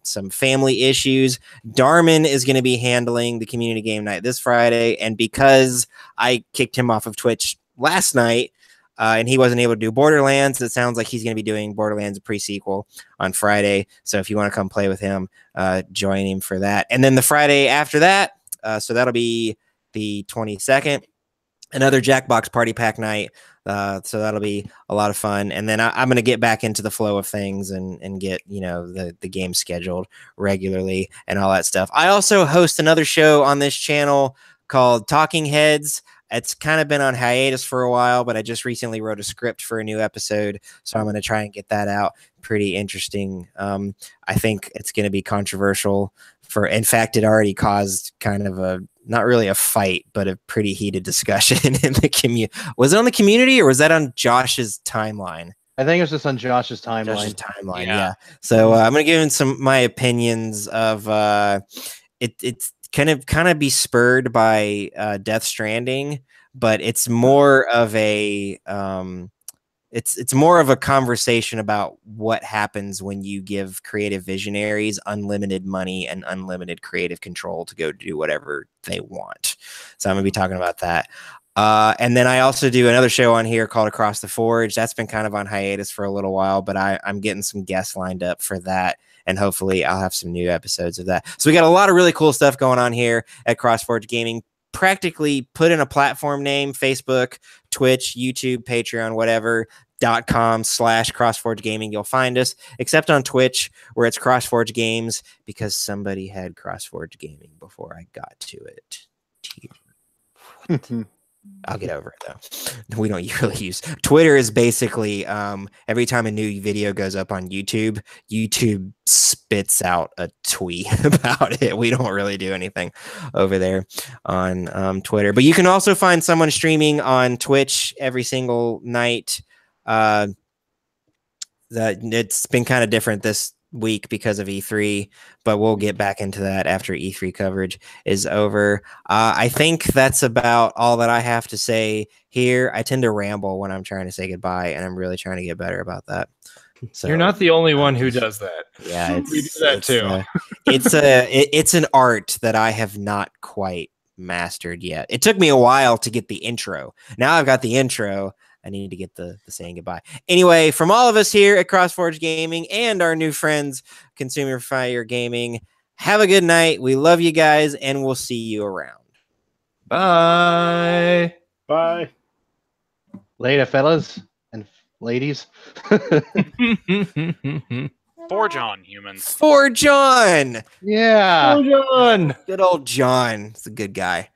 Speaker 1: some family issues. Darman is going to be handling the community game night this Friday. And because I kicked him off of Twitch last night, and he wasn't able to do Borderlands, it sounds like he's going to be doing Borderlands pre-sequel on Friday. So if you want to come play with him, join him for that. And then the Friday after that, so that'll be the 22nd, another Jackbox party pack night. So that'll be a lot of fun. And then I'm going to get back into the flow of things and get, the game scheduled regularly and all that stuff. I also host another show on this channel called Talking Heads. It's kind of been on hiatus for a while, but I just recently wrote a script for a new episode, so I'm going to try and get that out. Pretty interesting. I think it's going to be controversial. In fact, it already caused kind of not really a fight, but a pretty heated discussion in the community. Was it on the community or was that on Josh's timeline?
Speaker 5: I think it was just on Josh's timeline.
Speaker 1: Yeah. So I'm going to give him my opinions of it's kind of be spurred by Death Stranding, but it's more of a it's more of a conversation about what happens when you give creative visionaries unlimited money and unlimited creative control to go do whatever they want. So I'm gonna be talking about that. And then I also do another show on here called Across the Forge. That's been kind of on hiatus for a little while, but I'm getting some guests lined up for that. And hopefully I'll have some new episodes of that. So we got a lot of really cool stuff going on here at CrossForge Gaming. Practically put in a platform name, Facebook, Twitch, YouTube, Patreon, whatever, .com/CrossForge Gaming. You'll find us, except on Twitch where it's CrossForge Games because somebody had CrossForge Gaming before I got to it. I'll get over it though. We don't really use Twitter. Is basically every time a new video goes up on YouTube, YouTube spits out a tweet about it. We don't really do anything over there on Twitter. But you can also find someone streaming on Twitch every single night. That it's been kind of different this week because of E3, but we'll get back into that after E3 coverage is over. I think that's about all that I have to say here. I tend to ramble when I'm trying to say goodbye, and I'm really trying to get better about that. So
Speaker 7: you're not the only one who does that.
Speaker 1: Yeah,
Speaker 7: we do that too.
Speaker 1: It's an art that I have not quite mastered yet. It took me a while to get the intro. Now I've got the intro. I need to get the saying goodbye. Anyway, from all of us here at CrossForge Gaming and our new friends, Consumer Fire Gaming, have a good night. We love you guys, and we'll see you around.
Speaker 7: Bye.
Speaker 4: Bye.
Speaker 5: Later, fellas and ladies.
Speaker 3: Forge on, humans.
Speaker 1: Forge on.
Speaker 5: Yeah.
Speaker 7: Forge on.
Speaker 1: Good old John. He's a good guy.